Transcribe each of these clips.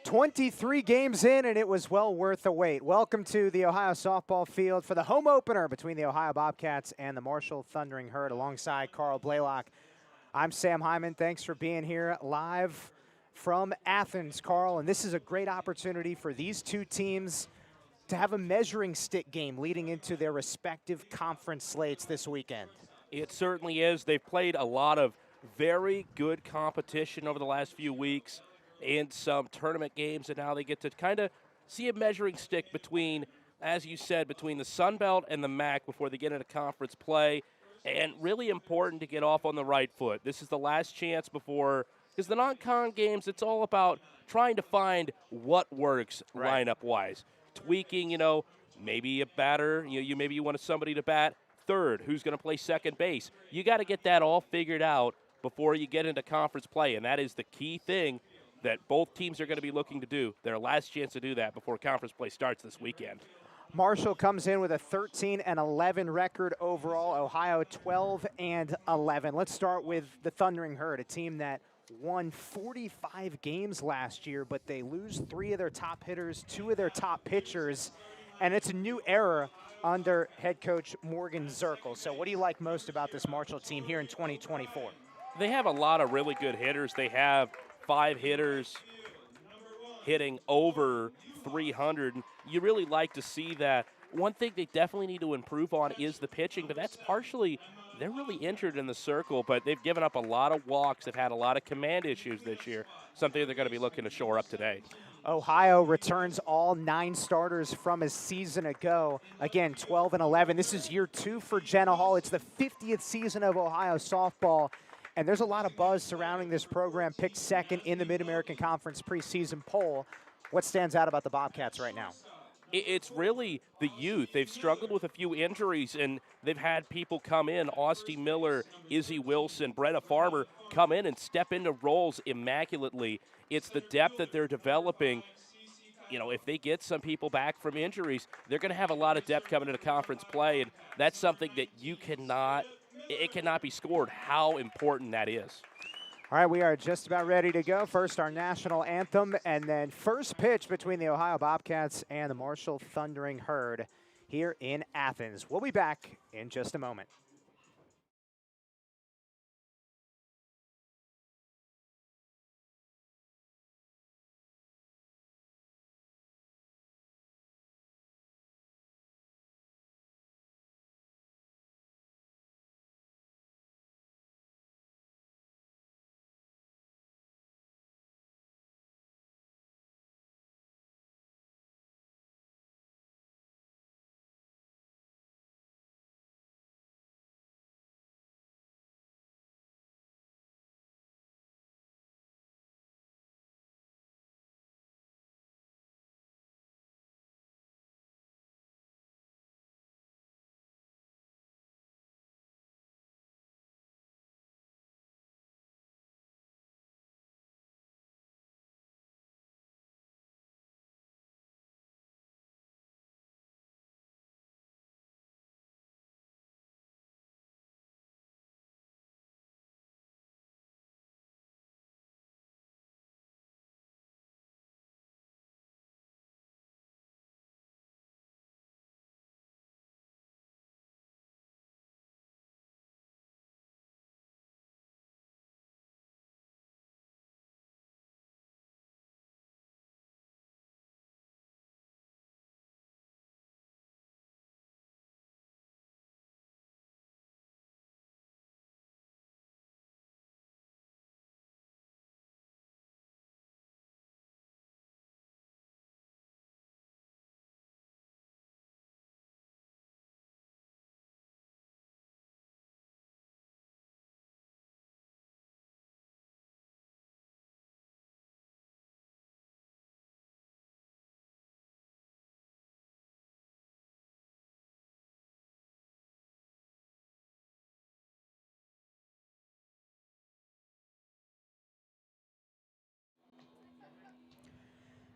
23 games in, and it was well worth the wait. Welcome to the Ohio softball field for the home opener between the Ohio Bobcats and the Marshall Thundering Herd alongside Carl Blaylock. I'm Sam Hyman. Thanks for being here live from Athens, Carl. And this is a great opportunity for these two teams to have a measuring stick game leading into their respective conference slates this weekend. It certainly is. They've played a lot of very good competition over the last few weeks in some tournament games, and now they get to kind of see a measuring stick between, as you said, between the Sun Belt and the MAC before they get into conference play. And really important to get off on the right foot. This is the last chance before, because the non-con games, it's all about trying to find what works lineup-wise. Tweaking, maybe a batter, maybe you want somebody to bat third, who's going to play second base. You got to get that all figured out before you get into conference play, and that is the key thing that both teams are going to be looking to do. Their last chance to do that before conference play starts this weekend. Marshall comes in with a 13-11 record overall. Ohio 12-11. Let's start with the Thundering Herd, a team that won 45 games last year, but they lose 3 of their top hitters, 2 of their top pitchers, and it's a new era under head coach Morgan Zirkle. So what do you like most about this Marshall team here in 2024? They have a lot of really good hitters. They have 5 hitters hitting over 300. You really like to see that. One thing they definitely need to improve on is the pitching, but that's partially they're really injured in the circle, but they've given up a lot of walks. They've had a lot of command issues this year, something they're going to be looking to shore up today. Ohio returns all 9 starters from a season ago. Again, 12-11. This is year 2 for Jenna Hall. It's the 50th season of Ohio softball. And there's a lot of buzz surrounding this program, picked second in the Mid-American Conference preseason poll. What stands out about the Bobcats right now? It's really the youth. They've struggled with a few injuries, and they've had people come in, Austin Miller, Izzy Wilson, Brenna Farmer, come in and step into roles immaculately. It's the depth that they're developing. If they get some people back from injuries, they're going to have a lot of depth coming into conference play, and that's something that it cannot be scored how important that is. All right, we are just about ready to go. First, our national anthem, and then first pitch between the Ohio Bobcats and the Marshall Thundering Herd here in Athens. We'll be back in just a moment.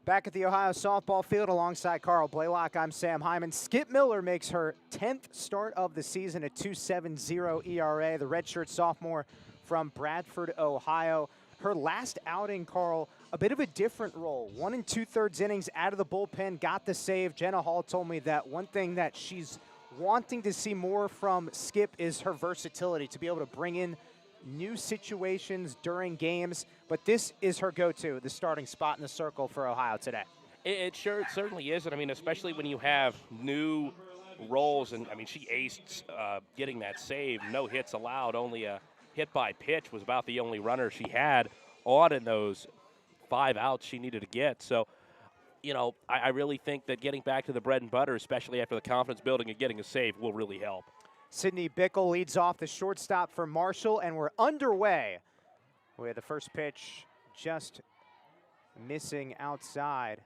Back at the Ohio softball field alongside Carl Blaylock, I'm Sam Hyman. Skip Miller makes her 10th start of the season at 2.70 ERA. The redshirt sophomore from Bradford, Ohio. Her last outing, Carl, a bit of a different role. 1 2/3 innings out of the bullpen, got the save. Jenna Hall told me that one thing that she's wanting to see more from Skip is her versatility, to be able to bring in new situations during games. But this is her go-to, the starting spot in the circle for Ohio today. It certainly is. And I mean, especially when you have new roles. And I mean, she aced getting that save. No hits allowed. Only a hit by pitch was about the only runner she had on in those 5 outs she needed to get. So, you know, I really think that getting back to the bread and butter, especially after the confidence building and getting a save, will really help. Sydney Bickle leads off the shortstop for Marshall, and we're underway with the first pitch just missing outside.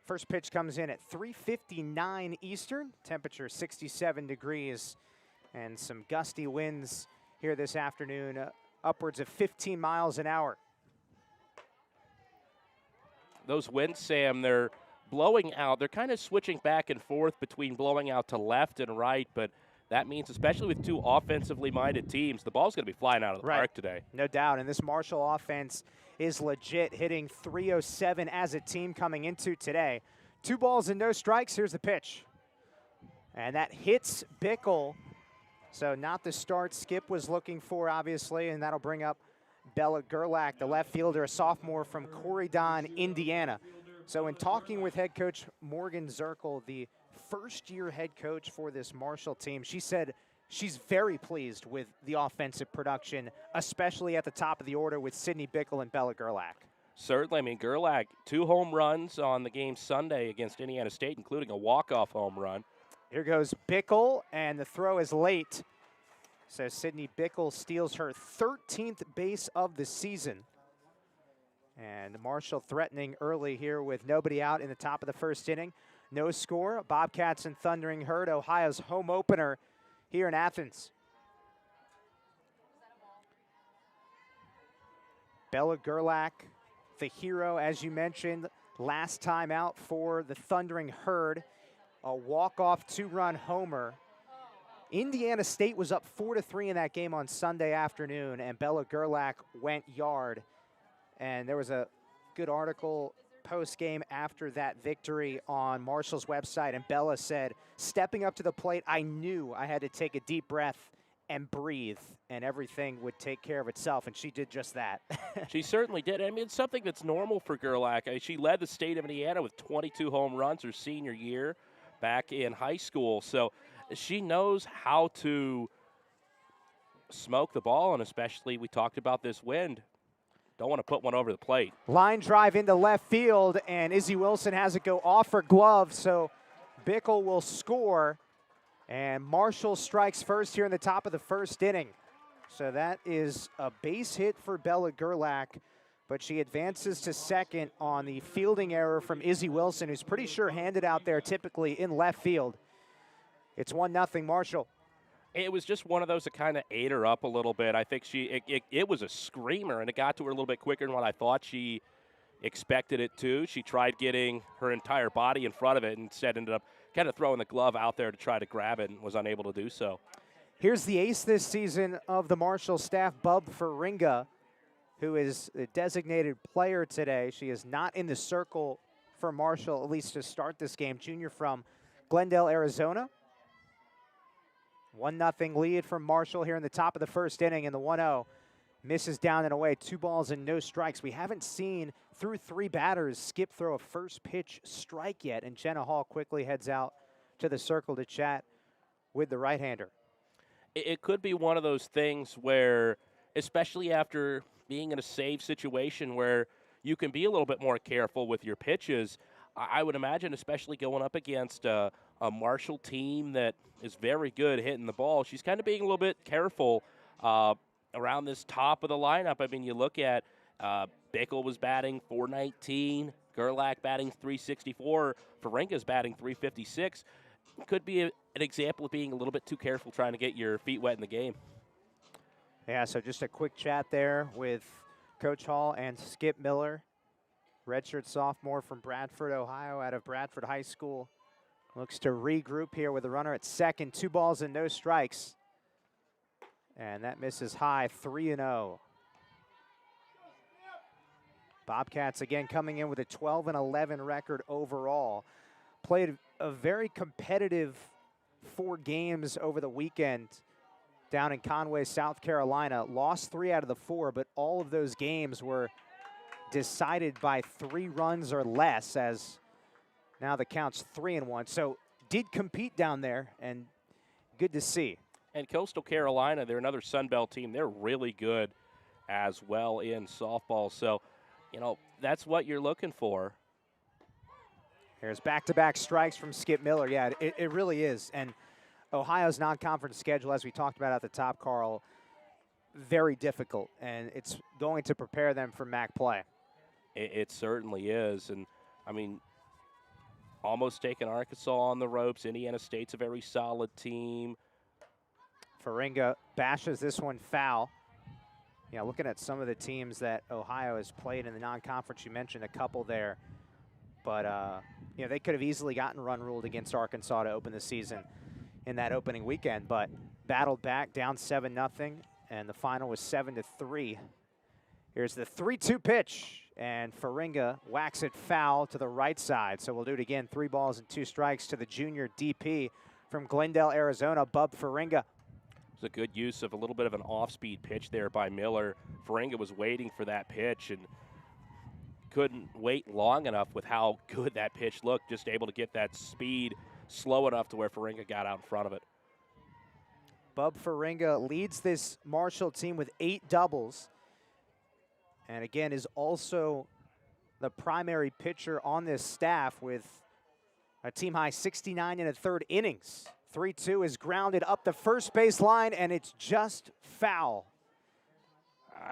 First pitch comes in at 3:59 Eastern, temperature 67 degrees, and some gusty winds here this afternoon, upwards of 15 miles an hour. Those winds, Sam, they're blowing out. They're kind of switching back and forth between blowing out to left and right, but that means, especially with two offensively minded teams, the ball's going to be flying out of the park today. No doubt, and this Marshall offense is legit, hitting .307 as a team coming into today. 2 balls and no strikes. Here's the pitch. And that hits Bickle. So not the start Skip was looking for, obviously, and that'll bring up Bella Gerlach, the left fielder, a sophomore from Corydon, Indiana. So in talking with head coach Morgan Zirkle, the first-year head coach for this Marshall team, she said she's very pleased with the offensive production, especially at the top of the order with Sydney Bickle and Bella Gerlach. Certainly. I mean, Gerlach, 2 home runs on the game Sunday against Indiana State, including a walk-off home run. Here goes Bickle, and the throw is late. So Sydney Bickle steals her 13th base of the season. And Marshall threatening early here with nobody out in the top of the first inning. No score. Bobcats and Thundering Herd, Ohio's home opener here in Athens. Bella Gerlach, the hero, as you mentioned, last time out for the Thundering Herd. A walk-off 2-run homer. Indiana State was up 4-3 in that game on Sunday afternoon, and Bella Gerlach went yard. And there was a good article post-game after that victory on Marshall's website, and Bella said, stepping up to the plate, I knew I had to take a deep breath and breathe, and everything would take care of itself, and she did just that. She certainly did. I mean, it's something that's normal for Gerlach. She led the state of Indiana with 22 home runs her senior year back in high school, so she knows how to smoke the ball, and especially we talked about this wind. Don't want to put one over the plate. Line drive into left field, and Izzy Wilson has it go off her glove, so Bickle will score, and Marshall strikes first here in the top of the first inning. So that is a base hit for Bella Gerlach, but she advances to second on the fielding error from Izzy Wilson, who's pretty sure-handed out there typically in left field. It's 1-0 Marshall. It was just one of those that kind of ate her up a little bit. I think it was a screamer, and it got to her a little bit quicker than what I thought she expected it to. She tried getting her entire body in front of it and instead ended up kind of throwing the glove out there to try to grab it and was unable to do so. Here's the ace this season of the Marshall staff, Bub Faringa, who is a designated player today. She is not in the circle for Marshall, at least to start this game. Junior from Glendale, Arizona. 1-0 lead from Marshall here in the top of the first inning, and the 1-0 misses down and away. 2 balls and no strikes. We haven't seen, through 3 batters, Skip throw a first pitch strike yet, and Jenna Hall quickly heads out to the circle to chat with the right-hander. It could be one of those things where, especially after being in a save situation where you can be a little bit more careful with your pitches, I would imagine, especially going up against a Marshall team that is very good hitting the ball, she's kind of being a little bit careful around this top of the lineup. I mean, you look at Bickle was batting .419, Gerlach batting .364, Faringa's batting .356. Could be an example of being a little bit too careful trying to get your feet wet in the game. Yeah, so just a quick chat there with Coach Hall and Skip Miller, redshirt sophomore from Bradford, Ohio, out of Bradford High School. Looks to regroup here with a runner at second. 2 balls and no strikes. And that misses high, 3-0. Bobcats again coming in with a 12-11 record overall. Played a very competitive 4 games over the weekend down in Conway, South Carolina. Lost 3 out of the 4, but all of those games were decided by 3 runs or less, as now the count's 3-1. So did compete down there, and good to see. And Coastal Carolina, they're another Sun Belt team. They're really good as well in softball. So, that's what you're looking for. Here's back-to-back strikes from Skip Miller. Yeah, it really is. And Ohio's non-conference schedule, as we talked about at the top, Carl, very difficult. And it's going to prepare them for MAC play. It certainly is. And, almost taking Arkansas on the ropes. Indiana State's a very solid team. Faringa bashes this one foul. Yeah, looking at some of the teams that Ohio has played in the non-conference, you mentioned a couple there. But, they could have easily gotten run ruled against Arkansas to open the season in that opening weekend, but battled back, down 7-0, and the final was 7-3. Here's the 3-2 pitch, and Faringa whacks it foul to the right side. So we'll do it again, 3 balls and 2 strikes to the junior DP from Glendale, Arizona, Bub Faringa. It was a good use of a little bit of an off-speed pitch there by Miller. Faringa was waiting for that pitch and couldn't wait long enough with how good that pitch looked, just able to get that speed slow enough to where Faringa got out in front of it. Bub Faringa leads this Marshall team with 8 doubles, and again is also the primary pitcher on this staff with a team-high 69 1/3 innings. 3-2 is grounded up the first base line, and it's just foul.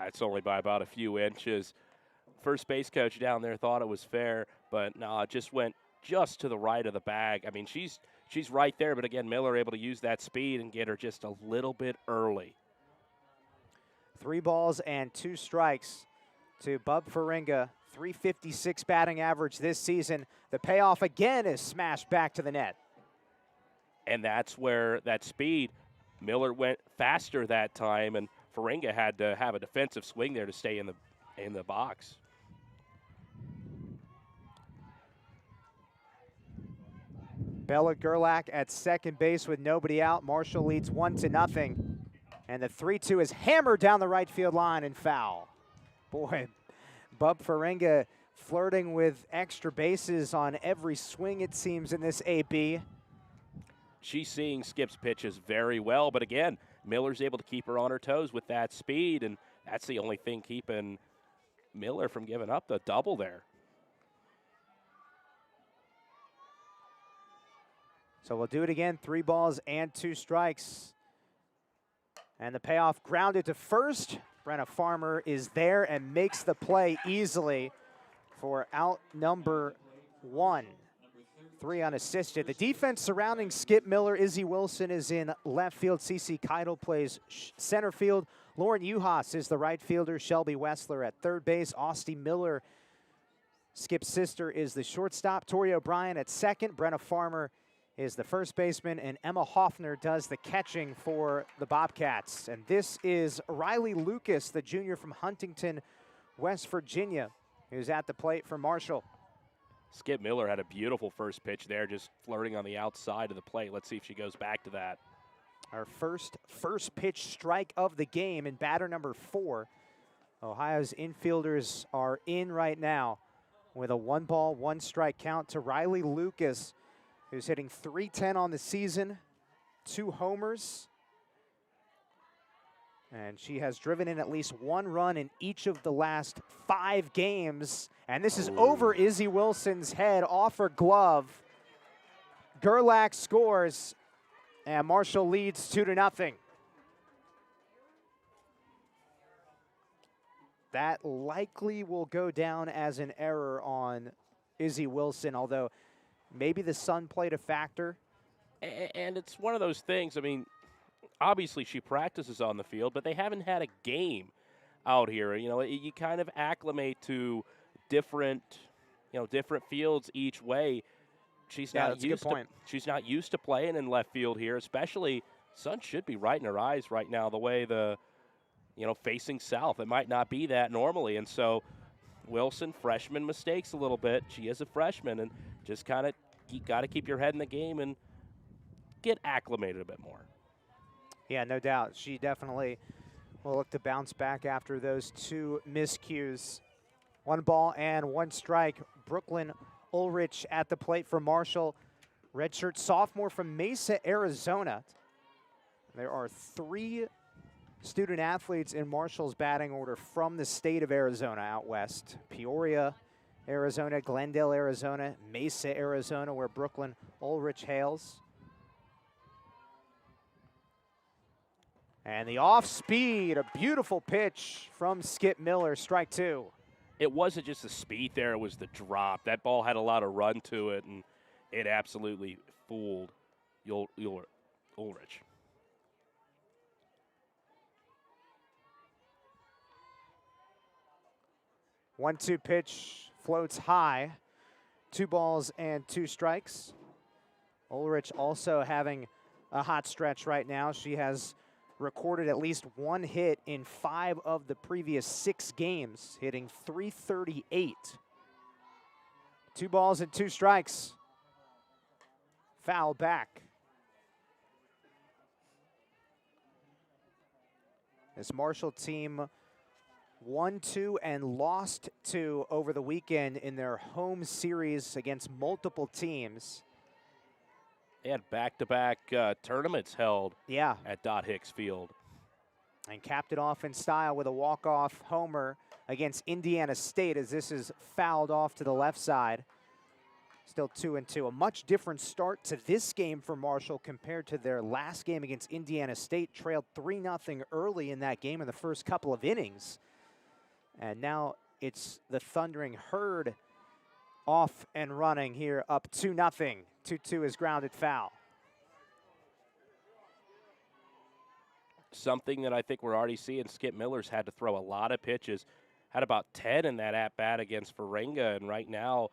It's only by about a few inches. First base coach down there thought it was fair, but no, it just went just to the right of the bag. She's right there, but again, Miller able to use that speed and get her just a little bit early. 3 balls and 2 strikes to Bub Faringa. .356 batting average this season. The payoff again is smashed back to the net. And that's where that speed, Miller went faster that time, and Faringa had to have a defensive swing there to stay in the box. Bella Gerlach at second base with nobody out. Marshall leads 1-0. And the 3-2 is hammered down the right field line and foul. Boy, Bub Faringa flirting with extra bases on every swing, it seems, in this AB. She's seeing Skip's pitches very well, but again, Miller's able to keep her on her toes with that speed, and that's the only thing keeping Miller from giving up the double there. So we'll do it again, 3 balls and 2 strikes. And the payoff grounded to first. Brenna Farmer is there and makes the play easily for out number 1. 3 unassisted. The defense surrounding Skip Miller, Izzy Wilson is in left field. CeCe Keitel plays center field. Lauren Uhas is the right fielder. Shelby Wessler at third base. Austin Miller, Skip's sister, is the shortstop. Tori O'Brien at second. Brenna Farmer is the first baseman, and Emma Hoffner does the catching for the Bobcats. And this is Riley Lucas, the junior from Huntington, West Virginia, who's at the plate for Marshall. Skip Miller had a beautiful first pitch there, just flirting on the outside of the plate. Let's see if she goes back to that. Our first pitch strike of the game in batter number 4. Ohio's infielders are in right now with a 1-ball, 1-strike count to Riley Lucas, who's hitting .310 on the season, 2 homers. And she has driven in at least 1 run in each of the last 5 games. And this is over Izzy Wilson's head, off her glove. Gerlach scores, and Marshall leads 2-0. That likely will go down as an error on Izzy Wilson, although maybe the sun played a factor. And it's one of those things, obviously she practices on the field, but they haven't had a game out here. You kind of acclimate to different fields each way. She's not used to playing in left field here, especially sun should be right in her eyes right now, the way facing south. It might not be that normally, and so Wilson, freshman, mistakes a little bit. She is a freshman, and just kind of you got to keep your head in the game and get acclimated a bit more. Yeah, no doubt. She definitely will look to bounce back after those 2 miscues. 1 ball and 1 strike. Brooklyn Ulrich at the plate for Marshall. Redshirt sophomore from Mesa, Arizona. There are 3 student athletes in Marshall's batting order from the state of Arizona out west. Peoria, Arizona, Glendale, Arizona, Mesa, Arizona, where Brooklyn Ulrich hails. And the off speed, a beautiful pitch from Skip Miller, strike 2. It wasn't just the speed there, it was the drop. That ball had a lot of run to it, and it absolutely fooled Ulrich. 1-2 pitch floats high. 2 balls and 2 strikes. Ulrich also having a hot stretch right now. She has recorded at least 1 hit in 5 of the previous 6 games, hitting .338. 2 balls and 2 strikes. Foul back. This Marshall team won 2 and lost 2 over the weekend in their home series against multiple teams. They had back-to-back tournaments held at Dot Hicks Field. And capped it off in style with a walk-off homer against Indiana State, as this is fouled off to the left side. Still 2-2. A much different start to this game for Marshall compared to their last game against Indiana State. Trailed 3-0 early in that game in the first couple of innings. And now it's the Thundering Herd off and running here, up 2-0. 2-2 is grounded foul. Something that I think we're already seeing, Skip Miller's had to throw a lot of pitches. Had about 10 in that at-bat against Ferenga, and right now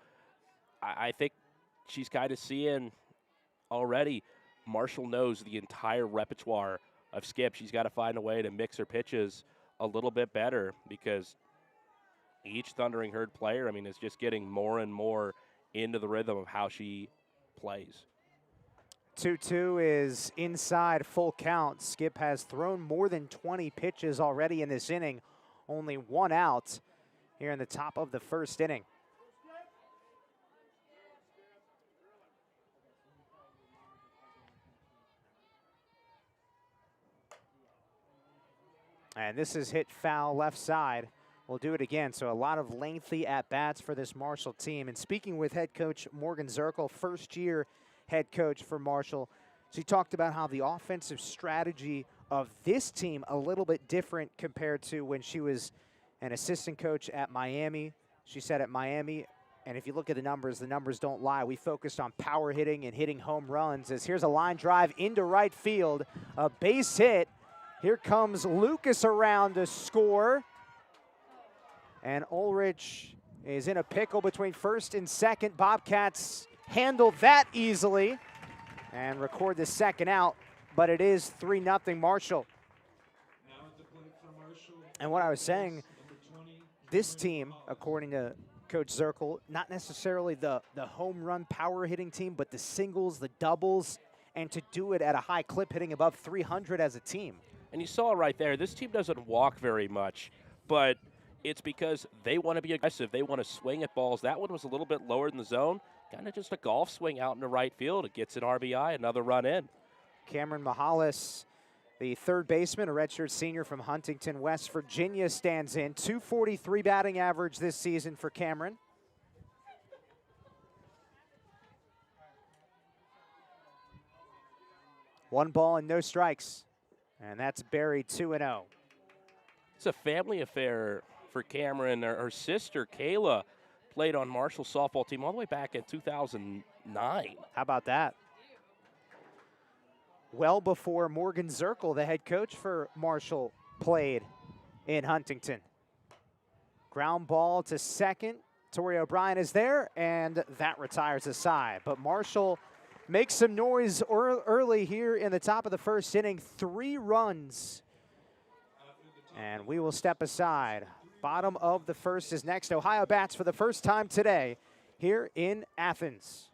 I think she's kind of seeing already Marshall knows the entire repertoire of Skip. She's got to find a way to mix her pitches a little bit better, because each Thundering Herd player, I mean, is just getting more and more into the rhythm of how she plays. 2-2 is inside full count. Skip has thrown more than 20 pitches already in this inning. Only 1 out here in the top of the first inning. And this is hit foul left side. We'll do it again. So a lot of lengthy at-bats for this Marshall team. And speaking with head coach Morgan Zirkle, first-year head coach for Marshall, she talked about how the offensive strategy of this team a little bit different compared to when she was an assistant coach at Miami. She said at Miami, and if you look at the numbers don't lie. We focused on power hitting and hitting home runs. As here's a line drive into right field, a base hit. Here comes Lucas around to score. And Ulrich is in a pickle between first and second. Bobcats handle that easily and record the second out, but it is 3-0 Marshall. And what I was saying, this team, according to Coach Zirkle, not necessarily the home run power hitting team, but the singles, the doubles, and to do it at a high clip, hitting above 300 as a team. And you saw right there, this team doesn't walk very much, but it's because they want to be aggressive. They want to swing at balls. That one was a little bit lower in the zone. Kind of just a golf swing out into right field. It gets an RBI, another run in. Cameron Mahalis, the third baseman, a redshirt senior from Huntington, West Virginia, stands in. .243 batting average this season for Cameron. One ball and no strikes. And that's buried 2-0. It's a family affair for Cameron. Her sister, Kayla, played on Marshall's softball team all the way back in 2009. How about that? Well before Morgan Zirkle, the head coach for Marshall, played in Huntington. Ground ball to second. Tori O'Brien is there, and that retires aside. But Marshall makes some noise early here in the top of the first inning. 3 runs. And we will step aside. Bottom of the first is next. Ohio bats for the first time today here in Athens.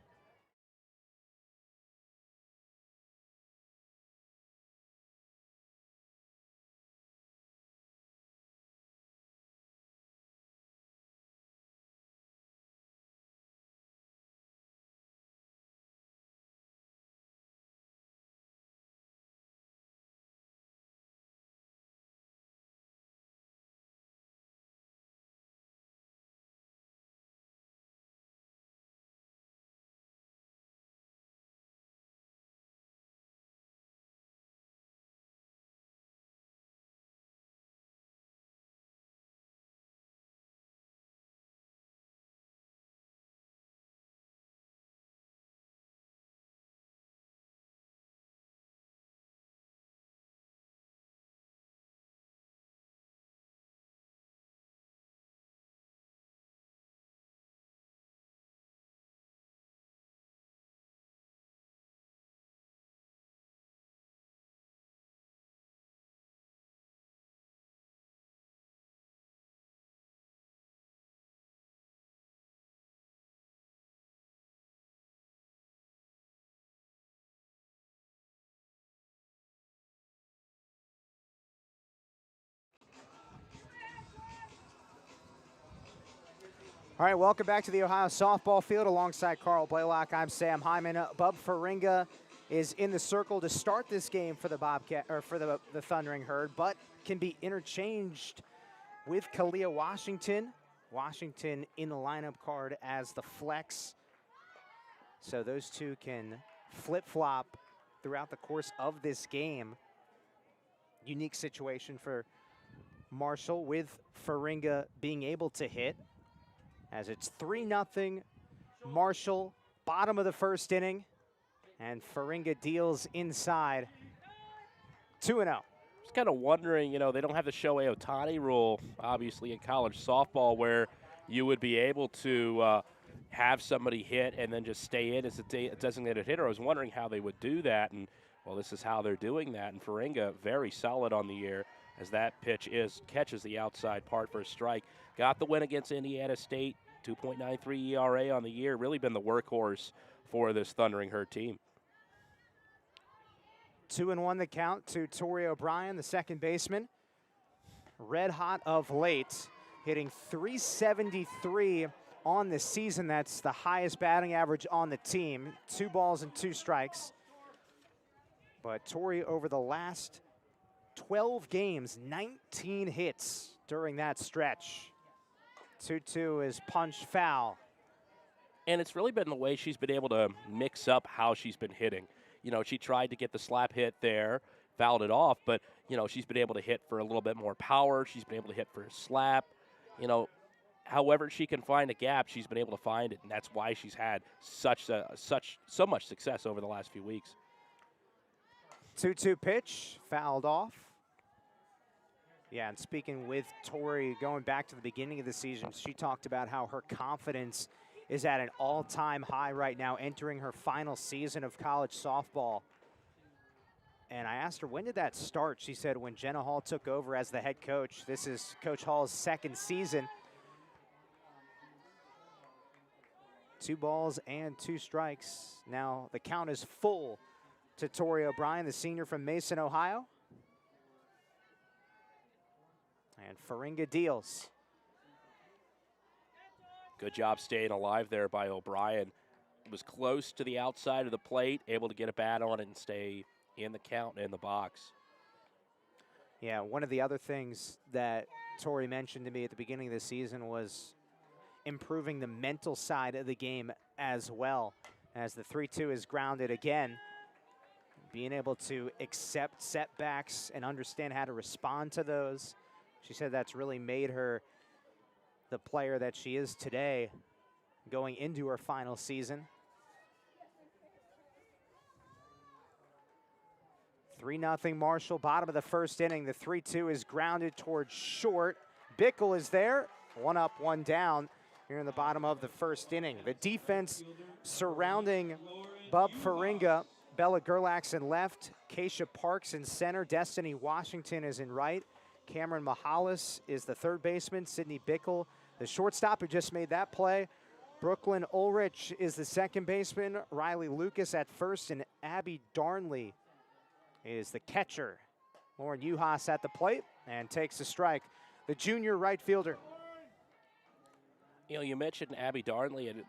All right, welcome back to the Ohio softball field alongside Carl Blaylock. I'm Sam Hyman. Bub Faringa is in the circle to start this game for the Bobcat or for the Thundering Herd, but can be interchanged with Kalia Washington. Washington in the lineup card as the flex. So those two can flip-flop throughout the course of this game. Unique situation for Marshall with Faringa being able to hit, as it's 3-0 Marshall, bottom of the first inning, and Faringa deals inside 2-0. Just kind of wondering, they don't have the Shohei Ohtani rule, obviously, in college softball, where you would be able to have somebody hit and then just stay in as a designated hitter. I was wondering how they would do that, and, well, this is how they're doing that. And Faringa, very solid on the year, as that pitch catches the outside part for a strike. Got the win against Indiana State, 2.93 ERA on the year. Really been the workhorse for this Thundering Herd team. 2-1 the count to Torrey O'Brien, the second baseman. Red hot of late, hitting .373 on the season. That's the highest batting average on the team. 2 balls and 2 strikes. But Torrey, over the last 12 games, 19 hits during that stretch. 2-2 is punched foul. And it's really been the way she's been able to mix up how she's been hitting. She tried to get the slap hit there, fouled it off, but, she's been able to hit for a little bit more power. She's been able to hit for a slap. However she can find a gap, she's been able to find it, and that's why she's had so much success over the last few weeks. 2-2 pitch, fouled off. Yeah, and speaking with Tori, going back to the beginning of the season, she talked about how her confidence is at an all-time high right now, entering her final season of college softball. And I asked her, when did that start? She said when Jenna Hall took over as the head coach. This is Coach Hall's second season. 2 balls and 2 strikes. Now the count is full to Torrey O'Brien, the senior from Mason, Ohio. And Faringa deals. Good job staying alive there by O'Brien. Was close to the outside of the plate, able to get a bat on it and stay in the count in the box. Yeah, one of the other things that Tori mentioned to me at the beginning of the season was improving the mental side of the game as well, as the 3-2 is grounded again. Being able to accept setbacks and understand how to respond to those. She said that's really made her the player that she is today going into her final season. 3-0 Marshall, bottom of the first inning. The 3-2 is grounded towards short. Bickle is there, 1 up, 1 down here in the bottom of the first inning. The defense surrounding Bub Faringa, Bella Gerlachs in left, Keisha Parks in center, Destiny Washington is in right, Cameron Mahalis is the third baseman. Sydney Bickle, the shortstop who just made that play. Brooklyn Ulrich is the second baseman. Riley Lucas at first, and Abby Darnley is the catcher. Lauren Uhas at the plate and takes a strike. The junior right fielder. You know, you mentioned Abby Darnley, and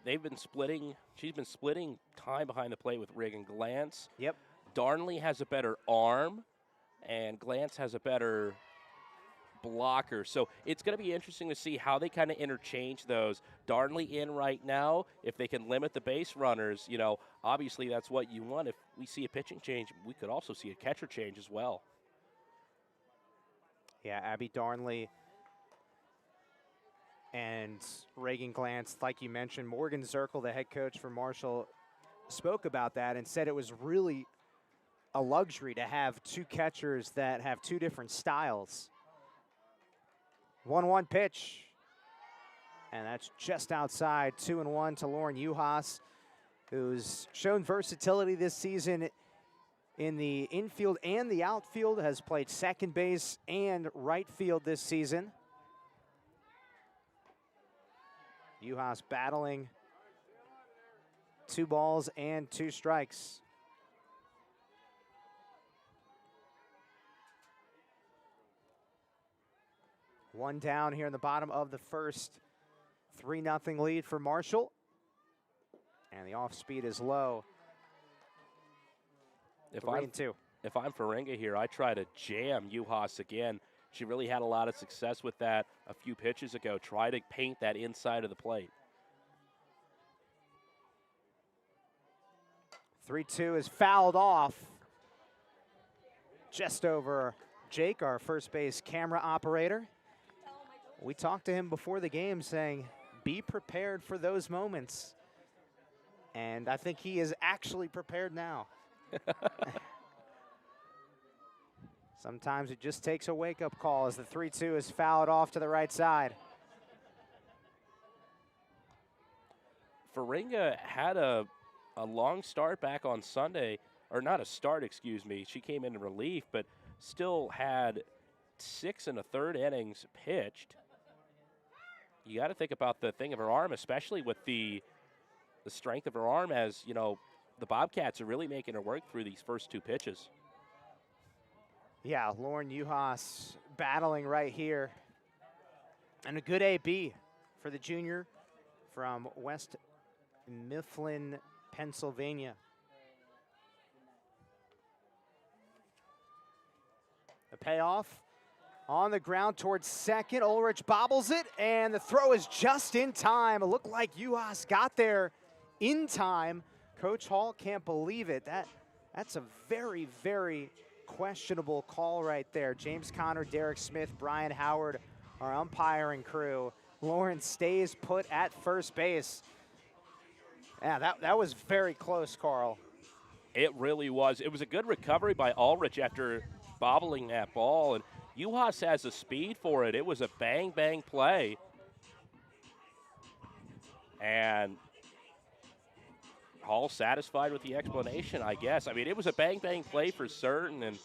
she's been splitting time behind the plate with Reagan Glantz. Yep. Darnley has a better arm, and Glantz has a better blocker. So it's going to be interesting to see how they kind of interchange those. Darnley in right now. If they can limit the base runners, you know, obviously that's what you want. If we see a pitching change, we could also see a catcher change as well. Yeah, Abby Darnley and Reagan Glantz, like you mentioned. Morgan Zirkle, the head coach for Marshall, spoke about that and said it was really a luxury to have two catchers that have two different styles. 1-1 pitch, and that's just outside. 2-1 to Lauren Uhas, who's shown versatility this season in the infield and the outfield, has played second base and right field this season. Uhas battling 2 balls and 2 strikes. One down here in the bottom of the first. 3-0 lead for Marshall. And the off speed is low. If 3-2. If I'm Faringa here, I try to jam Uhas again. She really had a lot of success with that a few pitches ago. Try to paint that inside of the plate. 3-2 is fouled off. Just over Jake, our first base camera operator. We talked to him before the game saying, be prepared for those moments. And I think he is actually prepared now. Sometimes it just takes a wake-up call as the 3-2 is fouled off to the right side. Faringa had a long start back on Sunday, or not a start, excuse me. She came in relief, but still had 6 1/3 innings pitched. You got to think about the thing of her arm, especially with the strength of her arm, as, you know, the Bobcats are really making her work through these first 2 pitches. Yeah, Lauren Uhas battling right here. And a good AB for the junior from West Mifflin, Pennsylvania. The payoff on the ground towards second. Ulrich bobbles it, and the throw is just in time. It looked like Uhas got there in time. Coach Hall can't believe it. That's a very, very questionable call right there. James Conner, Derek Smith, Brian Howard, our umpiring crew. Lauren stays put at first base. Yeah, that was very close, Carl. It really was. It was a good recovery by Ulrich after bobbling that ball, and Uhas has the speed for it. It was a bang-bang play. And Hall satisfied with the explanation, I guess. I mean, it was a bang-bang play for certain, and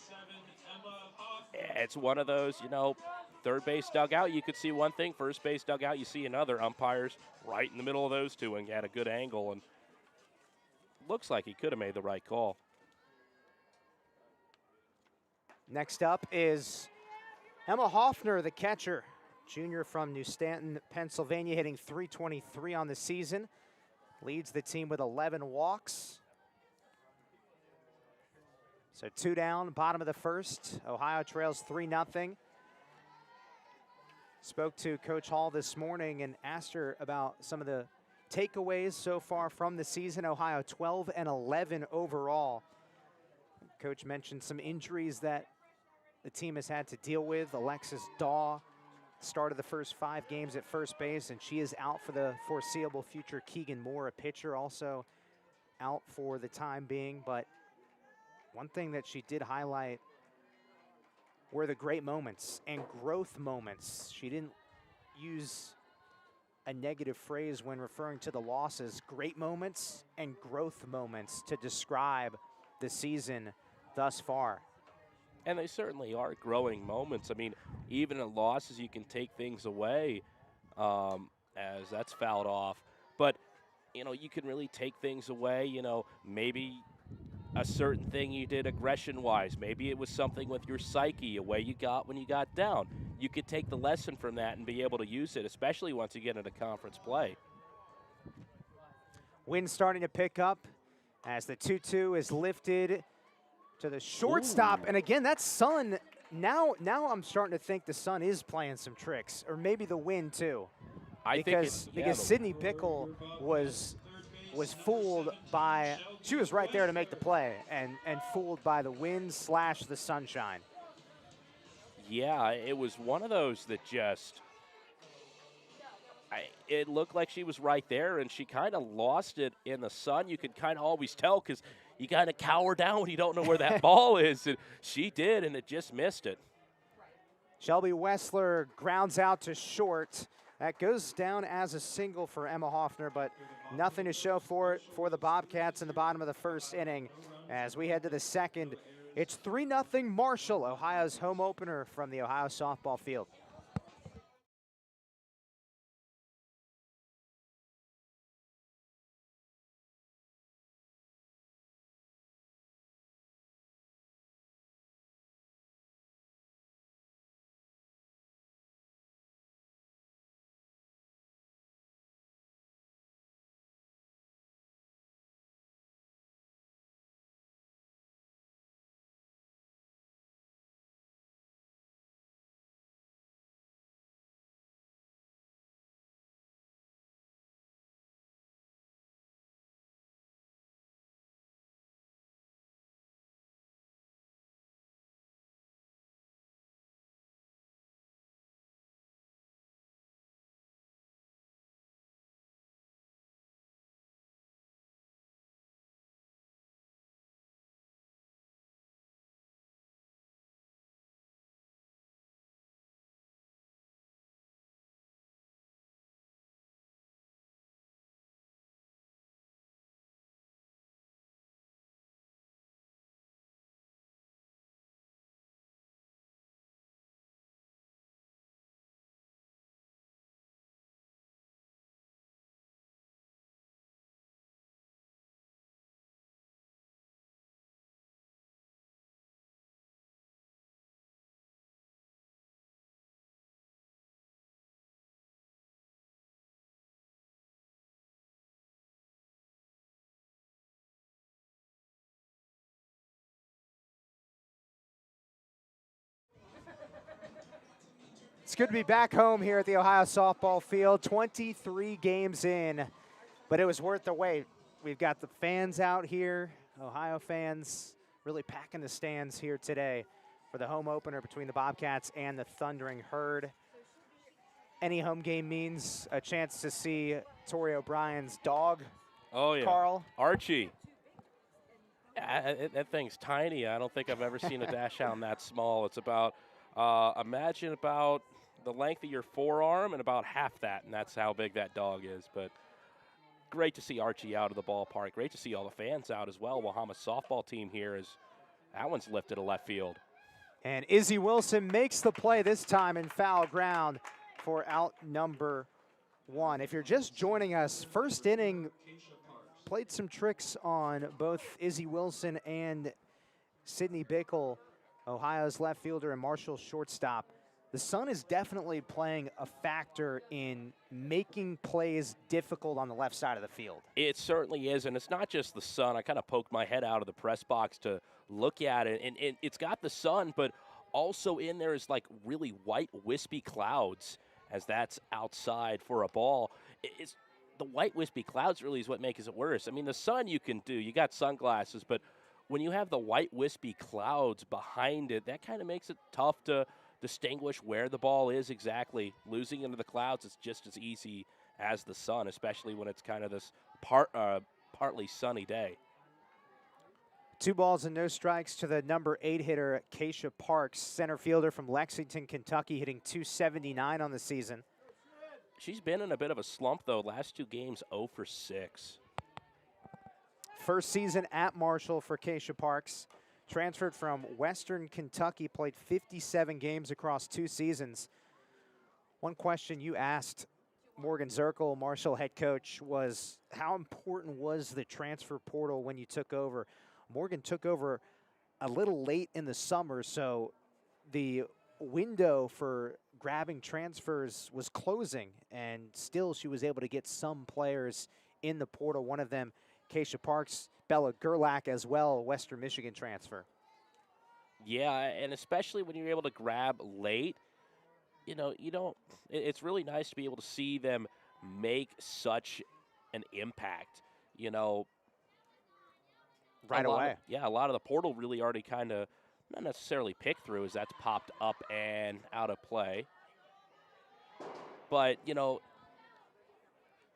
it's one of those, you know, third base dugout, you could see one thing. First base dugout, you see another. Umpires right in the middle of those two and had a good angle, and looks like he could have made the right call. Next up is Emma Hoffner, the catcher, junior from New Stanton, Pennsylvania, hitting .323 on the season. Leads the team with 11 walks. So 2 down, bottom of the first. Ohio trails 3-0. Spoke to Coach Hall this morning and asked her about some of the takeaways so far from the season. Ohio 12-11 overall. Coach mentioned some injuries that the team has had to deal with. Alexis Daw started the first 5 games at first base, and she is out for the foreseeable future. Keegan Moore, a pitcher, also out for the time being. But one thing that she did highlight were the great moments and growth moments. She didn't use a negative phrase when referring to the losses. Great moments and growth moments to describe the season thus far. And they certainly are growing moments. I mean, even in losses, you can take things away as that's fouled off. But, you can really take things away. Maybe a certain thing you did aggression-wise. Maybe it was something with your psyche, a way you got when you got down. You could take the lesson from that and be able to use it, especially once you get into conference play. Wind starting to pick up as the 2-2 is lifted to the shortstop. Ooh. And again, that sun, now I'm starting to think the sun is playing some tricks, or maybe the wind too. Because Sydney Bickle was fooled by, she was right there to make the play, and fooled by the wind / the sunshine. Yeah, it was one of those that just, it looked like she was right there, and she kind of lost it in the sun. You could kind of always tell because you kind of cower down when you don't know where that ball is, and she did, and it just missed it. Shelby Wessler grounds out to short. That goes down as a single for Emma Hoffner, but nothing to show for it for the Bobcats in the bottom of the first inning. As we head to the second, it's 3-0 Marshall, Ohio's home opener from the Ohio softball field. It's good to be back home here at the Ohio softball field, 23 games in, but it was worth the wait. We've got the fans out here, Ohio fans, really packing the stands here today for the home opener between the Bobcats and the Thundering Herd. Any home game means a chance to see Tori O'Brien's dog. Oh, yeah. Carl. Archie. That thing's tiny. I don't think I've ever seen a dash hound that small. It's about, imagine about the length of your forearm and about half that, and that's how big that dog is. But great to see Archie out of the ballpark. Great to see all the fans out as well. Wahama's softball team here is, that one's lifted to left field. And Izzy Wilson makes the play this time in foul ground for out number 1. If you're just joining us, first inning played some tricks on both Izzy Wilson and Sydney Bickle, Ohio's left fielder and Marshall's shortstop. The sun is definitely playing a factor in making plays difficult on the left side of the field. It certainly is, and it's not just the sun. I kind of poked my head out of the press box to look at it, and it's got the sun, but also in there is like really white wispy clouds as that's outside for a ball. It's the white wispy clouds really is what makes it worse. I mean, the sun you can do, you got sunglasses, but when you have the white wispy clouds behind it, that kind of makes it tough to distinguish where the ball is exactly. Losing into the clouds is just as easy as the sun, especially when it's kind of this partly sunny day. 2 balls and no strikes to the number 8 hitter, Keisha Parks, center fielder from Lexington, Kentucky, hitting .279 on the season. She's been in a bit of a slump, though. Last 2 games, 0 for 6. First season at Marshall for Keisha Parks. transferred from Western Kentucky, played 57 games across 2 seasons. One question you asked Morgan Zirkle, Marshall head coach, was how important was the transfer portal when you took over? Morgan took over a little late in the summer, so the window for grabbing transfers was closing, and still she was able to get some players in the portal. One of them, Keisha Parks, Bella Gerlach as well, Western Michigan transfer. Yeah, and especially when you're able to grab late, you know, it's really nice to be able to see them make such an impact, you know. Right away. A lot of the portal really already kind of not necessarily picked through as that's popped up and out of play. But, you know,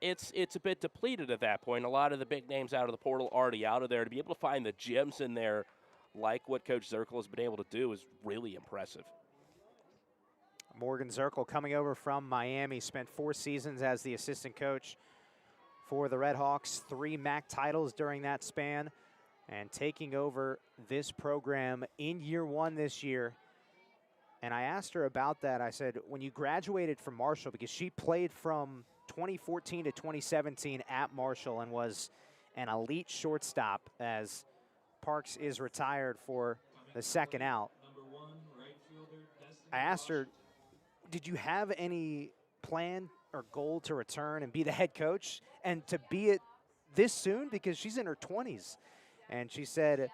it's a bit depleted at that point. A lot of the big names out of the portal already out of there. To be able to find the gems in there like what Coach Zirkle has been able to do is really impressive. Morgan Zirkle coming over from Miami, spent 4 seasons as the assistant coach for the Red Hawks, 3 MAC titles during that span, and taking over this program in year 1 this year. And I asked her about that. I said, when you graduated from Marshall, because she played from 2014 to 2017 at Marshall and was an elite shortstop as Parks is retired for the second out. I asked her, did you have any plan or goal to return and be the head coach and to be it this soon? Because she's in her 20s. And she said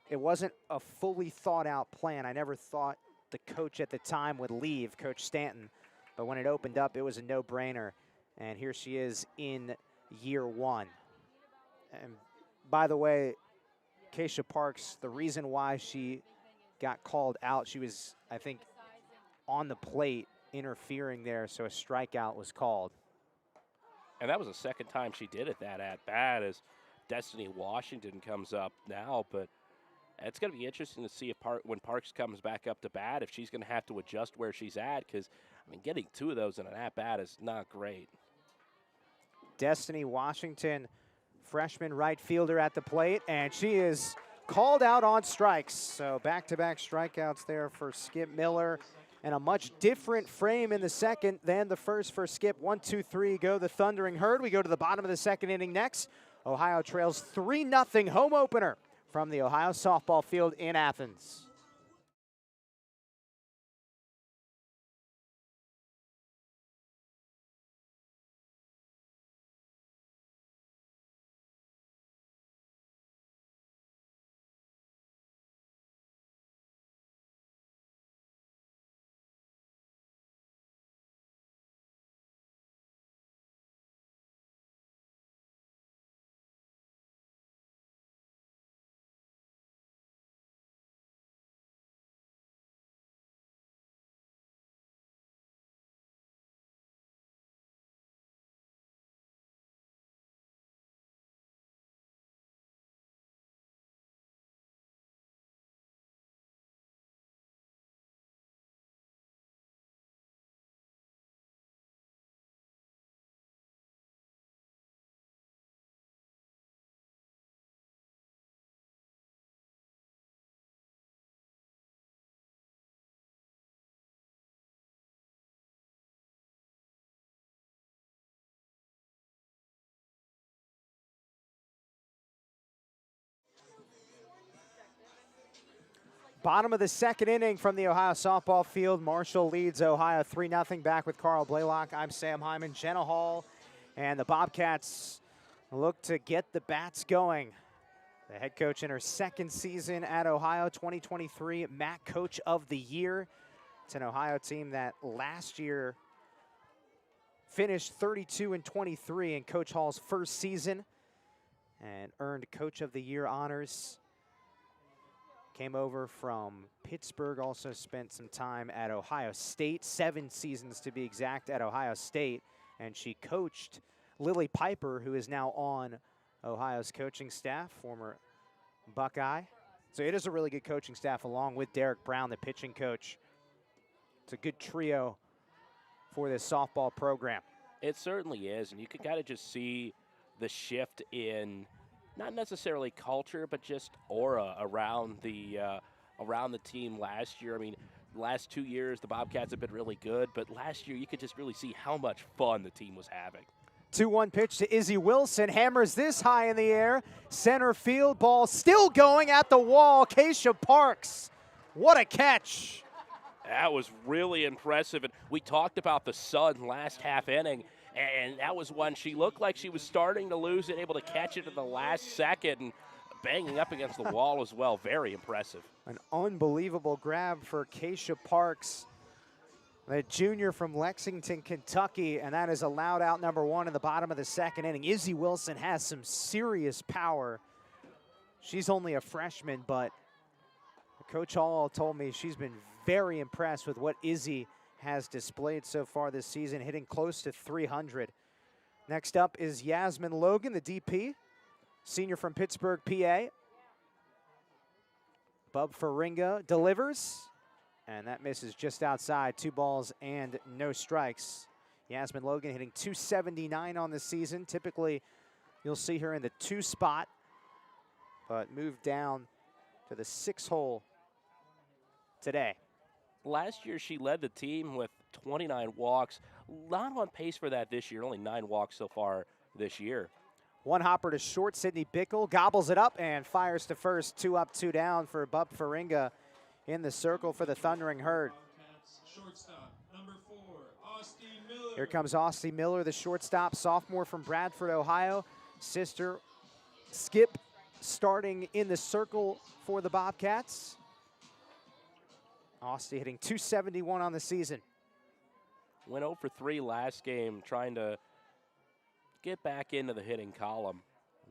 it wasn't a fully thought out plan. I never thought the coach at the time would leave, Coach Stanton. But when it opened up, it was a no-brainer. And here she is in year 1. And by the way, Keisha Parks, the reason why she got called out, she was, I think, on the plate interfering there, so a strikeout was called. And that was the second time she did it that at bat as Destiny Washington comes up now. But it's going to be interesting to see if when Parks comes back up to bat, if she's going to have to adjust where she's at, because, I mean, getting 2 of those in an at-bat is not great. Destiny Washington, freshman right fielder at the plate, and she is called out on strikes. So back-to-back strikeouts there for Skip Miller, and a much different frame in the second than the first for Skip. 1, 2, 3 go the Thundering Herd. We go to the bottom of the second inning next. Ohio trails 3-0 home opener from the Ohio softball field in Athens. Bottom of the second inning from the Ohio softball field. Marshall leads Ohio 3-0. Back with Carl Blaylock. I'm Sam Hyman. Jenna Hall and the Bobcats look to get the bats going. The head coach in her second season at Ohio, 2023 MAC Coach of the Year. It's an Ohio team that last year finished 32-23 in Coach Hall's first season and earned Coach of the Year honors. Came over from Pittsburgh, also spent some time at Ohio State, 7 seasons to be exact at Ohio State. And she coached Lily Piper, who is now on Ohio's coaching staff, former Buckeye. So it is a really good coaching staff along with Derek Brown, the pitching coach. It's a good trio for this softball program. It certainly is, and you can kind of just see the shift in not necessarily culture, but just aura around the team last year. I mean, last 2 years the Bobcats have been really good, but last year you could just really see how much fun the team was having. 2-1 pitch to Izzy Wilson, hammers this high in the air. Center field, ball still going at the wall. Keisha Parks, what a catch. That was really impressive. And we talked about the sun last half inning, and that was when she looked like she was starting to lose it, able to catch it at the last second and banging up against the wall as well. Very impressive. An unbelievable grab for Keisha Parks, the junior from Lexington, Kentucky, and that is allowed out number 1 in the bottom of the second inning. Izzy Wilson has some serious power. She's only a freshman, but Coach Hall told me she's been very impressed with what Izzy has displayed so far this season, hitting close to 300. Next up is Yasmin Logan, the DP, senior from Pittsburgh, PA. Bub Faringa delivers, and that misses just outside. 2 balls and no strikes. Yasmin Logan hitting .279 on the season. Typically, you'll see her in the 2 spot, but moved down to the 6 hole today. Last year, she led the team with 29 walks. Not on pace for that this year, only 9 walks so far this year. 1 hopper to short, Sydney Bickle gobbles it up and fires to first. 2 up, 2 down for Bub Faringa in the circle for the Thundering Herd. Here comes Austin Miller, the shortstop, sophomore from Bradford, Ohio. Sister Skip starting in the circle for the Bobcats. Austin hitting .271 on the season. Went 0 for 3 last game, trying to get back into the hitting column.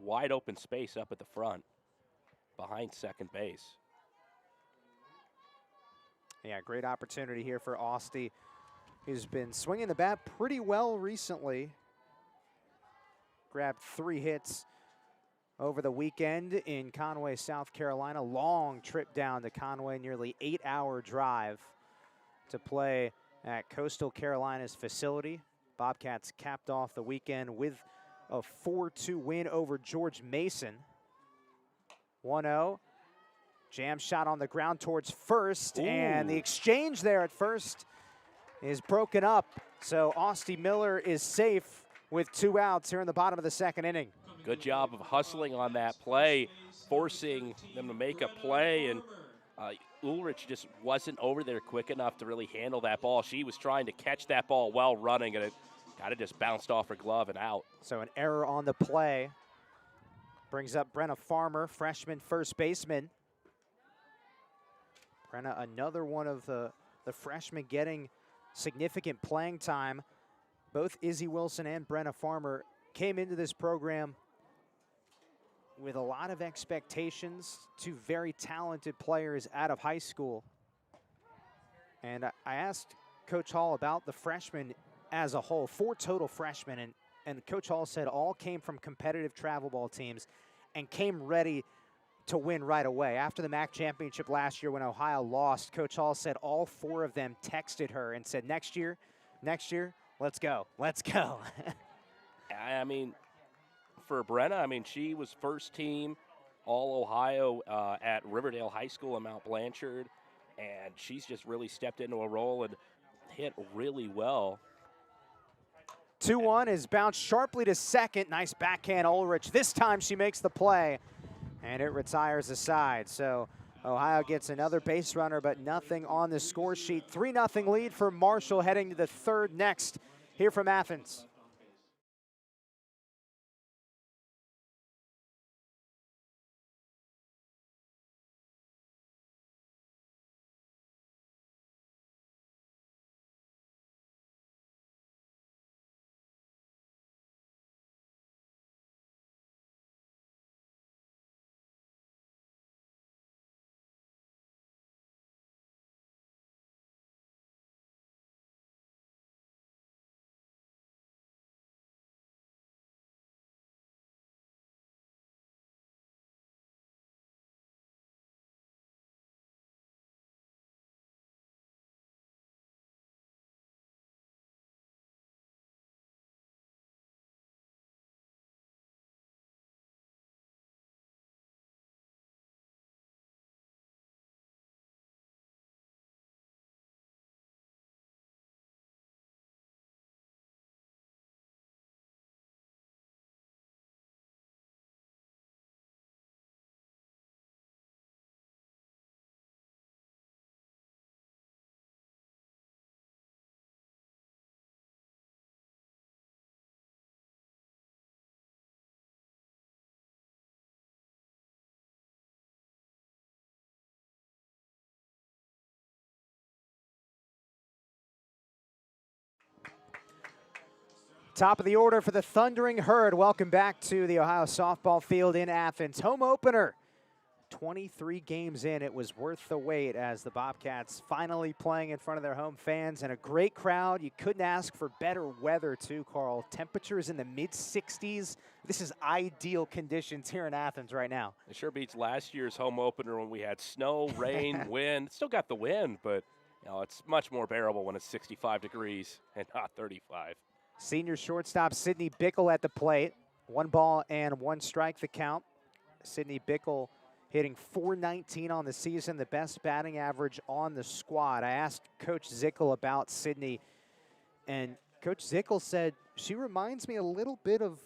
Wide open space up at the front, behind second base. Yeah, great opportunity here for Austin, who's been swinging the bat pretty well recently. Grabbed 3 hits over the weekend in Conway, South Carolina. Long trip down to Conway, nearly 8-hour drive to play at Coastal Carolina's facility. Bobcats capped off the weekend with a 4-2 win over George Mason. 1-0. Jam shot on the ground towards first, Ooh. And the exchange there at first is broken up. So Austin Miller is safe with 2 outs here in the bottom of the second inning. Good job of hustling on that play, forcing them to make a play, and Ulrich just wasn't over there quick enough to really handle that ball. She was trying to catch that ball while running, and it kind of just bounced off her glove and out. So an error on the play brings up Brenna Farmer, freshman first baseman. Brenna, another one of the freshmen getting significant playing time. Both Izzy Wilson and Brenna Farmer came into this program with a lot of expectations, 2 very talented players out of high school. And I asked Coach Hall about the freshmen as a whole, 4 total freshmen, and Coach Hall said all came from competitive travel ball teams and came ready to win right away. After the MAC championship last year when Ohio lost, Coach Hall said all 4 of them texted her and said, next year, let's go, let's go. I mean, for Brenna, I mean, she was first team All-Ohio at Riverdale High School in Mount Blanchard, and she's just really stepped into a role and hit really well. 2-1 is bounced sharply to second. Nice backhand Ulrich. This time she makes the play, and it retires aside. So Ohio gets another base runner, but nothing on the score sheet. 3-0 lead for Marshall heading to the 3rd next here from Athens. Top of the order for the Thundering Herd. Welcome back to the Ohio softball field in Athens. Home opener. 23 games in, it was worth the wait as the Bobcats finally playing in front of their home fans and a great crowd. You couldn't ask for better weather too, Carl. Temperatures in the mid-60s. This is ideal conditions here in Athens right now. It sure beats last year's home opener when we had snow, rain, wind. Still got the wind, but it's much more bearable when it's 65 degrees and not 35. Senior shortstop Sydney Bickle at the plate. 1 ball and 1 strike the count. Sydney Bickle hitting .419 on the season, the best batting average on the squad. I asked Coach Zickel about Sydney, and Coach Zickel said, she reminds me a little bit of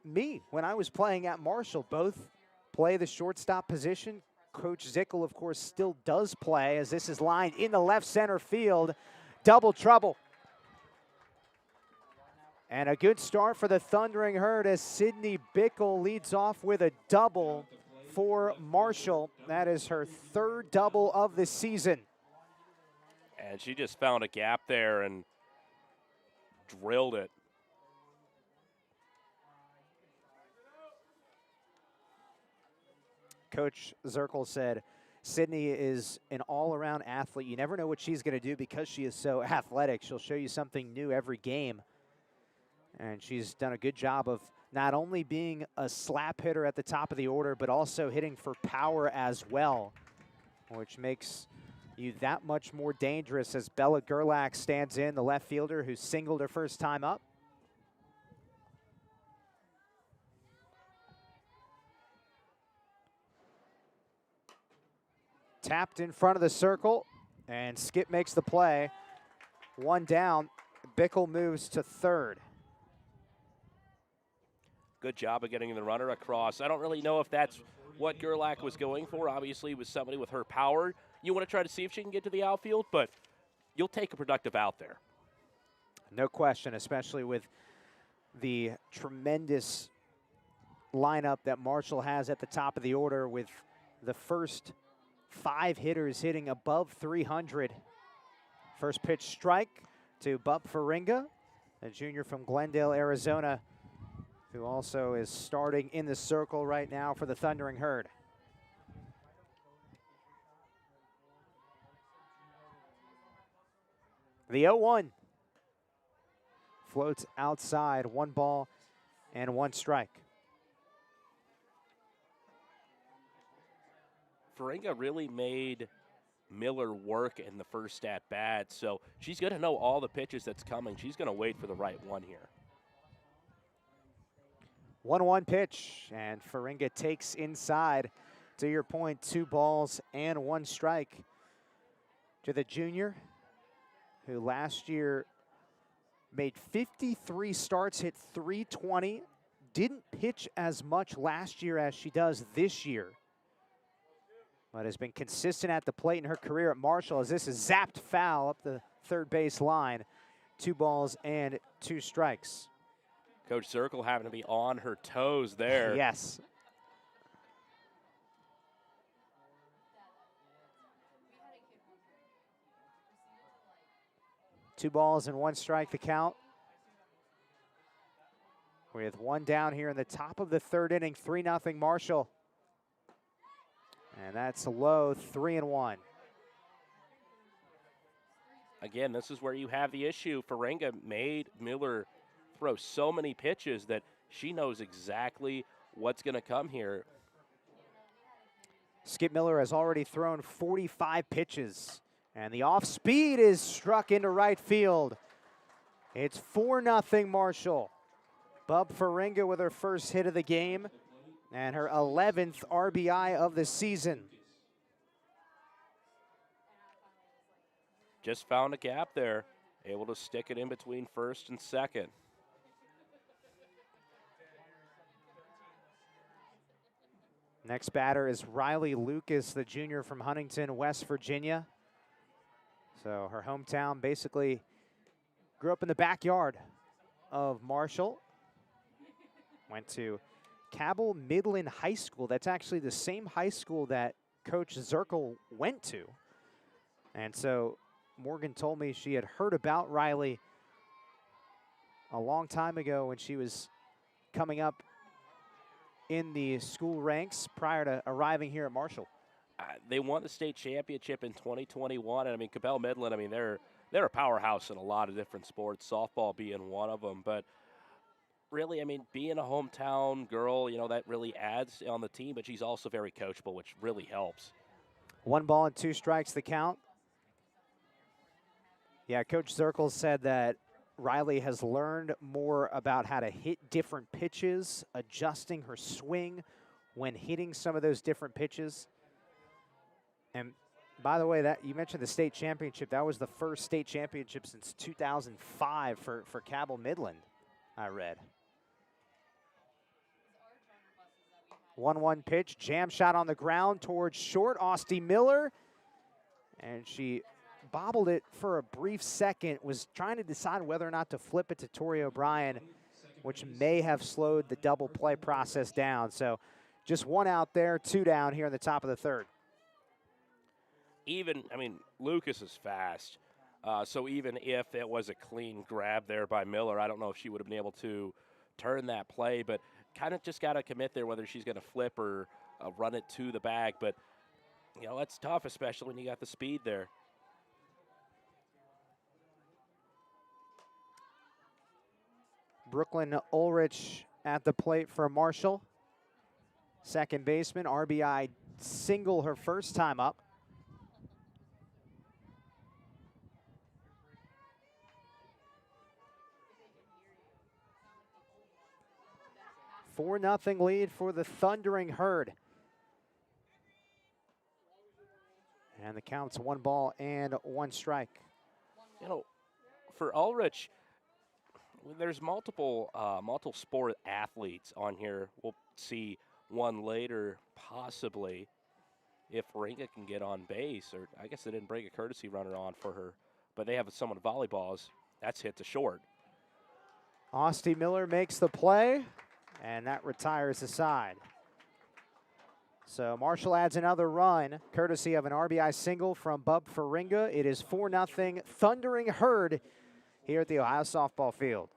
me when I was playing at Marshall. Both play the shortstop position. Coach Zickel, of course, still does play as this is lined in the left center field. Double trouble. And a good start for the Thundering Herd as Sydney Bickle leads off with a double for Marshall. That is her 3rd double of the season. And she just found a gap there and drilled it. Coach Zirkle said, Sydney is an all-around athlete. You never know what she's going to do because she is so athletic. She'll show you something new every game. And she's done a good job of not only being a slap hitter at the top of the order, but also hitting for power as well, which makes you that much more dangerous as Bella Gerlach stands in, the left fielder who singled her first time up. Tapped in front of the circle, and Skip makes the play. 1 down. Bickle moves to 3rd. Good job of getting the runner across. I don't really know if that's what Gerlach was going for. Obviously, it was somebody with her power. You want to try to see if she can get to the outfield, but you'll take a productive out there. No question, especially with the tremendous lineup that Marshall has at the top of the order with the first 5 hitters hitting above 300. First pitch strike to Bub Faringa, a junior from Glendale, Arizona, who also is starting in the circle right now for the Thundering Herd. The 0-1 floats outside, 1 ball and 1 strike. Faringa really made Miller work in the first at-bat, so she's going to know all the pitches that's coming. She's going to wait for the right one here. 1-1 pitch, and Faringa takes inside. To your point, 2 balls and 1 strike to the junior, who last year made 53 starts, hit .320. Didn't pitch as much last year as she does this year, but has been consistent at the plate in her career at Marshall as this is zapped foul up the third base line. 2 balls and 2 strikes. Coach Zirkle having to be on her toes there. Yes. Two balls and 1 strike the count. With 1 down here in the top of the 3rd inning, 3-0 Marshall. And that's low, 3-1. Again, this is where you have the issue. Faringa made Miller throw so many pitches that she knows exactly what's going to come here. Skip Miller has already thrown 45 pitches, and the off speed is struck into right field. It's 4-0 Marshall. Bub Faringa with her first hit of the game and her 11th RBI of the season. Just found a gap there, able to stick it in between first and second. Next batter is Riley Lucas, the junior from Huntington, West Virginia. So her hometown, basically grew up in the backyard of Marshall. Went to Cabell Midland High School. That's actually the same high school that Coach Zirkle went to. And so Morgan told me she had heard about Riley a long time ago when she was coming up in the school ranks prior to arriving here at Marshall. They won the state championship in 2021, and I mean, Cabell Midland, I mean, they're a powerhouse in a lot of different sports, softball being one of them. But really, I mean, being a hometown girl, you know, that really adds on the team, but she's also very coachable, which really helps. 1 ball and 2 strikes the count. Yeah, Coach Zirkle said that Riley has learned more about how to hit different pitches, adjusting her swing when hitting some of those different pitches. And by the way, that you mentioned the state championship. That was the first state championship since 2005 for Cabell Midland, I read. 1-1 pitch, jam shot on the ground towards short. Austin Miller, and she bobbled it for a brief second, was trying to decide whether or not to flip it to Tori O'Brien, which may have slowed the double play process down. So just 1 out there, 2 down here in the top of the 3rd. Even, I mean, Lucas is fast. So even if it was a clean grab there by Miller, I don't know if she would have been able to turn that play, but kind of just got to commit there whether she's going to flip or run it to the bag. But, you know, that's tough, especially when you got the speed there. Brooklyn Ulrich at the plate for Marshall. Second baseman, RBI single her first time up. "4-0 lead for the Thundering Herd. And the count's 1 ball and 1 strike. You know, for Ulrich, there's multiple sport athletes on here. We'll see one later, possibly, if Ringa can get on base. Or I guess they didn't bring a courtesy runner on for her, but they have someone volleyballs. That's hit to short. Austin Miller makes the play, and that retires the side. So Marshall adds another run, courtesy of an RBI single from Bub Faringa. It is 4-0 Thundering Herd here at the Ohio softball field.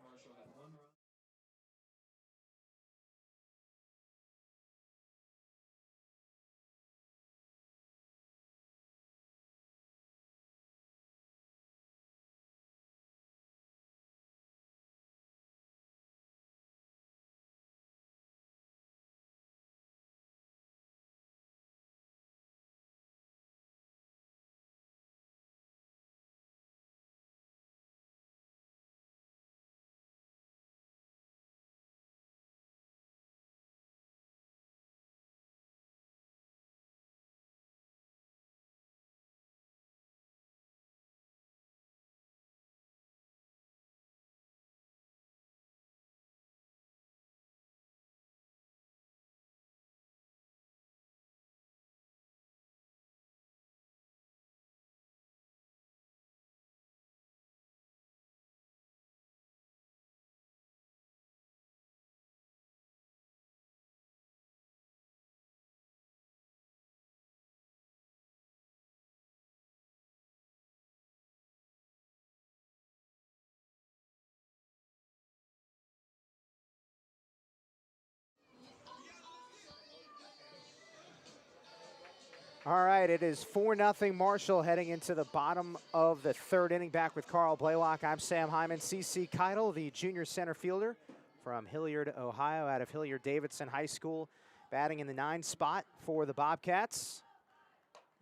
All right, it is 4-0 Marshall heading into the bottom of the 3rd inning. Back with Carl Blaylock. I'm Sam Hyman. CC Keitel, the junior center fielder from Hilliard, Ohio, out of Hilliard-Davidson High School, batting in the 9 spot for the Bobcats.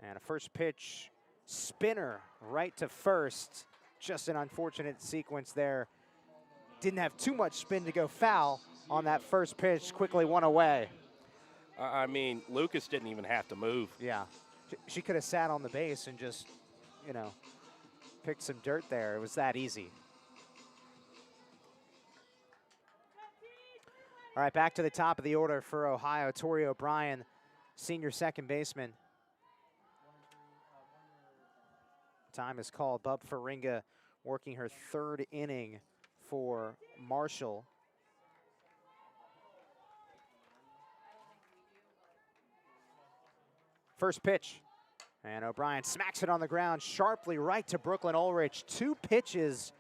And a first pitch spinner right to first. Just an unfortunate sequence there. Didn't have too much spin to go foul on that first pitch. Quickly one away. I mean, Lucas didn't even have to move. Yeah. She could have sat on the base and just, you know, picked some dirt there. It was that easy. All right, back to the top of the order for Ohio. Tori O'Brien, senior second baseman. Time is called. Bub Faringa working her 3rd inning for Marshall. First pitch, and O'Brien smacks it on the ground sharply right to Brooklyn Ulrich. 2 pitches,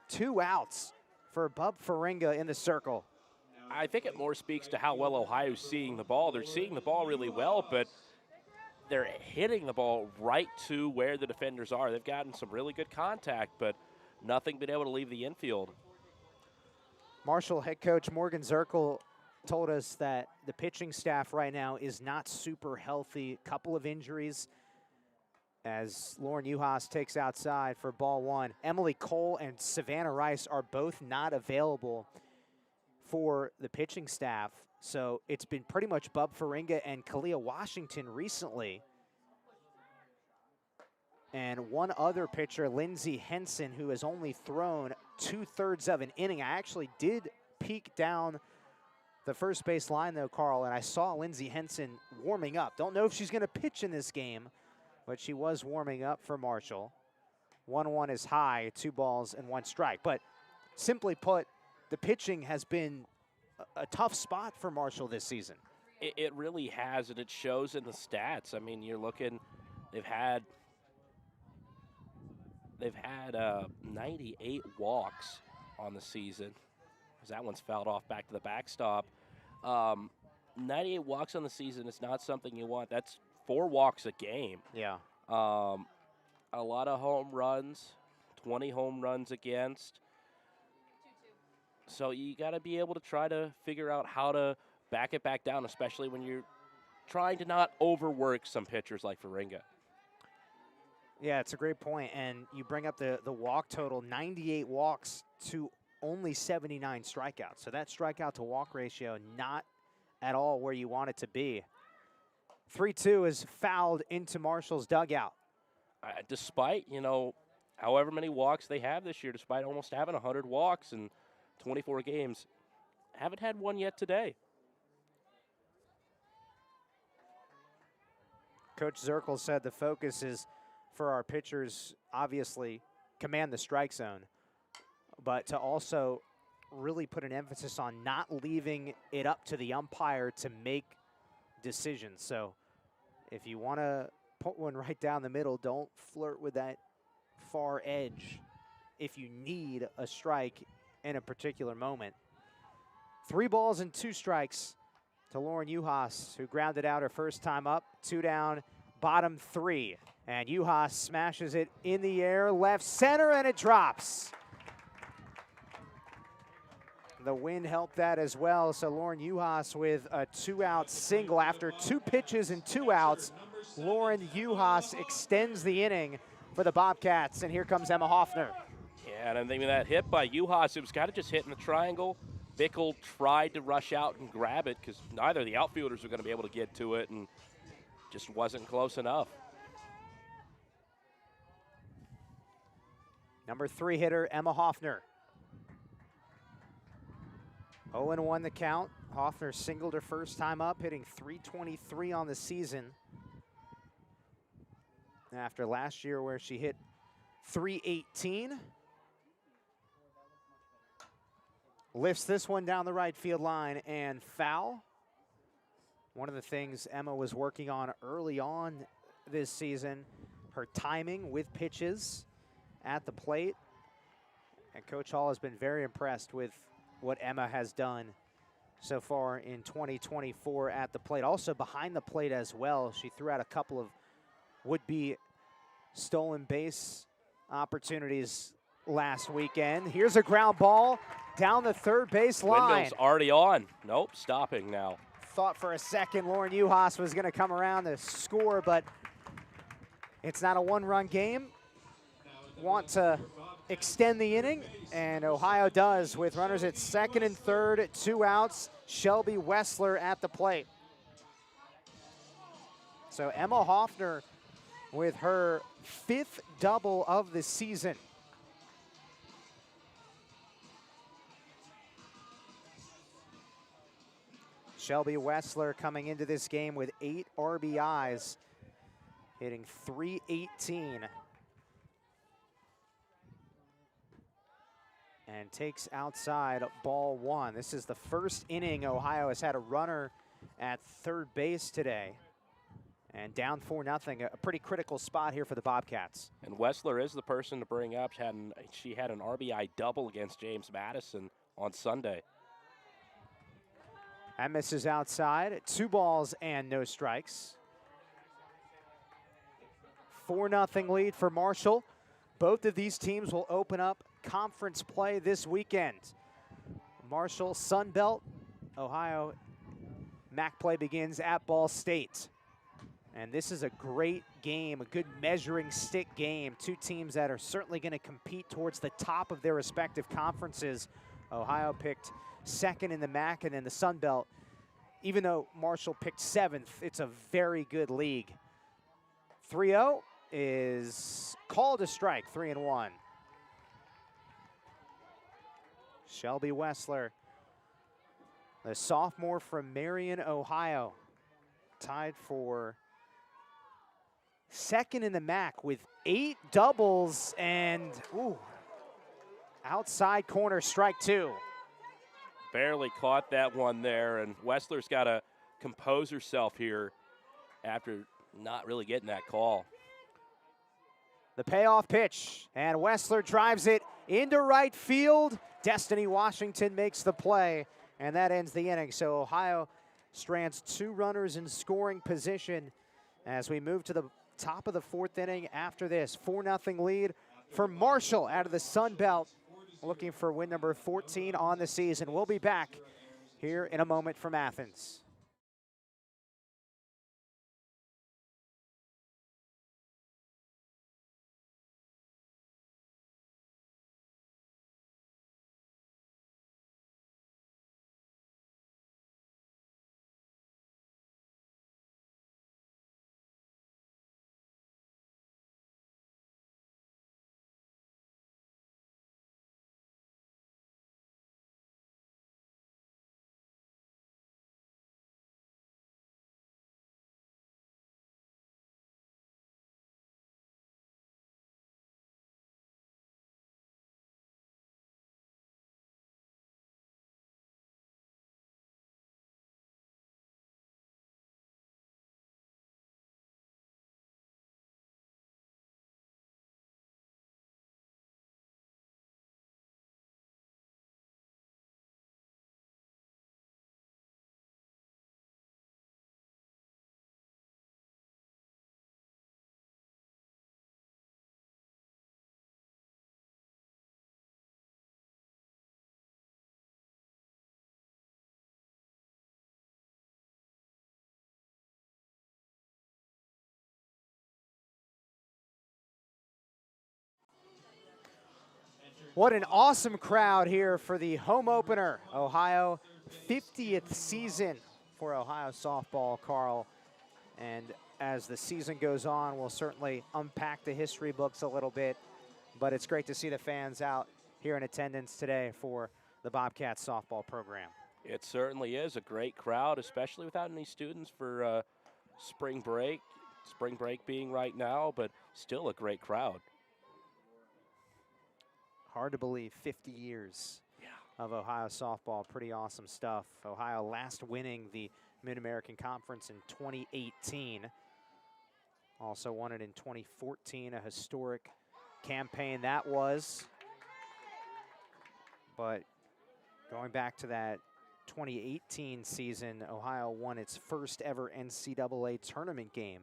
2 outs for Bub Faringa in the circle. I think it more speaks to how well Ohio's seeing the ball. They're seeing the ball really well, but they're hitting the ball right to where the defenders are. They've gotten some really good contact, but nothing been able to leave the infield. Marshall head coach Morgan Zirkle told us that the pitching staff right now is not super healthy. Couple of injuries as Lauren Uhas takes outside for ball one. Emily Cole and Savannah Rice are both not available for the pitching staff. So it's been pretty much Bub Faringa and Kalia Washington recently. And one other pitcher, Lindsay Henson, who has only thrown 2/3 of an inning. I actually did peek down the first base line, though, Carl, and I saw Lindsay Henson warming up. Don't know if she's going to pitch in this game, but she was warming up for Marshall. 1-1 is high, 2 balls and 1 strike. But simply put, the pitching has been a tough spot for Marshall this season. It really has, and it shows in the stats. I mean, you're looking, they've had 98 walks on the season. That one's fouled off back to the backstop. 98 walks on the season is not something you want. That's 4 walks a game. Yeah. A lot of home runs, 20 home runs against. So you got to be able to try to figure out how to back it back down, especially when you're trying to not overwork some pitchers like Faringa. Yeah, it's a great point. And you bring up the walk total, 98 walks to only 79 strikeouts. So that strikeout to walk ratio, not at all where you want it to be. 3-2 is fouled into Marshall's dugout. Despite, however many walks they have this year, despite almost having 100 walks in 24 games, haven't had one yet today. Coach Zirkle said the focus is for our pitchers, obviously, command the strike zone, but to also really put an emphasis on not leaving it up to the umpire to make decisions. So if you want to put one right down the middle, don't flirt with that far edge if you need a strike in a particular moment. 3 balls and 2 strikes to Lauren Uhas, who grounded out her first time up. 2 down, bottom 3. And Uhas smashes it in the air, left center, and it drops. The wind helped that as well. So Lauren Uhas with a 2-out single. After 2 pitches and 2 outs, Lauren Uhas extends the inning for the Bobcats. And here comes Emma Hoffner. Yeah, and I think that hit by Uhas, it was kind of just hitting the triangle. Bickle tried to rush out and grab it because neither of the outfielders were going to be able to get to it, and just wasn't close enough. Number 3 hitter, Emma Hoffner. 0-1 the count. Hoffner singled her first time up, hitting .323 on the season. After last year where she hit .318. Lifts this one down the right field line and foul. One of the things Emma was working on early on this season, her timing with pitches at the plate. And Coach Hall has been very impressed with what Emma has done so far in 2024 at the plate. Also behind the plate as well. She threw out a couple of would-be stolen base opportunities last weekend. Here's a ground ball down the third base line. Windmill's already on. Nope, stopping now. Thought for a second Lauren Uhas was going to come around to score, but it's not a 1-run game. Want to extend the inning, and Ohio does with runners at second and third, 2 outs. Shelby Wessler at the plate. So Emma Hoffner with her 5th double of the season. Shelby Wessler coming into this game with 8 RBIs, hitting .318. And takes outside ball 1. This is the first inning Ohio has had a runner at third base today. And down 4-0, a pretty critical spot here for the Bobcats. And Wessler is the person to bring up. She had an RBI double against James Madison on Sunday. That misses outside. 2 balls and no strikes. 4-0 lead for Marshall. Both of these teams will open up conference play this weekend. Marshall Sun Belt, Ohio MAC play begins at Ball State. And this is a great game, a good measuring stick game. 2 teams that are certainly going to compete towards the top of their respective conferences. Ohio picked 2nd in the MAC, and in the Sun Belt, even though Marshall picked 7th, it's a very good league. 3-0 is called a strike, 3-1. Shelby Wessler, the sophomore from Marion, Ohio, tied for 2nd in the MAC with 8 doubles and outside corner, strike 2. Barely caught that one there, and Wessler's got to compose herself here after not really getting that call. The payoff pitch, and Wessler drives it into right field. Destiny Washington makes the play, and that ends the inning. So Ohio strands 2 runners in scoring position as we move to the top of the 4th inning after this. 4-0 lead for Marshall out of the Sun Belt, looking for win number 14 on the season. We'll be back here in a moment from Athens. What an awesome crowd here for the home opener. Ohio, 50th season for Ohio softball, Carl. And as the season goes on, we'll certainly unpack the history books a little bit. But it's great to see the fans out here in attendance today for the Bobcats softball program. It certainly is a great crowd, especially without any students for spring break. Spring break being right now, but still a great crowd. Hard to believe, 50 years of Ohio softball. Pretty awesome stuff. Ohio last winning the Mid-American Conference in 2018. Also won it in 2014, a historic campaign that was. But going back to that 2018 season, Ohio won its first ever NCAA tournament game.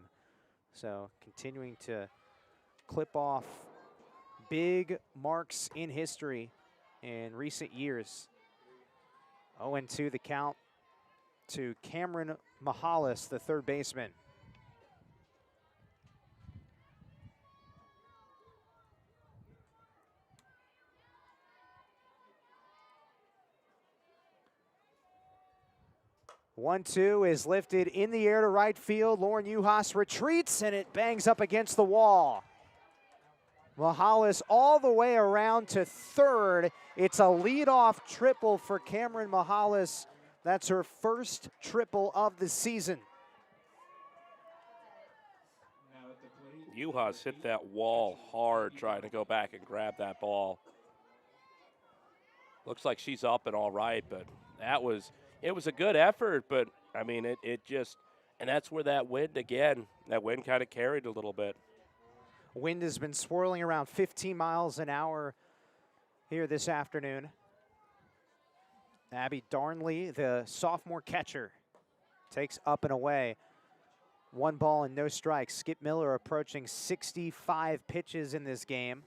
So continuing to clip off big marks in history in recent years. 0-2 the count to Cameron Mihalis, the third baseman. One-two is lifted in the air to right field. Lauren Uhas retreats, and it bangs up against the wall. Mihalis all the way around to third. It's a leadoff triple for Cameron Mihalis. That's her first triple of the season. Uhas hit that wall hard trying to go back and grab that ball. Looks like she's up and all right, but it was a good effort, but I mean, it just, And that's where that wind kind of carried a little bit. Wind has been swirling around 15 miles an hour here this afternoon. Abby Darnley, the sophomore catcher, takes up and away. 1 ball and no strikes. Skip Miller approaching 65 pitches in this game.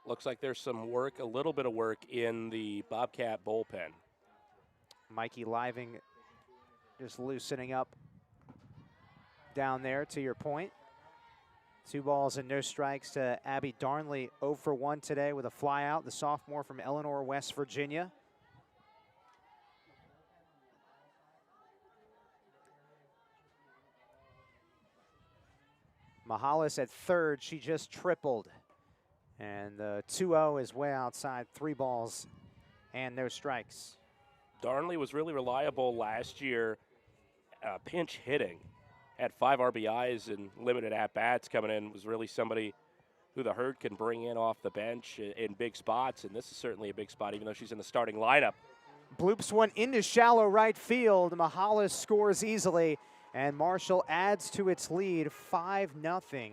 Looks like there's some work, a little bit of work in the Bobcat bullpen. Mikey Living just loosening up down there, to your point. 2 balls and no strikes to Abby Darnley, 0 for 1 today with a flyout, the sophomore from Eleanor, West Virginia. Mahalis at third, she just tripled. And the 2-0 is way outside, 3 balls and no strikes. Darnley was really reliable last year, pinch hitting. Had 5 RBIs and limited at-bats coming in. Was really somebody who the Herd can bring in off the bench in big spots, and this is certainly a big spot, even though she's in the starting lineup. Bloops one into shallow right field. Mahalis scores easily, and Marshall adds to its lead 5-0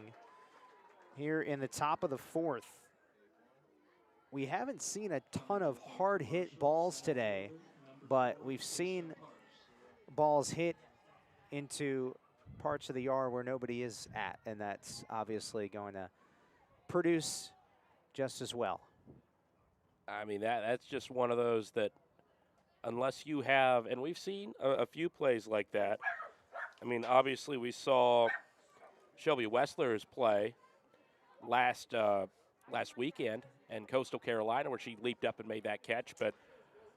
here in the top of the 4th. We haven't seen a ton of hard hit balls today, but we've seen balls hit into parts of the yard where nobody is at, and that's obviously going to produce just as well. I mean, that's just one of those that unless you have, and we've seen a few plays like that. I mean, obviously we saw Shelby Wessler's play last weekend in Coastal Carolina where she leaped up and made that catch, but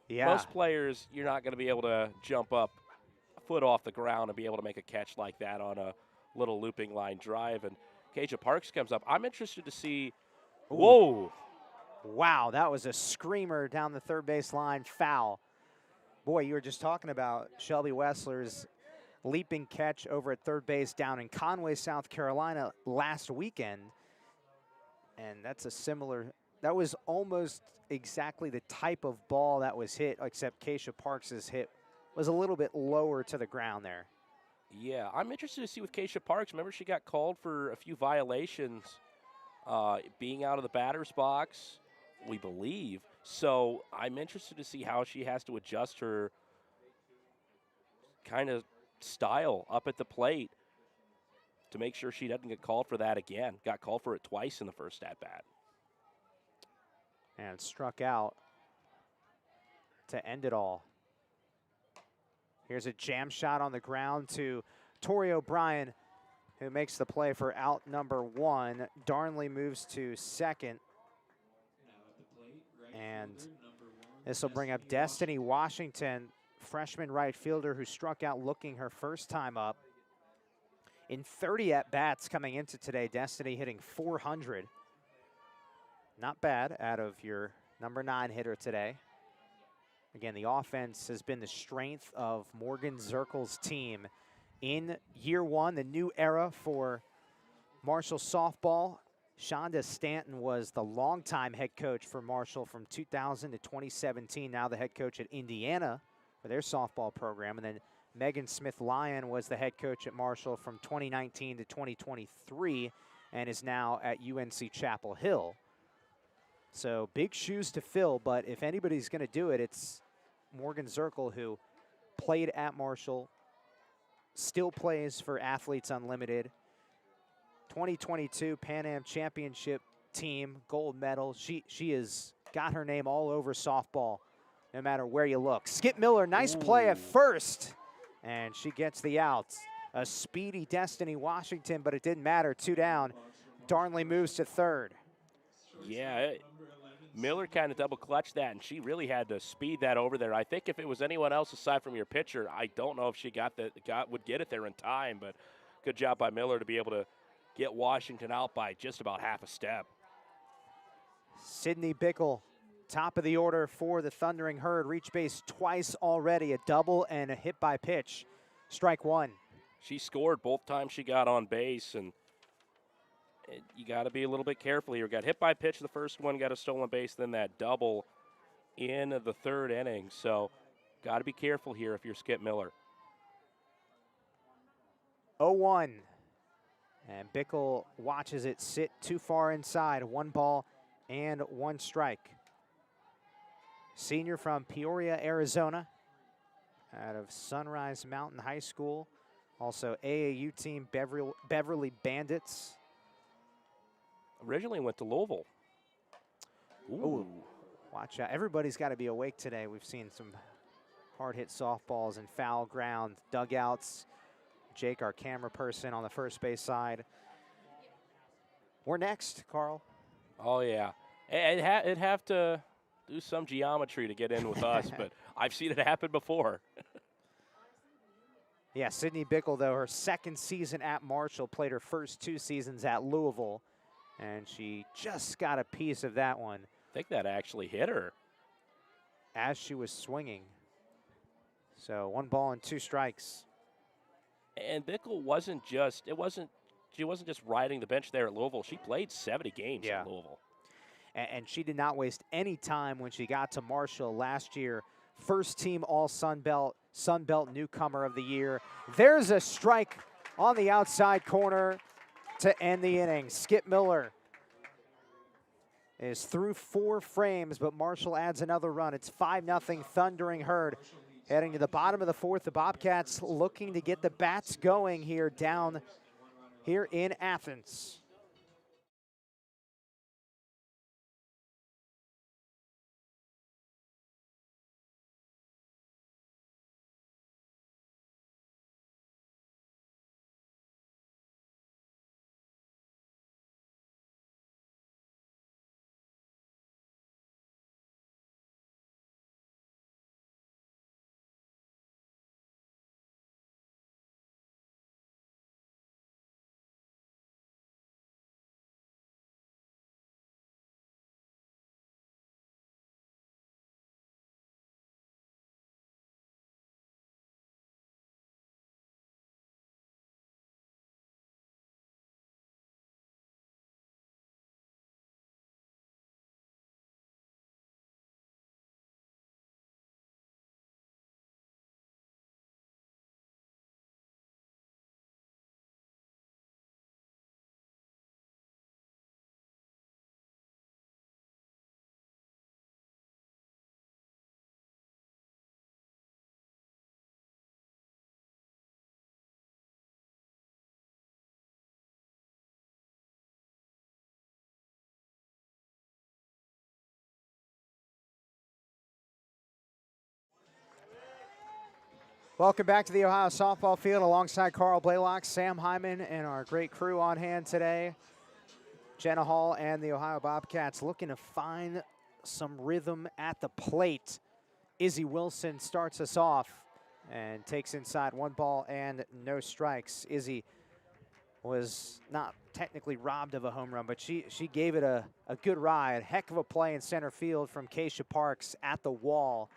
most players, you're not going to be able to jump up a foot off the ground and be able to make a catch like that on a little looping line drive. And Keisha Parks comes up. I'm interested to see. Ooh. Whoa. Wow, that was a screamer down the third base line, foul. Boy, you were just talking about Shelby Wessler's leaping catch over at third base down in Conway, South Carolina last weekend. And that's a similar, that was almost exactly the type of ball that was hit, except Keisha Parks' hit was a little bit lower to the ground there. Yeah, I'm interested to see with Keisha Parks. Remember, she got called for a few violations, being out of the batter's box, we believe. So I'm interested to see how she has to adjust her kind of style up at the plate to make sure she doesn't get called for that again. Got called for it twice in the first at-bat. And struck out to end it all. Here's a jam shot on the ground to Tori O'Brien, who makes the play for out number 1. Darnley moves to second. And this will bring up Destiny Washington, freshman right fielder who struck out looking her first time up. In 30 at-bats coming into today, Destiny hitting .400. Not bad out of your number 9 hitter today. Again, the offense has been the strength of Morgan Zirkle's team in year 1, the new era for Marshall softball. Shonda Stanton was the longtime head coach for Marshall from 2000 to 2017, now the head coach at Indiana for their softball program. And then Megan Smith-Lyon was the head coach at Marshall from 2019 to 2023 and is now at UNC Chapel Hill. So big shoes to fill, but if anybody's going to do it, it's Morgan Zirkle, who played at Marshall, still plays for Athletes Unlimited. 2022 Pan Am Championship team, gold medal. She has got her name all over softball, no matter where you look. Skip Miller, nice play at first, and she gets the outs. A speedy Destiny Washington, but it didn't matter. 2 down. Darnley moves to third. Yeah, Miller kind of double clutched that, and she really had to speed that over there. I think if it was anyone else aside from your pitcher, I don't know if she would get it there in time, but good job by Miller to be able to get Washington out by just about half a step. Sydney Bickle, top of the order for the Thundering Herd, reached base twice already, a double and a hit by pitch. Strike 1. She scored both times she got on base, and you got to be a little bit careful here. Got hit by pitch the first one, got a stolen base, then that double in the third inning. So Got to be careful here if you're Skip Miller. 0-1. And Bickle watches it sit too far inside. 1 ball and 1 strike. Senior from Peoria, Arizona, out of Sunrise Mountain High School. Also AAU team, Beverly Bandits. Originally went to Louisville. Ooh, watch out. Everybody's got to be awake today. We've seen some hard-hit softballs and foul ground dugouts. Jake, our camera person on the first base side. We're next, Carl. Oh, yeah. It'd have to do some geometry to get in with us, but I've seen it happen before. Yeah, Sydney Bickle, though, her 2nd season at Marshall, played her first 2 seasons at Louisville, and she just got a piece of that one. I think that actually hit her. As she was swinging. So 1 ball and 2 strikes. And Bickle she wasn't just riding the bench there at Louisville. She played 70 games at Louisville. And she did not waste any time when she got to Marshall last year. First team all Sun Belt newcomer of the year. There's a strike on the outside corner to end the inning. Skip Miller is through 4 frames, but Marshall adds another run. It's 5-0 Thundering Herd. Heading to the bottom of the 4th, the Bobcats looking to get the bats going here down here in Athens. Welcome back to the Ohio softball field alongside Carl Blaylock, Sam Hyman, and our great crew on hand today. Jenna Hall and the Ohio Bobcats looking to find some rhythm at the plate. Izzy Wilson starts us off and takes inside 1 ball and no strikes. Izzy was not technically robbed of a home run, but she gave it a good ride. Heck of a play in center field from Keisha Parks at the wall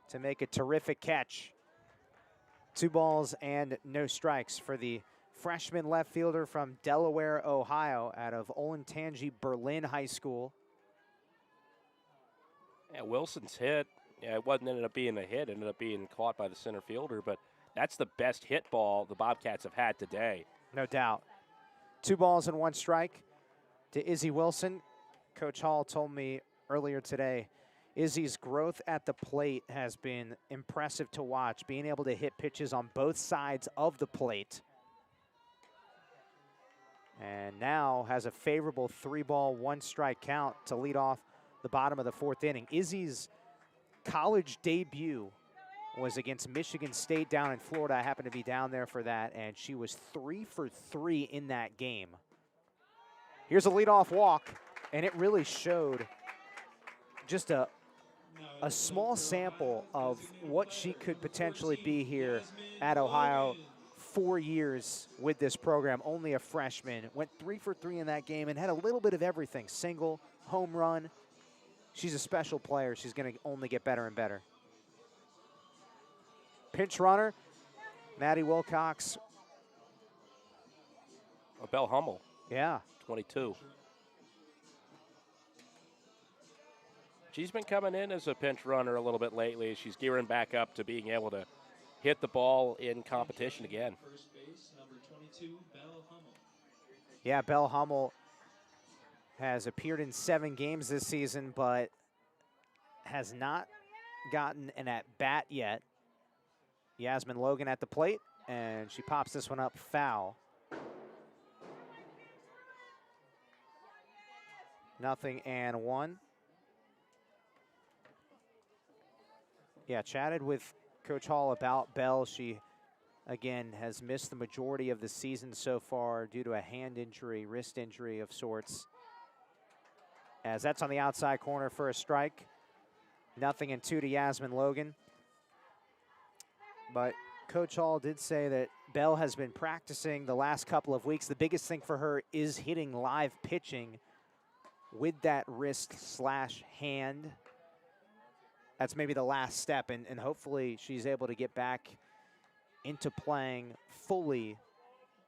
to make a terrific catch. 2 balls and no strikes for the freshman left fielder from Delaware, Ohio, out of Olentangy Berlin High School. Yeah, Wilson's hit. Yeah, it wasn't ended up being a hit. It ended up being caught by the center fielder, but that's the best hit ball the Bobcats have had today. No doubt. 2 balls and 1 strike to Izzy Wilson. Coach Hall told me earlier today, Izzy's growth at the plate has been impressive to watch, being able to hit pitches on both sides of the plate. And now has a favorable 3-ball, 1 strike count to lead off the bottom of the 4th inning. Izzy's college debut was against Michigan State down in Florida. I happened to be down there for that, and she was 3 for 3 in that game. Here's a leadoff walk, and it really showed just a small sample of what she could potentially be here at Ohio. 4 years with this program, only a freshman. Went 3 for 3 in that game and had a little bit of everything. Single, home run. She's a special player. She's going to only get better and better. Pinch runner, Maddie Wilcox. Bell Hummel. Yeah. 22. She's been coming in as a pinch runner a little bit lately. She's gearing back up to being able to hit the ball in competition again. First base, number 22, Belle Hummel. Yeah, Belle Hummel has appeared in 7 games this season, but has not gotten an at-bat yet. Yasmin Logan at the plate, and she pops this one up foul. 0-1. Yeah, chatted with Coach Hall about Belle. She, again, has missed the majority of the season so far due to a hand injury, wrist injury of sorts. As that's on the outside corner for a strike. 0-2 to Yasmin Logan. But Coach Hall did say that Belle has been practicing the last couple of weeks. The biggest thing for her is hitting live pitching with that wrist/hand. That's maybe the last step, and hopefully she's able to get back into playing fully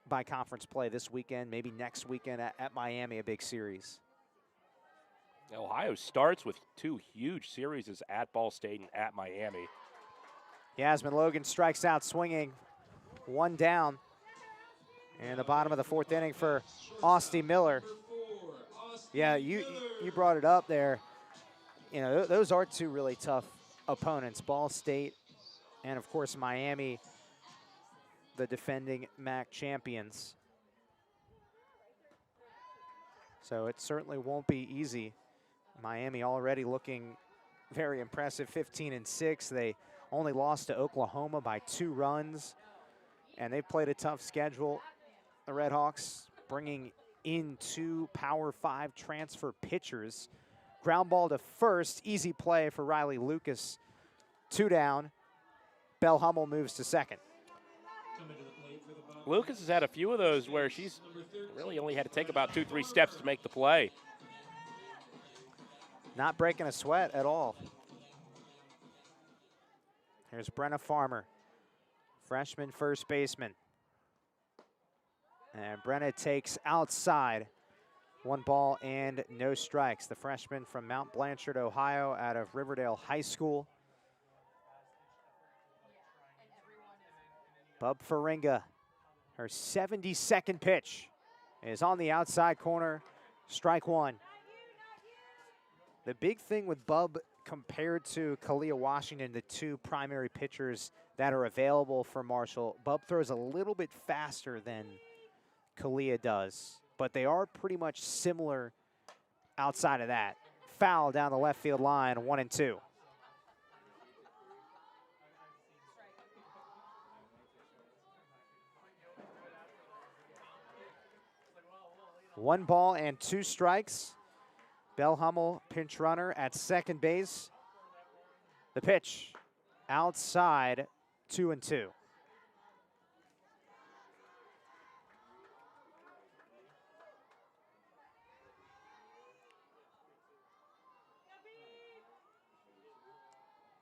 by conference play this weekend, maybe next weekend at Miami, a big series. Ohio starts with 2 huge series at Ball State and at Miami. Yasmin Logan strikes out swinging, 1 down. And the bottom of the 4th inning for Austin Miller. Yeah, you brought it up there. You know, those are 2 really tough opponents, Ball State and, of course, Miami, the defending MAC champions. So it certainly won't be easy. Miami already looking very impressive, 15-6. They only lost to Oklahoma by 2 runs, and they've played a tough schedule. The Red Hawks bringing in 2 Power 5 transfer pitchers. Ground ball to first, easy play for Riley Lucas. 2 down. Belle Hummel moves to second. Lucas has had a few of those where she's really only had to take about 2-3 steps to make the play. Not breaking a sweat at all. Here's Brenna Farmer, freshman first baseman. And Brenna takes outside. 1 ball and no strikes. The freshman from Mount Blanchard, Ohio, out of Riverdale High School. Bub Faringa, her 72nd pitch, is on the outside corner. Strike 1. The big thing with Bub compared to Kalia Washington, the 2 primary pitchers that are available for Marshall, Bub throws a little bit faster than Kalia does, but they are pretty much similar outside of that. Foul down the left field line, 1-2. One ball and 2 strikes. Belle Hummel, pinch runner at second base. The pitch outside, 2-2.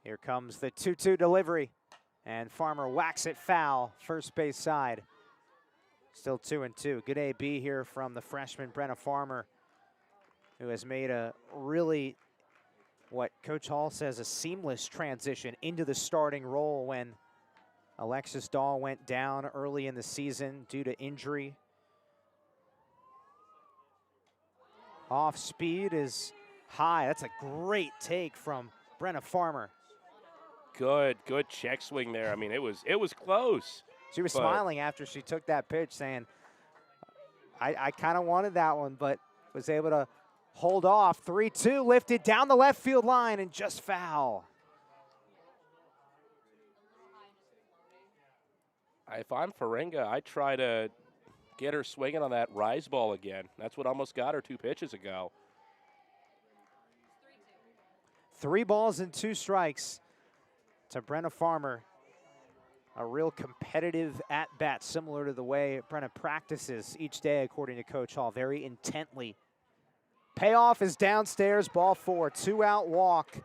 Here comes the 2-2 delivery, and Farmer whacks it foul, first base side. Still 2-2. Good AB here from the freshman Brenna Farmer, who has made a really, what Coach Hall says, a seamless transition into the starting role when Alexis Dahl went down early in the season due to injury. Off speed is high. That's a great take from Brenna Farmer. Good check swing there. I mean, it was close. She was smiling after she took that pitch, saying, I kind of wanted that one, but was able to hold off. 3-2, lifted down the left field line and just foul. If I'm Faringa, I try to get her swinging on that rise ball again. That's what almost got her 2 pitches ago. 3 balls and 2 strikes to Brenna Farmer. A real competitive at-bat, similar to the way Brenna practices each day, according to Coach Hall, very intently. Payoff is downstairs, ball 4, 2-out walk.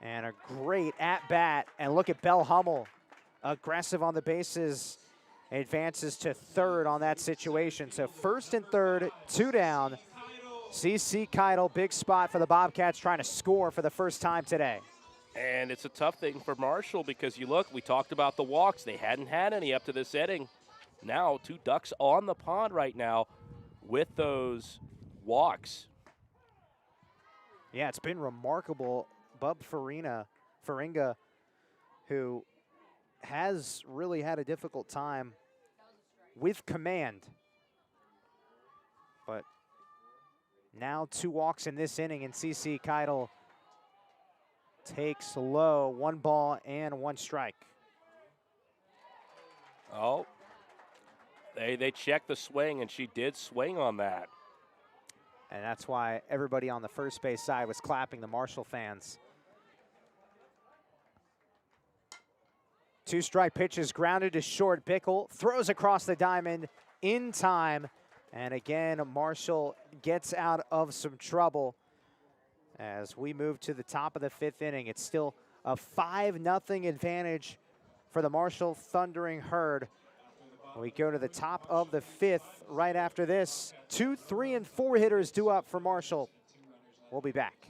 And a great at-bat. And look at Belle Hummel, aggressive on the bases, advances to third on that situation. So first and third, 2 down. CC Keitel, big spot for the Bobcats, trying to score for the first time today. And it's a tough thing for Marshall because you look, we talked about the walks. They hadn't had any up to this inning. Now 2 ducks on the pond right now with those walks. Yeah, it's been remarkable. Bub Faringa, who has really had a difficult time with command. But now 2 walks in this inning, and CC Keitel takes low, 1 ball and 1 strike. Oh, they checked the swing, and she did swing on that. And that's why everybody on the first base side was clapping, the Marshall fans. 2 strike pitches, grounded to short. Bickle throws across the diamond in time. And again, Marshall gets out of some trouble. As we move to the top of the 5th inning, it's still a 5-0 advantage for the Marshall Thundering Herd. We go to the top of the 5th right after this. 2, 3, and 4 hitters due up for Marshall. We'll be back.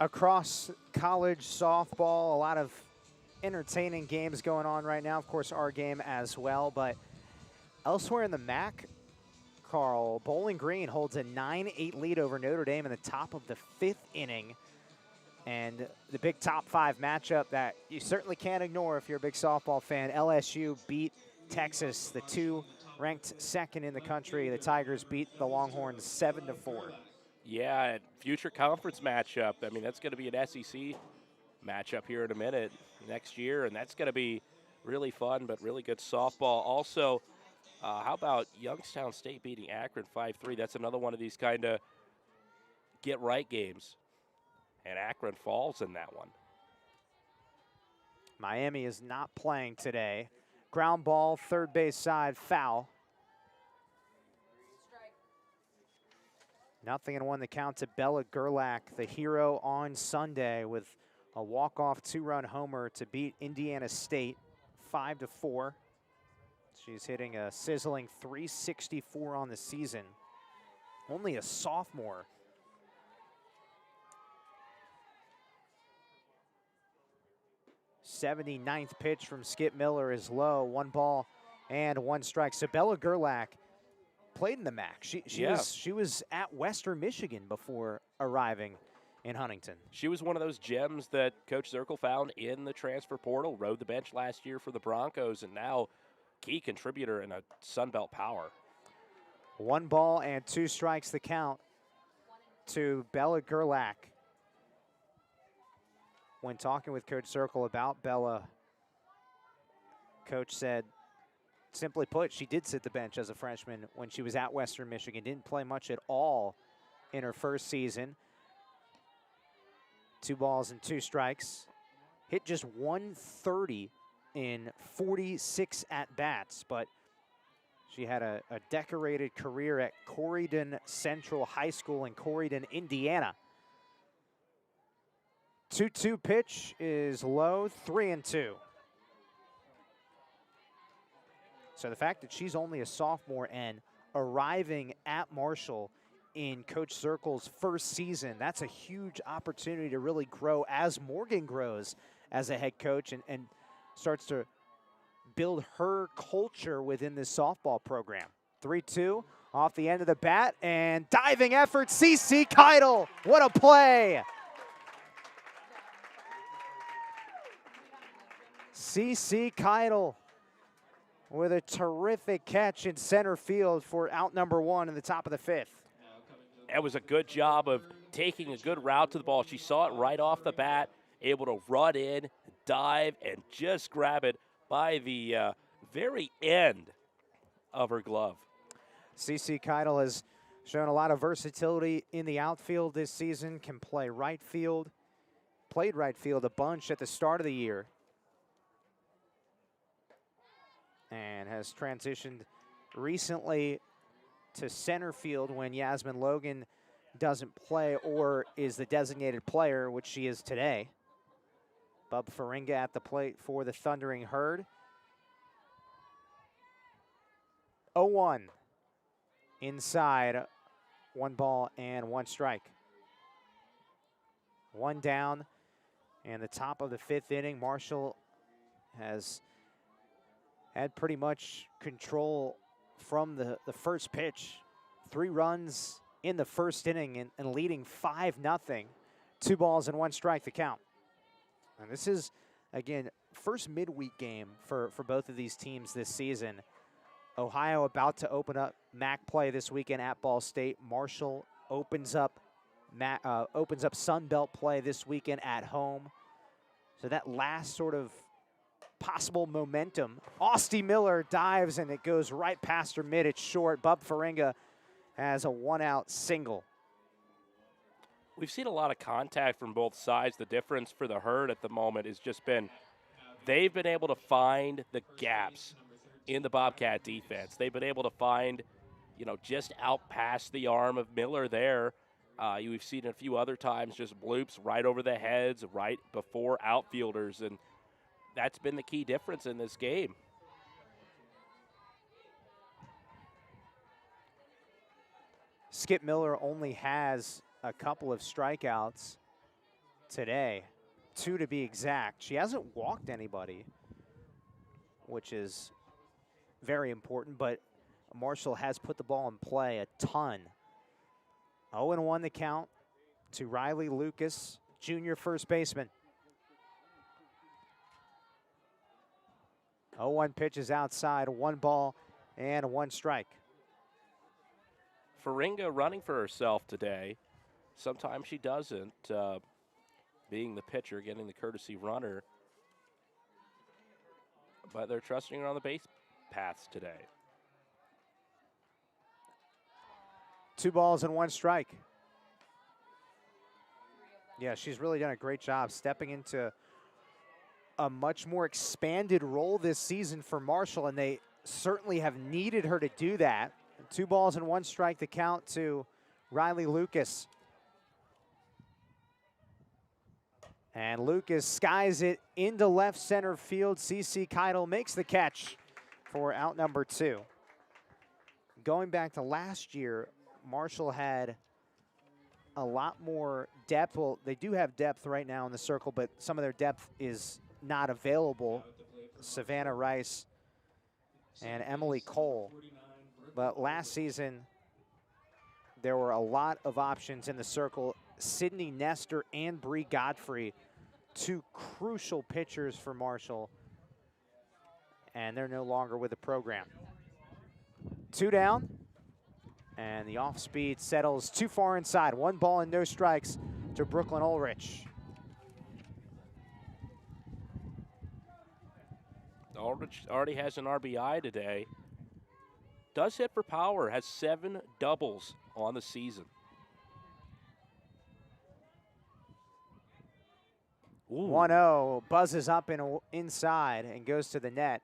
Across college softball, a lot of entertaining games going on right now. Of course, our game as well. But elsewhere in the MAC, Carl, Bowling Green holds a 9-8 lead over Notre Dame in the top of the 5th inning. And the big top 5 matchup that you certainly can't ignore if you're a big softball fan. LSU beat Texas, the 2 ranked 2nd in the country. The Tigers beat the Longhorns 7-4. Yeah, and future conference matchup. I mean, that's going to be an SEC matchup here in a minute next year, and that's going to be really fun, but really good softball. Also, how about Youngstown State beating Akron 5-3? That's another one of these kind of get-right games, and Akron falls in that one. Miami is not playing today. Ground ball, third base side, foul. 0-1 the count to Bella Gerlach, the hero on Sunday, with a walk-off 2-run homer to beat Indiana State 5-4. She's hitting a sizzling .364 on the season. Only a sophomore. '79th pitch from Skip Miller is low. 1 ball and 1 strike. So Bella Gerlach played in the MAC. She was at Western Michigan before arriving in Huntington. She was one of those gems that Coach Zirkle found in the transfer portal, rode the bench last year for the Broncos, and now key contributor in a Sun Belt power. 1 ball and 2 strikes the count to Bella Gerlach. When talking with Coach Zirkle about Bella, Coach said, simply put, she did sit the bench as a freshman when she was at Western Michigan. Didn't play much at all in her first season. 2 balls and 2 strikes. Hit just 130 in 46 at-bats, but she had a decorated career at Corydon Central High School in Corydon, Indiana. 2-2 pitch is low, 3-2. So the fact that she's only a sophomore and arriving at Marshall in Coach Zirkle's first season, that's a huge opportunity to really grow as Morgan grows as a head coach and starts to build her culture within this softball program. 3-2 off the end of the bat, and diving effort, CC Keidel. What a play! CC Keidel with a terrific catch in center field for out number 1 in the top of the 5th. That was a good job of taking a good route to the ball. She saw it right off the bat, able to run in, dive, and just grab it by the very end of her glove. CC Keidel has shown a lot of versatility in the outfield this season, can play right field, played right field a bunch at the start of the year, and has transitioned recently to center field when Yasmin Logan doesn't play or is the designated player, which she is today. Bub Faringa at the plate for the Thundering Herd. 0-1 inside, 1 ball and 1 strike. 1 down, and the top of the 5th inning. Marshall has had pretty much control from the first pitch. 3 runs in the first inning and leading 5-0. 2 balls and 1 strike to count. And this is, again, first midweek game for both of these teams this season. Ohio about to open up MAC play this weekend at Ball State. Marshall opens up Sun Belt play this weekend at home. So that last sort of possible momentum. Austin Miller dives, and it goes right past her mid. It's short. Bub Faringa has a 1-out single. We've seen a lot of contact from both sides. The difference for the Herd at the moment has just been they've been able to find the gaps in the Bobcat defense. They've been able to find, just out past the arm of Miller there. We've seen a few other times just bloops right over the heads, right before outfielders, and that's been the key difference in this game. Skip Miller only has a couple of strikeouts today, 2 to be exact. She hasn't walked anybody, which is very important, but Marshall has put the ball in play a ton. 0-1 the count to Riley Lucas, junior first baseman. 0-1 pitches outside, 1 ball and 1 strike. Faringa running for herself today. Sometimes she doesn't, being the pitcher, getting the courtesy runner. But they're trusting her on the base paths today. 2 balls and 1 strike. Yeah, she's really done a great job stepping into a much more expanded role this season for Marshall, and they certainly have needed her to do that. 2 balls and 1 strike to count to Riley Lucas. And Lucas skies it into left center field. CC Keidel makes the catch for out number 2. Going back to last year, Marshall had a lot more depth. Well, they do have depth right now in the circle, but some of their depth is not available. Savannah Rice and Emily Cole. But last season, there were a lot of options in the circle. Sydney Nestor and Bree Godfrey, 2 crucial pitchers for Marshall, and they're no longer with the program. 2 down, and the off-speed settles too far inside. 1 ball and no strikes to Brooklyn Ulrich. Ulrich already has an RBI today. Does hit for power, has 7 doubles on the season. Ooh. 1-0, buzzes up inside and goes to the net.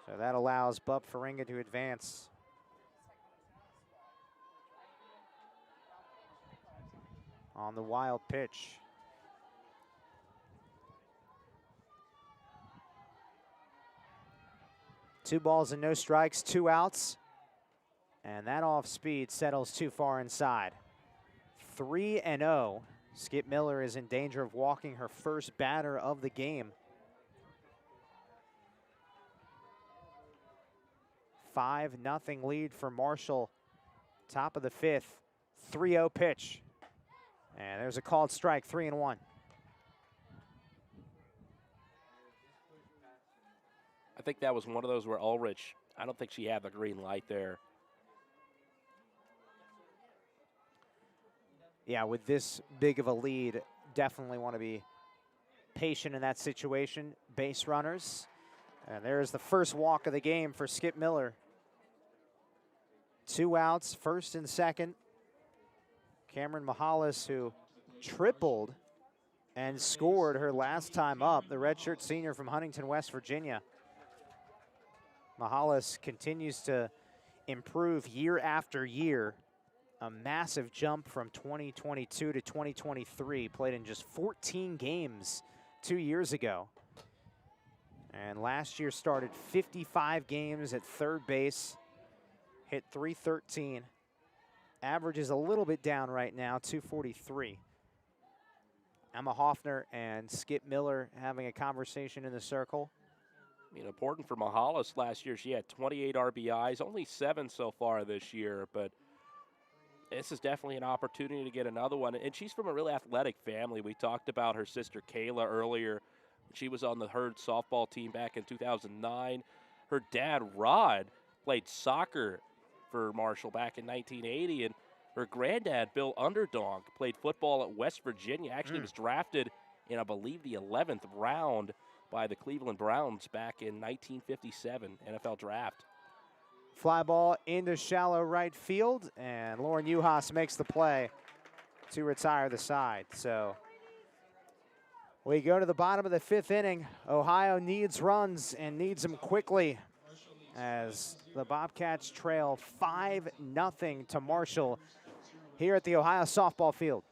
So that allows Bub Faringa to advance. on the wild pitch. Two balls and no strikes, 2 outs. And that off speed settles too far inside. 3-0. Skip Miller is in danger of walking her first batter of the game. 5-0 lead for Marshall. Top of the 5th. 3-0 pitch. And there's a called strike, 3-1. I think that was one of those where Ulrich, I don't think she had the green light there. Yeah, with this big of a lead, definitely want to be patient in that situation. Base runners. And there's the first walk of the game for Skip Miller. 2 outs, first and second. Cameron Mahalis, who tripled and scored her last time up, the redshirt senior from Huntington, West Virginia. Mahalis continues to improve year after year. A massive jump from 2022 to 2023. Played in just 14 games 2 years ago. And last year started 55 games at third base. Hit .313. Average is a little bit down right now, 243. Emma Hoffner and Skip Miller having a conversation in the circle. I mean, important for Mahalis last year. She had 28 RBIs, only 7 so far this year, but this is definitely an opportunity to get another one. And she's from a really athletic family. We talked about her sister Kayla earlier. She was on the Herd softball team back in 2009. Her dad, Rod, played soccer for Marshall back in 1980. And her granddad, Bill Underdog, played football at West Virginia. Actually was drafted in, I believe, the 11th round by the Cleveland Browns back in 1957 NFL draft. Fly ball into shallow right field, and Lauren Uhas makes the play to retire the side. So we go to the bottom of the 5th inning. Ohio needs runs and needs them quickly as the Bobcats trail 5-0 to Marshall here at the Ohio softball field.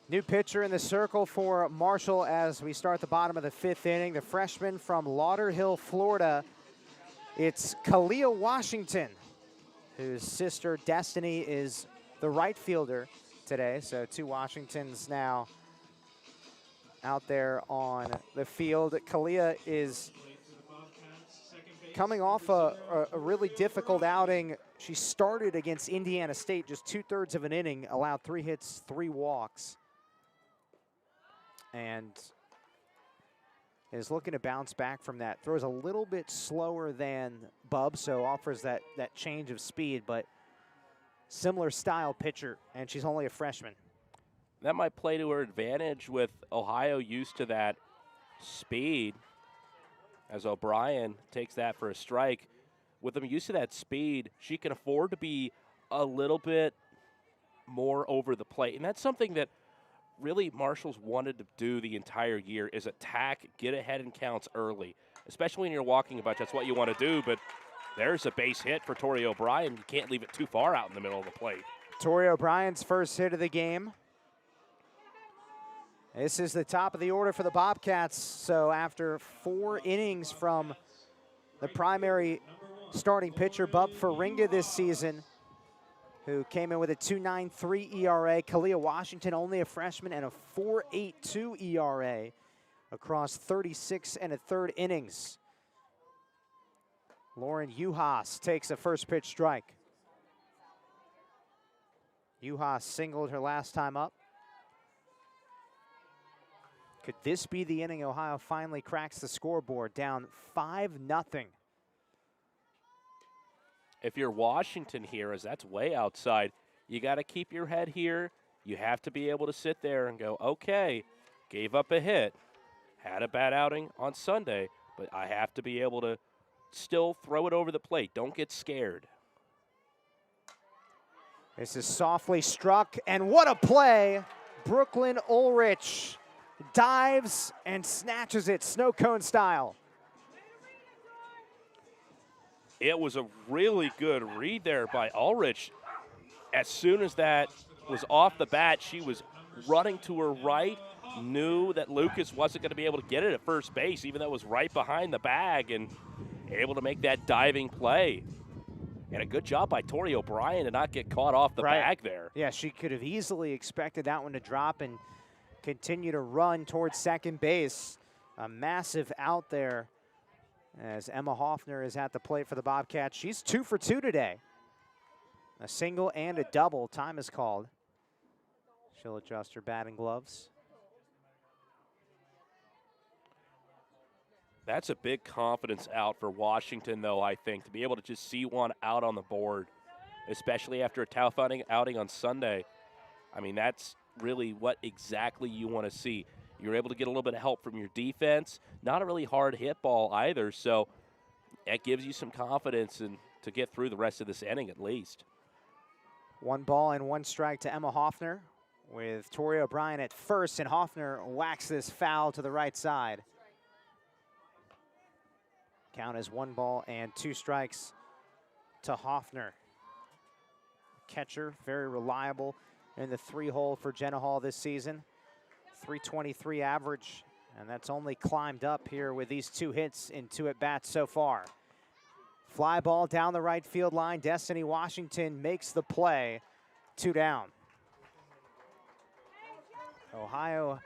New pitcher in the circle for Marshall as we start the bottom of the 5th inning. The freshman from Lauderhill, Florida. It's Kalia Washington, whose sister Destiny is the right fielder today. So 2 Washingtons now out there on the field. Kalia is coming off a really difficult outing. She started against Indiana State, just 2/3 of an inning, allowed 3 hits, 3 walks. And is looking to bounce back from that. Throws a little bit slower than Bub, so offers that change of speed, but similar style pitcher, and she's only a freshman. That might play to her advantage with Ohio used to that speed, as O'Brien takes that for a strike. With them used to that speed, she can afford to be a little bit more over the plate, and that's something that really Marshall's wanted to do the entire year is attack, get ahead in counts early, especially when you're walking a bunch. That's what you want to do, but there's a base hit for Tori O'Brien. You can't leave it too far out in the middle of the plate. Tori O'Brien's first hit of the game. This is the top of the order for the Bobcats. So after 4 innings from the primary starting pitcher, Bub Faringa, this season, who came in with a 2.93 ERA. Kalia Washington, only a freshman, and a 4.82 ERA across 36 1/3 innings. Lauren Uhas takes a first pitch strike. Uhas singled her last time up. Could this be the inning Ohio finally cracks the scoreboard, down 5-0? If you're Washington here, as that's way outside, you got to keep your head here. You have to be able to sit there and go, okay, gave up a hit, had a bad outing on Sunday, but I have to be able to still throw it over the plate. Don't get scared. This is softly struck, and what a play. Brooklyn Ulrich dives and snatches it snow cone style. It was a really good read there by Ulrich. As soon as that was off the bat, she was running to her right, knew that Lucas wasn't going to be able to get it at first base, even though it was right behind the bag, and able to make that diving play. And a good job by Tori O'Brien to not get caught off the bag there. Yeah, she could have easily expected that one to drop and continue to run towards second base. A massive out there as Emma Hoffner is at the plate for the Bobcats. She's 2 for 2 today. A single and a double. Time is called. She'll adjust her batting gloves. That's a big confidence out for Washington, though, I think, to be able to just see one out on the board, especially after a tough outing on Sunday. I mean, that's really what exactly you want to see. You're able to get a little bit of help from your defense. Not a really hard hit ball either, so that gives you some confidence and to get through the rest of this inning at least. 1 ball and 1 strike to Emma Hoffner with Tori O'Brien at first, and Hoffner whacks this foul to the right side. Count is 1 ball and 2 strikes to Hoffner. Catcher, very reliable in the 3-hole for Jenna Hall this season. 323 average, and that's only climbed up here with these 2 hits in 2 at-bats so far. Fly ball down the right field line. Destiny Washington makes the play. 2 down. Ohio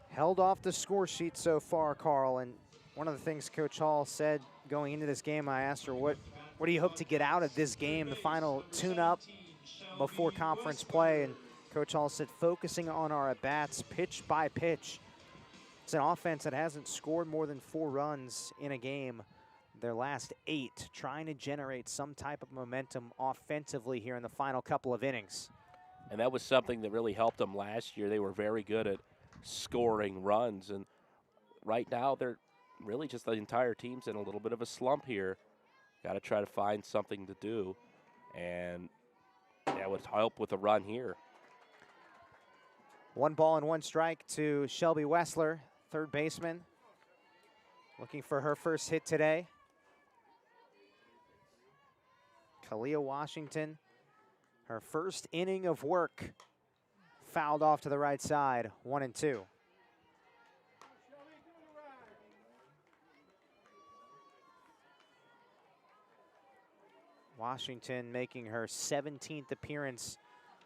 held off the score sheet so far, Carl, and one of the things Coach Hall said going into this game, I asked her, what do you hope to get out of this game, the final tune-up before conference play? And Coach Hall said, focusing on our at-bats pitch by pitch. It's an offense that hasn't scored more than 4 runs in a game their last 8, trying to generate some type of momentum offensively here in the final couple of innings. And that was something that really helped them last year. They were very good at scoring runs, and right now they're really just the entire team's in a little bit of a slump here. Got to try to find something to do, and that would help with a run here. 1 ball and 1 strike to Shelby Wessler, third baseman, looking for her first hit today. Kalia Washington, her first inning of work, fouled off to the right side, 1-2. Washington making her 17th appearance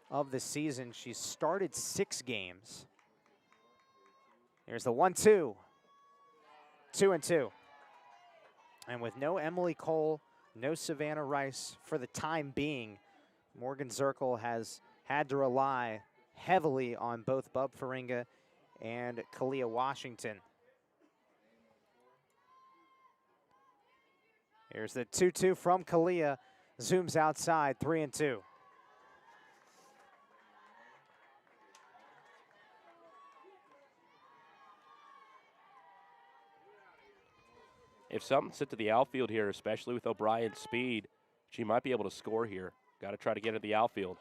of the season. She's started 6 games. Here's the 1-2. 2-2. And with no Emily Cole, no Savannah Rice for the time being, Morgan Zirkle has had to rely heavily on both Bub Faringa and Kalia Washington. Here's the 2-2 from Kalia. Zooms outside, 3-2. If something's hit to the outfield here, especially with O'Brien's speed, she might be able to score here. Got to try to get to the outfield.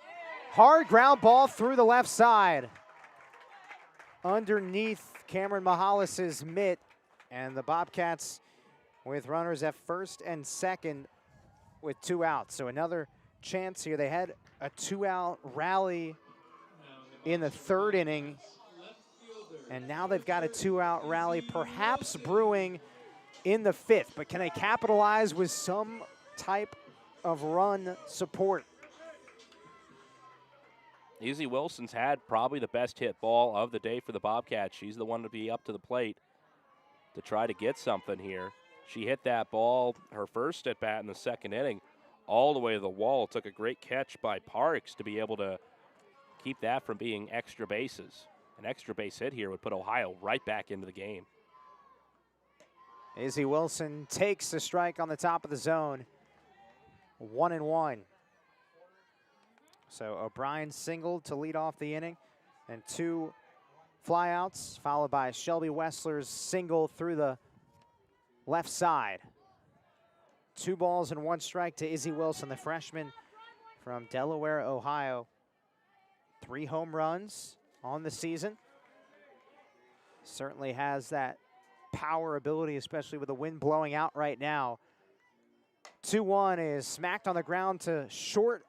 Hard ground ball through the left side. Underneath Cameron Mahalis's mitt, and the Bobcats with runners at first and second with 2 outs. So another chance here. They had a 2-out rally in the 3rd inning And now they've got a 2-out rally, perhaps brewing in the 5th. But can they capitalize with some type of run support? Izzy Wilson's had probably the best hit ball of the day for the Bobcats. She's the one to be up to the plate to try to get something here. She hit that ball, her first at bat in the 2nd inning, all the way to the wall. Took a great catch by Parks to be able to keep that from being extra bases. An extra base hit here would put Ohio right back into the game. Izzy Wilson takes the strike on the top of the zone. 1-1. So O'Brien singled to lead off the inning, and 2 flyouts, followed by Shelby Wessler's single through the left side. 2 balls and 1 strike to Izzy Wilson, the freshman from Delaware, Ohio. 3 home runs on the season. Certainly has that power ability, especially with the wind blowing out right now. 2-1 is smacked on the ground to short.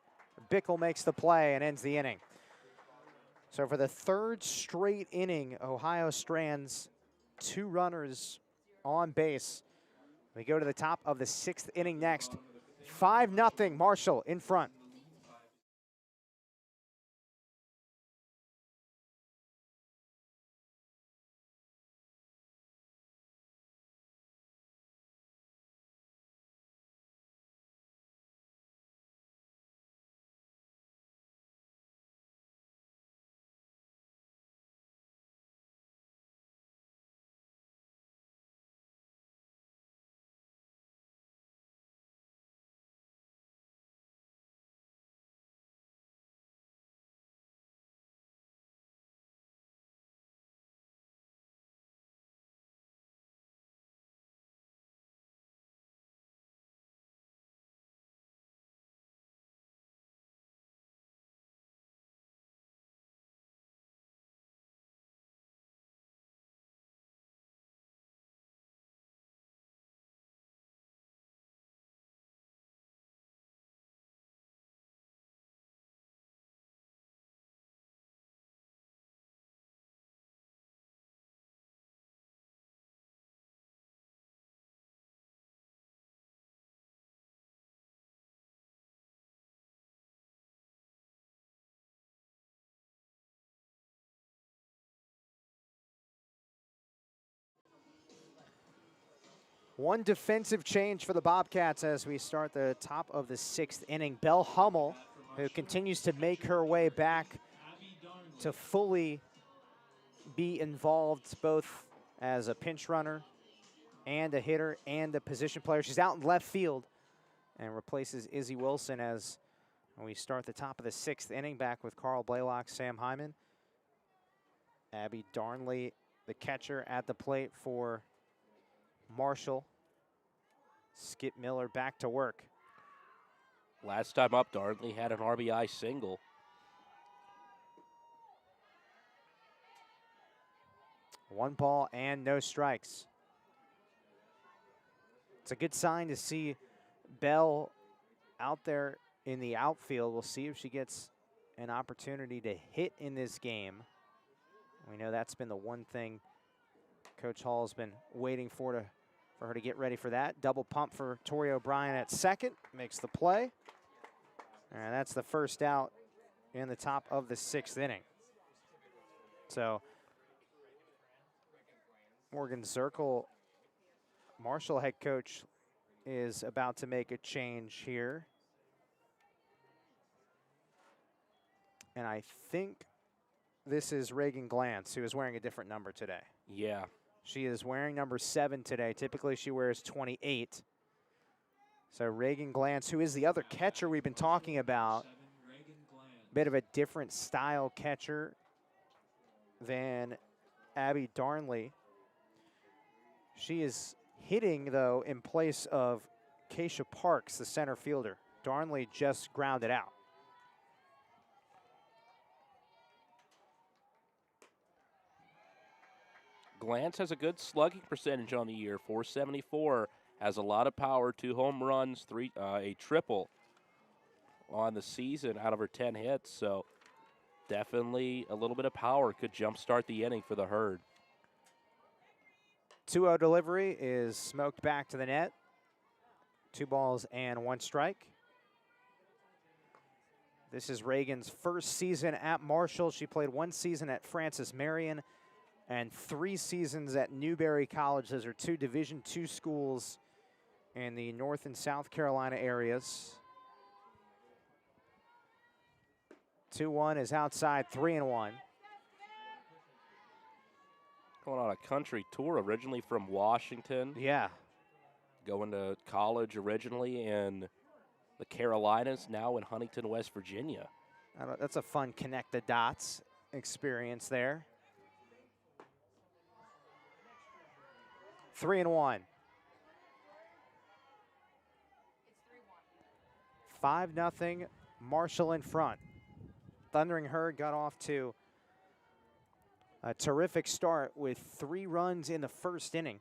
Bickle makes the play and ends the inning. So for the 3rd straight inning, Ohio strands 2 runners on base. We go to the top of the 6th inning next. 5-0, Marshall in front. One defensive change for the Bobcats as we start the top of the 6th inning. Belle Hummel, who continues to make her way back to fully be involved both as a pinch runner and a hitter and a position player. She's out in left field and replaces Izzy Wilson as we start the top of the 6th inning, back with Carl Blaylock, Sam Hyman. Abby Darnley, the catcher, at the plate for Marshall. Skip Miller back to work. Last time up, Darnley had an RBI single. One ball and no strikes. It's a good sign to see Bell out there in the outfield. We'll see if she gets an opportunity to hit in this game. We know that's been the one thing Coach Hall's been waiting for her to get ready for that. Double pump for Tori O'Brien at second. Makes the play. And that's the first out in the top of the 6th inning. So Morgan Zirkle, Marshall head coach, is about to make a change here. And I think this is Reagan Glantz, who is wearing a different number today. Yeah. She is wearing number 7 today. Typically she wears 28. So Reagan Glantz, who is the other catcher we've been talking about, bit of a different style catcher than Abby Darnley. She is hitting, though, in place of Keisha Parks, the center fielder. Darnley just grounded out. Glantz has a good slugging percentage on the year, 474. Has a lot of power, 2 home runs, a triple on the season out of her 10 hits. So definitely a little bit of power could jumpstart the inning for the Herd. 2-0 delivery is smoked back to the net. 2 balls and 1 strike. This is Reagan's first season at Marshall. She played 1 season at Francis Marion and 3 seasons at Newberry College. Those are 2 Division II schools in the North and South Carolina areas. 2-1 is outside, 3-1. Going on a country tour originally from Washington. Yeah. Going to college originally in the Carolinas, now in Huntington, West Virginia. That's a fun connect the dots experience there. 3-1. 5-0, Marshall in front. Thundering Herd got off to a terrific start with 3 runs in the first inning.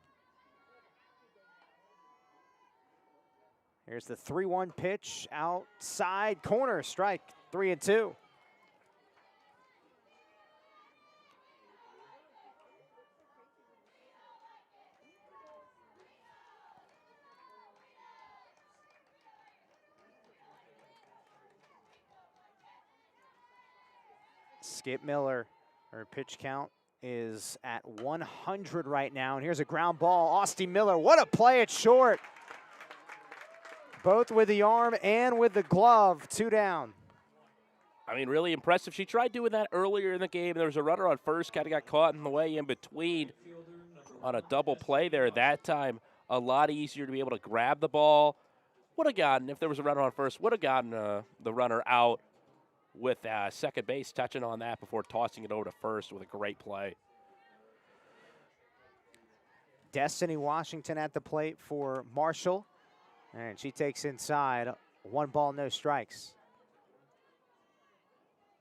Here's the 3-1 pitch, outside corner, strike, 3-2. Skip Miller, her pitch count is at 100 right now. And here's a ground ball, Austin Miller, what a play at short. Both with the arm and with the glove, 2 down. I mean, really impressive. She tried doing that earlier in the game. There was a runner on first, kind of got caught in the way in between on a double play there. That time, a lot easier to be able to grab the ball. Would have gotten, if there was a runner on first, would have gotten the runner out with second base touching on that before tossing it over to first with a great play. Destiny Washington at the plate for Marshall. And she takes inside, 1 ball, no strikes.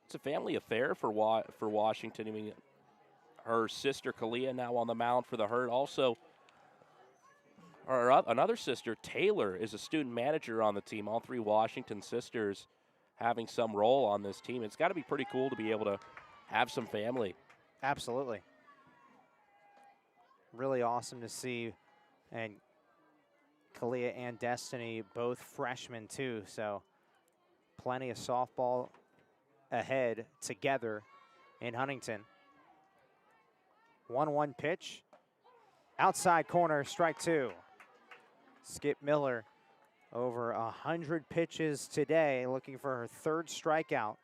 It's a family affair for Washington. I mean, her sister Kalia now on the mound for the Herd. Also, another sister, Taylor, is a student manager on the team. All 3 Washington sisters having some role on this team. It's got to be pretty cool to be able to have some family. Absolutely. Really awesome to see. And Kalia and Destiny, both freshmen too, so plenty of softball ahead together in Huntington. 1-1 pitch, outside corner, strike 2. Skip Miller over 100 pitches today, looking for her 3rd strikeout.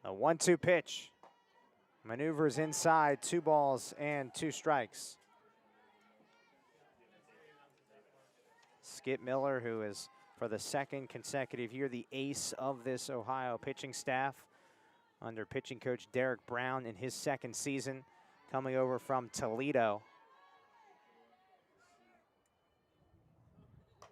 A 1-2 pitch. Maneuvers inside, 2 balls and 2 strikes. Skip Miller, who is for the 2nd consecutive year the ace of this Ohio pitching staff under pitching coach Derek Brown in his 2nd season, coming over from Toledo.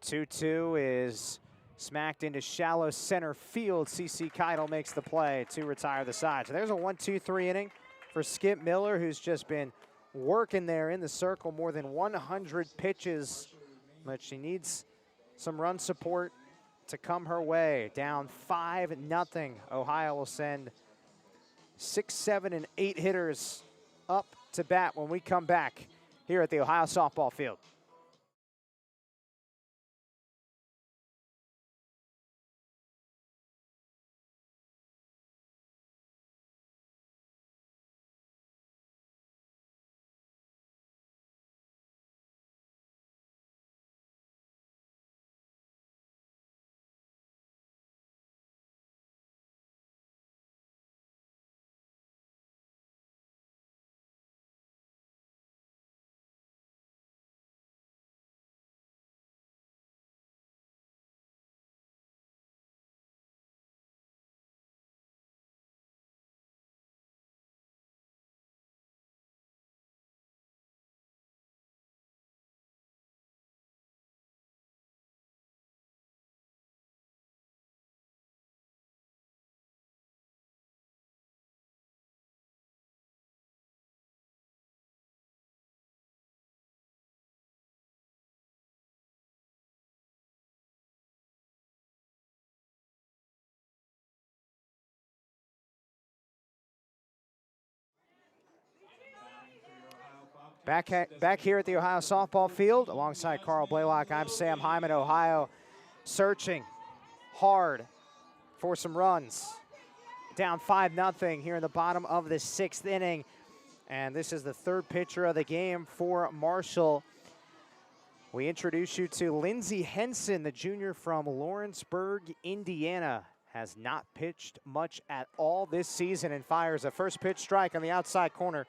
2-2 is smacked into shallow center field. CeCe Keitel makes the play to retire the side. So there's a 1-2-3 inning for Skip Miller, who's just been working there in the circle, more than 100 pitches, but she needs some run support to come her way. Down 5-0. Ohio will send 6, 7, and 8 hitters up to bat when we come back here at the Ohio softball field. Back here at the Ohio softball field, alongside Carl Blaylock, I'm Sam Hyman. Ohio searching hard for some runs. Down 5-0 here in the bottom of the 6th inning. And this is the third pitcher of the game for Marshall. We introduce you to Lindsey Henson, the junior from Lawrenceburg, Indiana. Has not pitched much at all this season and fires a first pitch strike on the outside corner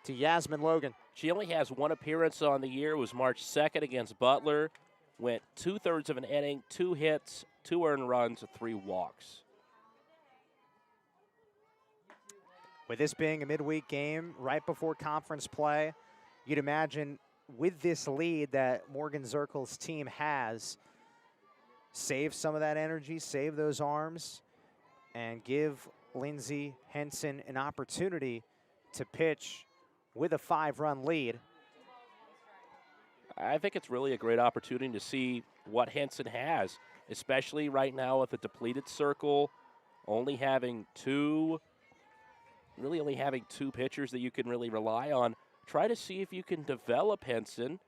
to Yasmin Logan. She only has one appearance on the year. It was March 2nd against Butler. Went 2/3 of an inning, 2 hits, 2 earned runs, 3 walks. With this being a midweek game right before conference play, you'd imagine with this lead that Morgan Zirkle's team has, save some of that energy, save those arms, and give Lindsey Henson an opportunity to pitch with a 5-run lead. I think it's really a great opportunity to see what Henson has, especially right now with the depleted circle, only having two pitchers that you can really rely on. Try to see if you can develop Henson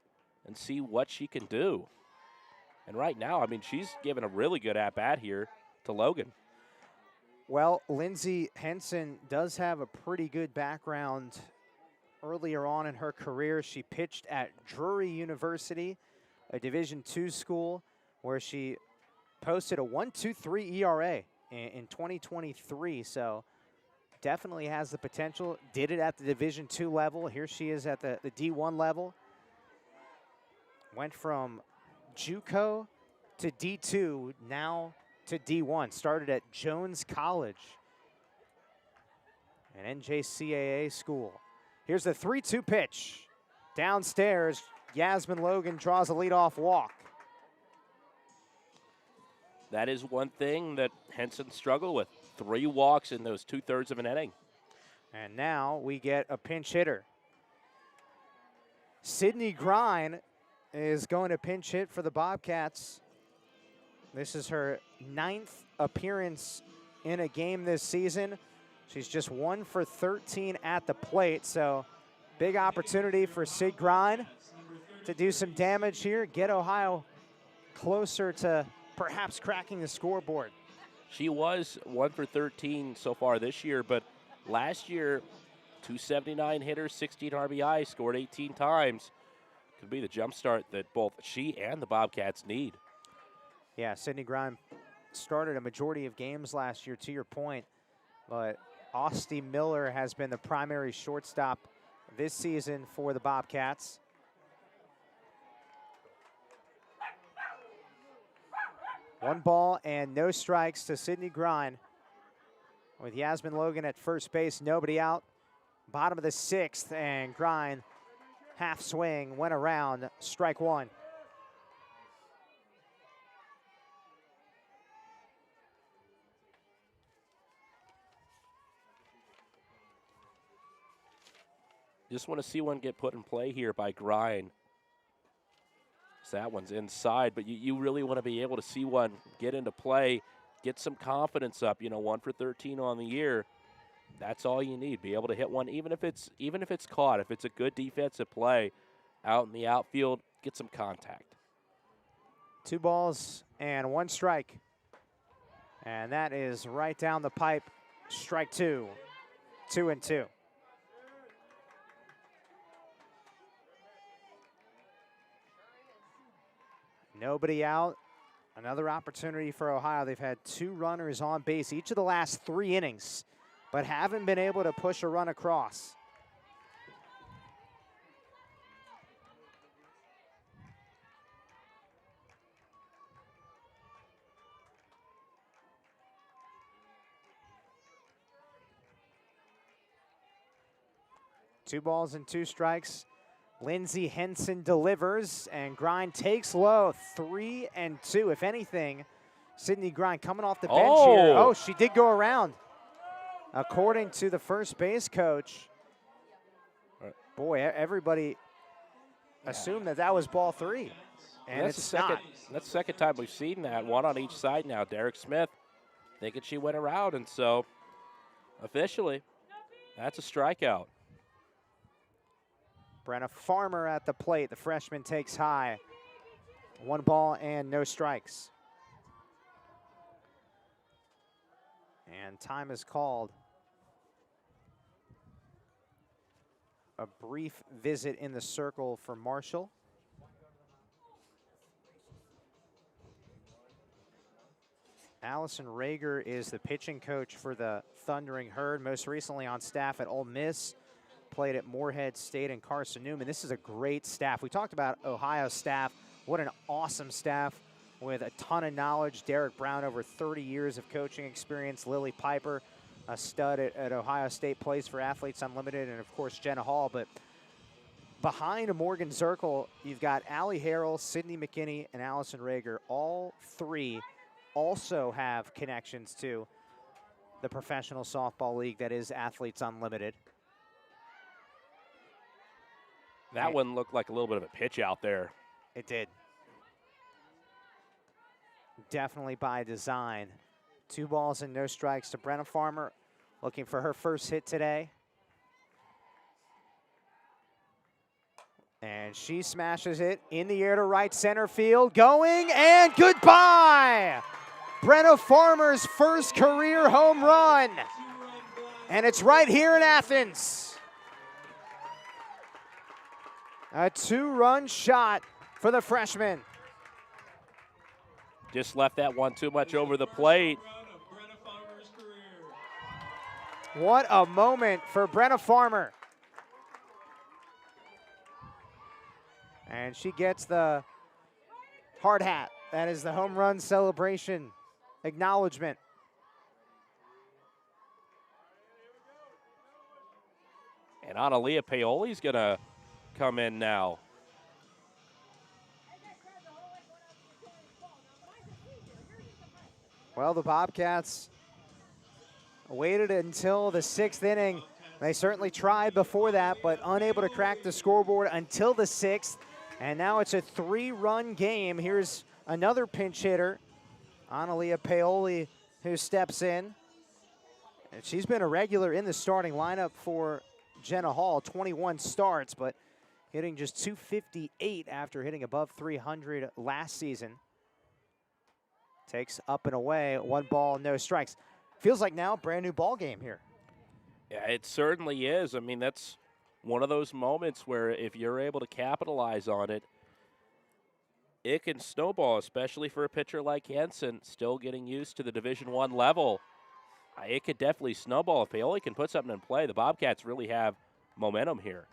and see what she can do. And right now, I mean, she's given a really good at-bat here to Logan. Well, Lindsey Henson does have a pretty good background. Earlier on in her career, she pitched at Drury University, a Division II school, where she posted a 1.23 ERA in 2023. So definitely has the potential. Did it at the Division II level. Here she is at the D1 level. Went from JUCO to D2, now to D1. Started at Jones College, an NJCAA school. Here's the 3-2 pitch. Downstairs, Yasmin Logan draws a leadoff walk. That is one thing that Henson struggled with. 3 walks in those 2/3 of an inning. And now we get a pinch hitter. Sydney Grine is going to pinch hit for the Bobcats. This is her 9th appearance in a game this season. She's just 1 for 13 at the plate, so big opportunity for Sid Grine to do some damage here, get Ohio closer to perhaps cracking the scoreboard. She was 1 for 13 so far this year, but last year, 279 hitters, 16 RBI, scored 18 times. Could be the jump start that both she and the Bobcats need. Yeah, Sydney Grime started a majority of games last year, to your point, but Austin Miller has been the primary shortstop this season for the Bobcats. One ball and no strikes to Sydney Grine. With Yasmin Logan at first base, nobody out. Bottom of the 6th, and Grine, half swing, went around, strike 1. Just want to see one get put in play here by Grine. So that one's inside, but you really want to be able to see one get into play, get some confidence up. 1 for 13 on the year. That's all you need. Be able to hit one, even if it's caught. If it's a good defensive play out in the outfield, get some contact. 2 balls and 1 strike. And that is right down the pipe. Strike 2. 2-2. Nobody out. Another opportunity for Ohio. They've had 2 runners on base each of the last 3 innings, but haven't been able to push a run across. Two balls and 2 strikes. Lindsey Henson delivers, and Grine takes low, 3-2. If anything, Sydney Grine coming off the bench here. Oh, she did go around. According to the first base coach, boy, everybody assumed that was ball 3. And that's not. That's the second time we've seen that. 1 on each side now. Derek Smith thinking she went around, and so officially, that's a strikeout. Brenna Farmer at the plate. The freshman takes high. 1 ball and no strikes. And time is called. A brief visit in the circle for Marshall. Allison Rager is the pitching coach for the Thundering Herd, most recently on staff at Ole Miss, played at Morehead State and Carson Newman. This is a great staff. We talked about Ohio staff. What an awesome staff with a ton of knowledge. Derek Brown, over 30 years of coaching experience. Lily Piper, a stud at Ohio State, plays for Athletes Unlimited, and of course Jenna Hall. But behind Morgan Zirkle, you've got Allie Harrell, Sydney McKinney, and Allison Rager. All three also have connections to the professional softball league that is Athletes Unlimited. That one looked like a little bit of a pitch out there. It did. Definitely by design. 2 balls and no strikes to Brenna Farmer, looking for her first hit today. And she smashes it in the air to right center field. Going, and goodbye! Brenna Farmer's first career home run. And it's right here in Athens. A 2-run shot for the freshman. Just left that one too much over the plate. What a moment for Brenna Farmer. And she gets the hard hat. That is the home run celebration acknowledgement. And Analia Paoli's gonna come in now. Well, the Bobcats waited until the 6th inning. They certainly tried before that, but unable to crack the scoreboard until the 6th. And now it's a 3-run game. Here's another pinch hitter, Analia Paoli, who steps in. And she's been a regular in the starting lineup for Jenna Hall, 21 starts, but hitting just .258 after hitting above .300 last season. Takes up and away, 1 ball, no strikes. Feels like now a brand new ball game here. Yeah, it certainly is. I mean, that's one of those moments where if you're able to capitalize on it, it can snowball, especially for a pitcher like Henson, still getting used to the Division I level. It could definitely snowball. If Paoli can put something in play, the Bobcats really have momentum here.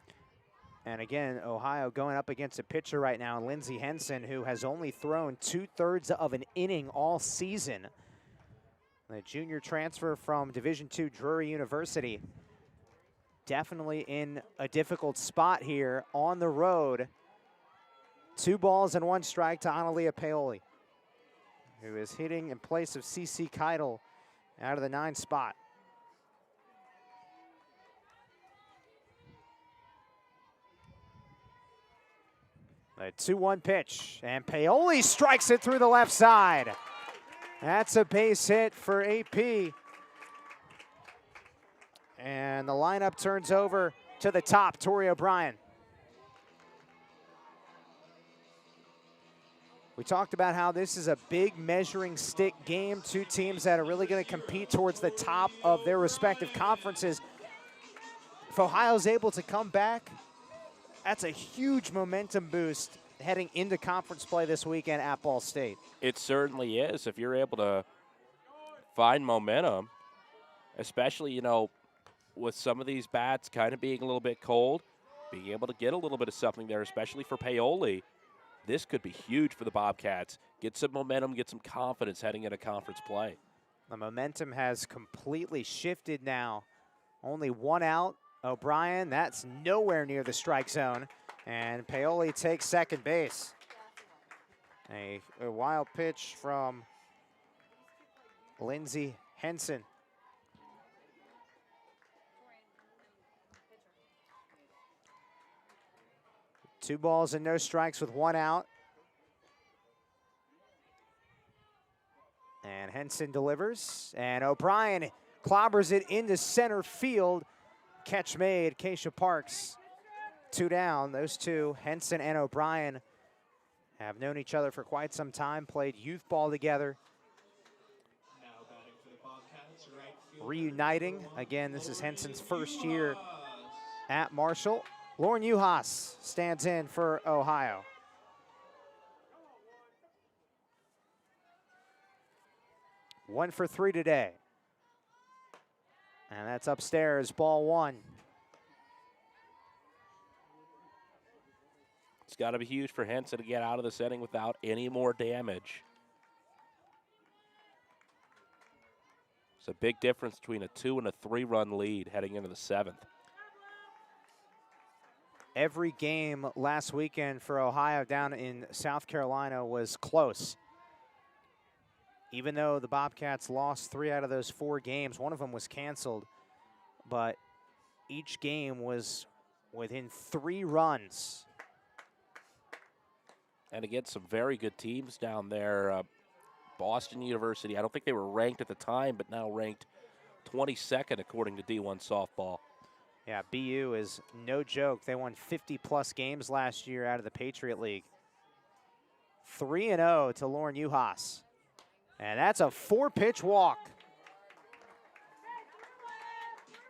And again, Ohio going up against a pitcher right now, Lindsey Henson, who has only thrown 2/3 of an inning all season. The junior transfer from Division II Drury University. Definitely in a difficult spot here on the road. 2 balls and 1 strike to Analia Paoli, who is hitting in place of CC Keidel out of the 9 spot. A 2-1 pitch, and Paoli strikes it through the left side. That's a base hit for AP. And the lineup turns over to the top, Tori O'Brien. We talked about how this is a big measuring stick game. 2 teams that are really going to compete towards the top of their respective conferences. If Ohio's able to come back, that's a huge momentum boost heading into conference play this weekend at Ball State. It certainly is. If you're able to find momentum, especially, you know, with some of these bats kind of being a little bit cold, being able to get a little bit of something there, especially for Paoli, this could be huge for the Bobcats. Get some momentum, get some confidence heading into conference play. The momentum has completely shifted now. Only 1 out. O'Brien, that's nowhere near the strike zone. And Paoli takes second base. A wild pitch from Lindsey Henson. Two balls and no strikes with 1 out. And Henson delivers. And O'Brien clobbers it into center field. Catch made. Keisha Parks 2 down. Those two, Henson and O'Brien, have known each other for quite some time, played youth ball together. Now batting for the Bobcats, right fielder, Reuniting. number 1, Again, this is Lauren Henson's first year Uhas. at Marshall. Lauren Uhas stands in for Ohio. One for 3 today. And that's upstairs, ball 1. It's got to be huge for Henson to get out of this inning without any more damage. It's a big difference between a 2 and a 3-run lead heading into the 7th. Every game last weekend for Ohio down in South Carolina was close. Even though the Bobcats lost 3 out of those 4 games, one of them was canceled, but each game was within 3 runs. And against some very good teams down there. Boston University, I don't think they were ranked at the time, but now ranked 22nd according to D1 softball. Yeah, BU is no joke. They won 50-plus games last year out of the Patriot League. 3-0 to Lauren Uhas. And that's a 4-pitch walk.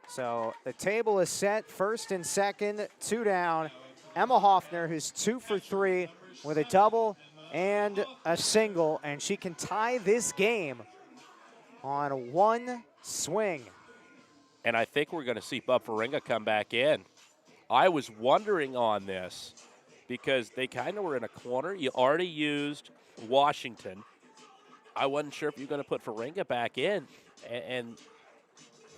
So the table is set, first and second, 2 down. Emma Hoffner, who's 2 for 3 with a double and a single, and she can tie this game on 1 swing. And I think we're going to see Bub Faringa come back in. I was wondering on this because they kind of were in a corner. You already used Washington. I wasn't sure if you're going to put Faringa back in. And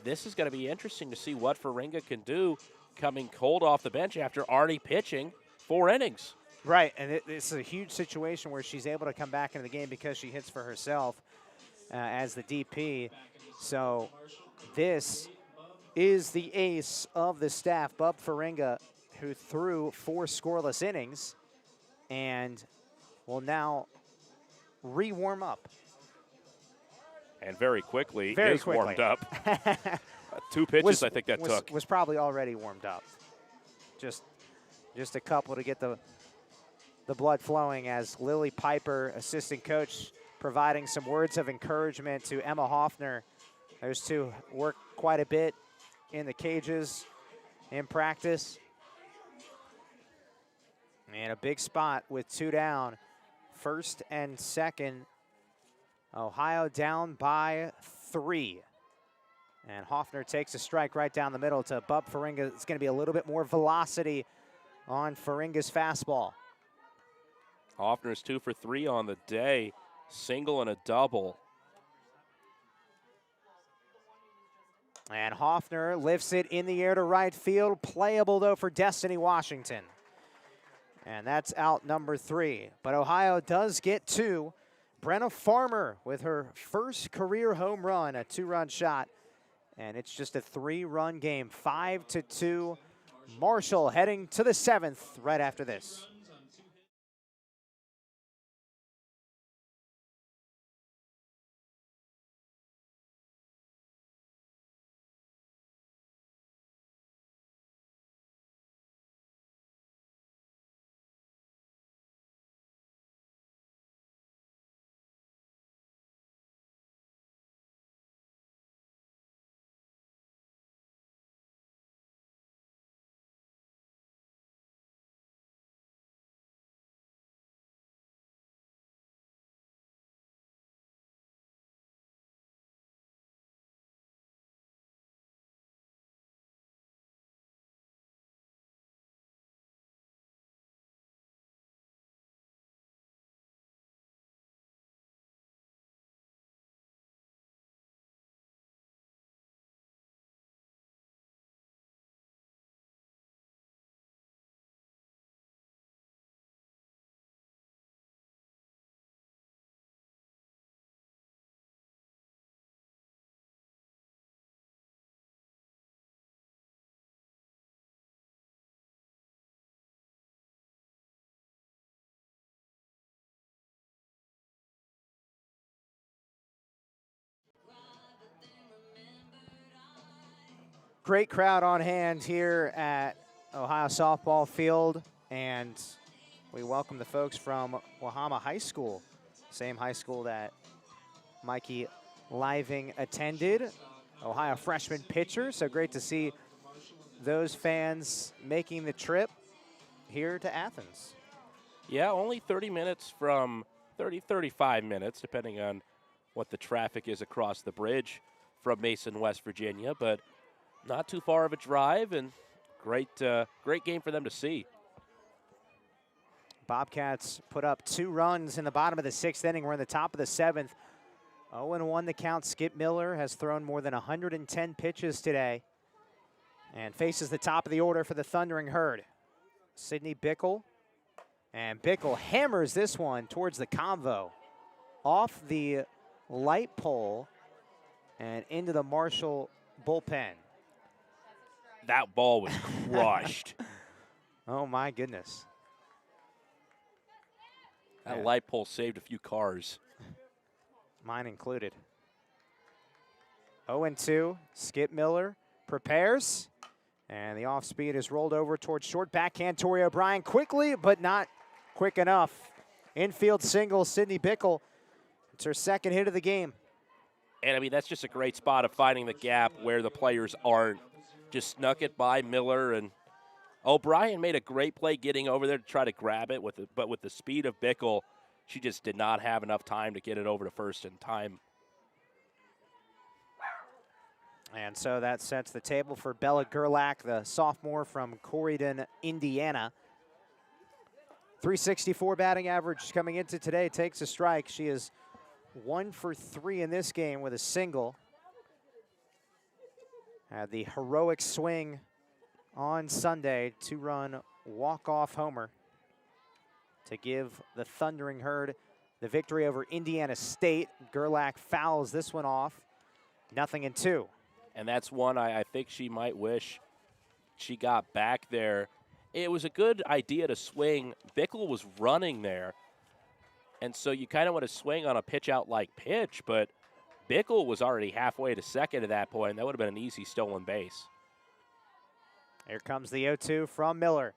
this is going to be interesting to see what Faringa can do coming cold off the bench after already pitching 4 innings. Right, and it's a huge situation where she's able to come back into the game because she hits for herself as the DP. So this is the ace of the staff, Bub Faringa, who threw 4 scoreless innings and will now re-warm up. And very quickly Very is quickly. warmed up. 2 pitches I think that took. Was probably already warmed up. Just a couple to get the blood flowing as Lily Piper, assistant coach, providing some words of encouragement to Emma Hoffner. Those two work quite a bit in the cages in practice. And a big spot with 2 down. First and second, Ohio down by 3. And Hoffner takes a strike right down the middle to Bub Faringa. It's going to be a little bit more velocity on Faringa's fastball. Hoffner's 2 for 3 on the day, single and a double. And Hoffner lifts it in the air to right field. Playable, though, for Destiny Washington. And that's out number 3. But Ohio does get 2. Brenna Farmer with her first career home run, a 2-run shot. And it's just a 3-run game, 5-2. Marshall heading to the 7th right after this. Great crowd on hand here at Ohio softball field, and we welcome the folks from Wahama High School, same high school that Mikey Living attended. Ohio freshman pitcher, so great to see those fans making the trip here to Athens. Yeah, only 30 minutes from 35 minutes, depending on what the traffic is across the bridge from Mason, West Virginia, but not too far of a drive, and great game for them to see. Bobcats put up 2 runs in the bottom of the 6th inning. We're in the top of the 7th. 0-1 the count. Skip Miller has thrown more than 110 pitches today and faces the top of the order for the Thundering Herd. Sydney Bickle, and Bickle hammers this one towards the convo, off the light pole and into the Marshall bullpen. That ball was crushed. Oh my goodness. That light pole saved a few cars. Mine included. 0-2, Skip Miller prepares, and the off speed is rolled over towards short backhand. Tori O'Brien quickly, but not quick enough. Infield single, Sydney Bickle. It's her second hit of the game. And, I mean, that's just a great spot of finding the gap where the players aren't. Just snuck it by Miller, and O'Brien made a great play getting over there to try to grab it, but with the speed of Bickle, she just did not have enough time to get it over to first in time. And so that sets the table for Bella Gerlach, the sophomore from Corydon, Indiana. 364 batting average coming into today, takes a strike. She is 1 for 3 in this game with a single. Had the heroic swing on Sunday, 2-run walk-off homer to give the Thundering Herd the victory over Indiana State. Gerlach fouls this one off, 0-2. And that's one I think she might wish she got back there. It was a good idea to swing. Bickle was running there, and so you kind of want to swing on a pitch-out-like pitch, but Bickle was already halfway to second at that point. That would have been an easy stolen base. Here comes the 0-2 from Miller.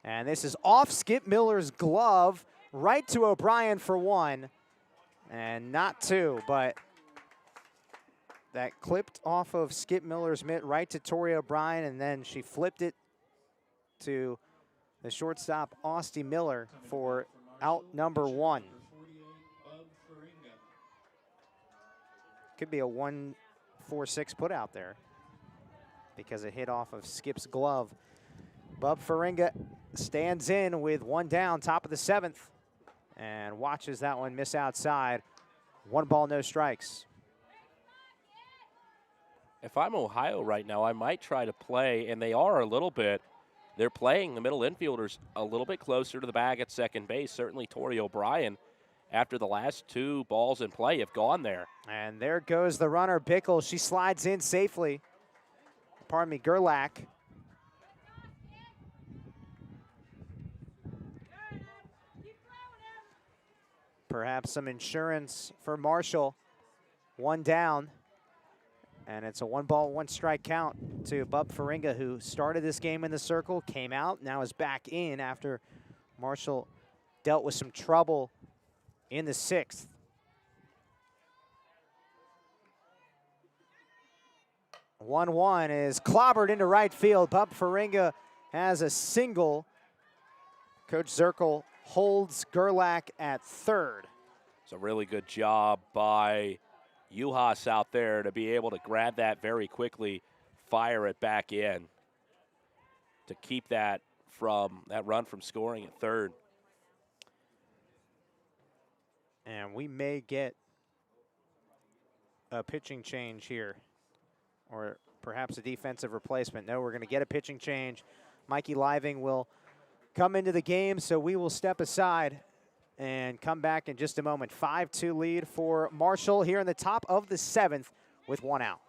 And this is off Skip Miller's glove, right to O'Brien for 1, and not 2, but that clipped off of Skip Miller's mitt right to Tori O'Brien, and then she flipped it to the shortstop, Austin Miller, for out number 1. Could be a 1-4-6 put out there because it hit off of Skip's glove. Bub Faringa stands in with 1 down, top of the 7th, and watches that one miss outside. 1 ball, no strikes. If I'm Ohio right now, I might try to play, and they are a little bit. They're playing the middle infielders a little bit closer to the bag at second base. Certainly Tori O'Brien, after the last 2 balls in play, have gone there. And there goes the runner, Bickle. She slides in safely. Pardon me, Gerlach. Perhaps some insurance for Marshall. 1 down. And it's a 1 ball, 1 strike count to Bub Faringa, who started this game in the circle, came out, now is back in after Marshall dealt with some trouble in the 6th. One is clobbered into right field. Bub Faringa has a single. Coach Zirkle holds Gerlach at third. It's a really good job by Juhas out there to be able to grab that very quickly, fire it back in to keep that run from scoring at third. And we may get a pitching change here, or perhaps a defensive replacement. No, we're going to get a pitching change. Mikey Living will come into the game, so we will step aside and come back in just a moment. 5-2 lead for Marshall here in the top of the 7th with 1 out.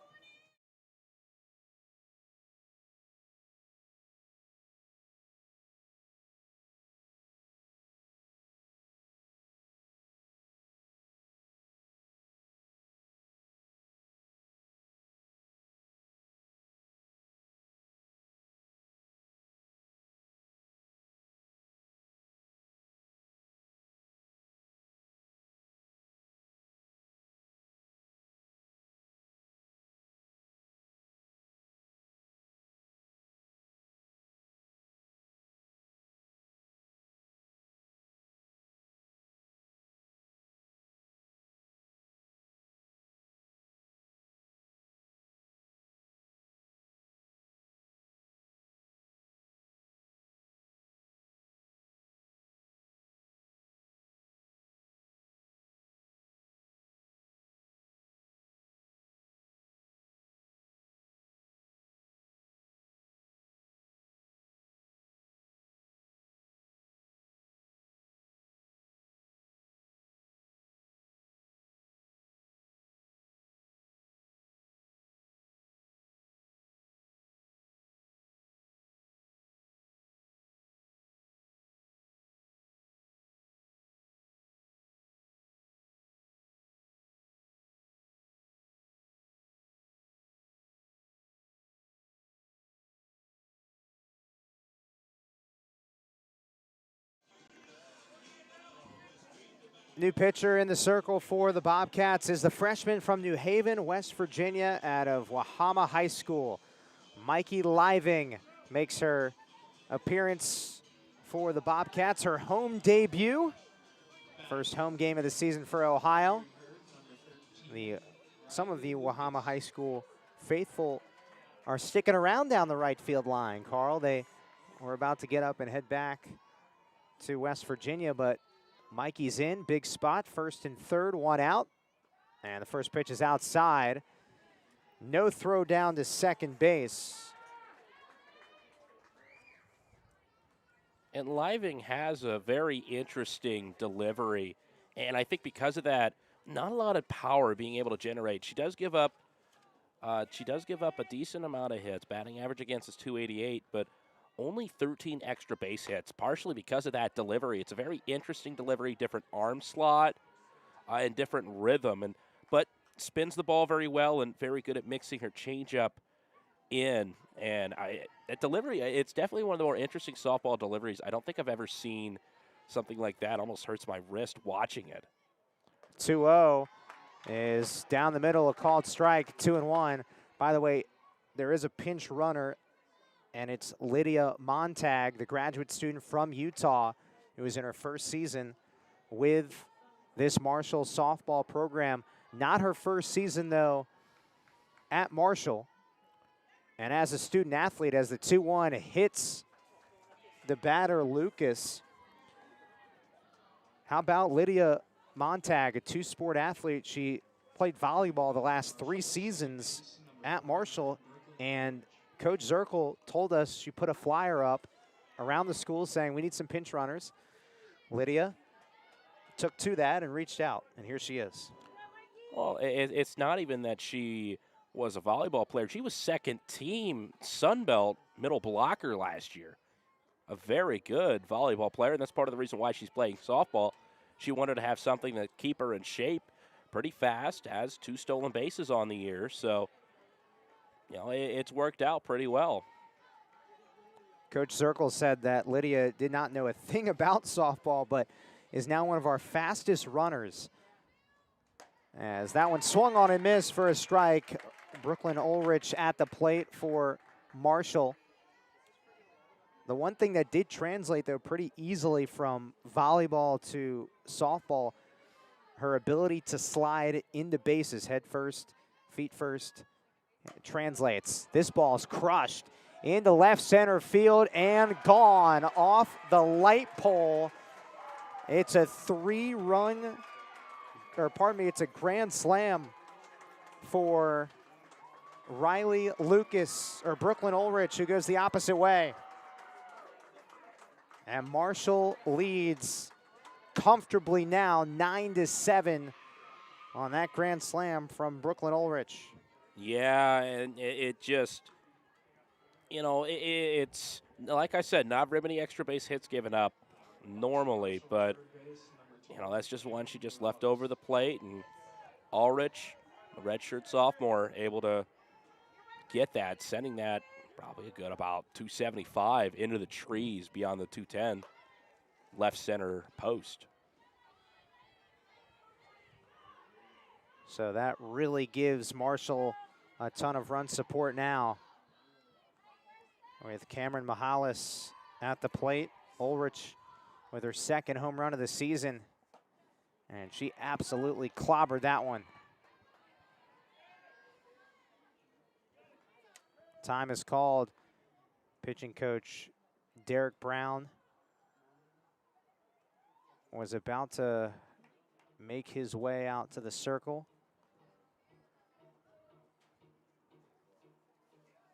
New pitcher in the circle for the Bobcats is the freshman from New Haven, West Virginia, out of Wahama High School. Mikey Living makes her appearance for the Bobcats, her home debut. First home game of the season for Ohio. Some of the Wahama High School faithful are sticking around down the right field line, Carl. They were about to get up and head back to West Virginia, but Mikey's in, big spot, first and third, one out. And the first pitch is outside. No throw down to second base. And Living has a very interesting delivery. And I think because of that, not a lot of power being able to generate. She does give up a decent amount of hits. Batting average against is 288, but only 13 extra base hits, partially because of that delivery. It's a very interesting delivery, different arm slot, and different rhythm, but spins the ball very well and very good at mixing her changeup in. And that delivery, it's definitely one of the more interesting softball deliveries. I don't think I've ever seen something like that. Almost hurts my wrist watching it. 2-0 is down the middle, a called strike, 2-1. By the way, there is a pinch runner, and it's Lydia Montag, the graduate student from Utah, who is in her first season with this Marshall softball program. Not her first season, though, at Marshall. And as a student athlete, as the 2-1 hits the batter, Lucas, how about Lydia Montag, a two-sport athlete? She played volleyball the last 3 seasons at Marshall, and Coach Zirkle told us she put a flyer up around the school saying we need some pinch runners. Lydia took to that and reached out, and here she is. Well, it's not even that she was a volleyball player. She was second team Sunbelt middle blocker last year. A very good volleyball player, and that's part of the reason why she's playing softball. She wanted to have something to keep her in shape. Pretty fast, has 2 stolen bases on the year, so it's worked out pretty well. Coach Zirkle said that Lydia did not know a thing about softball, but is now one of our fastest runners. As that one swung on and missed for a strike. Brooklyn Ulrich at the plate for Marshall. The one thing that did translate, though, pretty easily from volleyball to softball, her ability to slide into bases, head first, feet first, translates. This ball's crushed into left center field and gone off the light pole. It's a 3-run, or pardon me, it's a grand slam for Riley Lucas, or Brooklyn Ulrich, who goes the opposite way. And Marshall leads comfortably now, 9-7 on that grand slam from Brooklyn Ulrich. Yeah, and it just, it's, like I said, not very many extra base hits given up normally, but, that's just one she just left over the plate, and Ulrich, a redshirt sophomore, able to get that, sending that probably a good about 275 into the trees beyond the 210 left center post. So that really gives Marshall a ton of run support now. With Cameron Mihalis at the plate, Ulrich with her second home run of the season. And she absolutely clobbered that one. Time is called. Pitching coach Derek Brown was about to make his way out to the circle.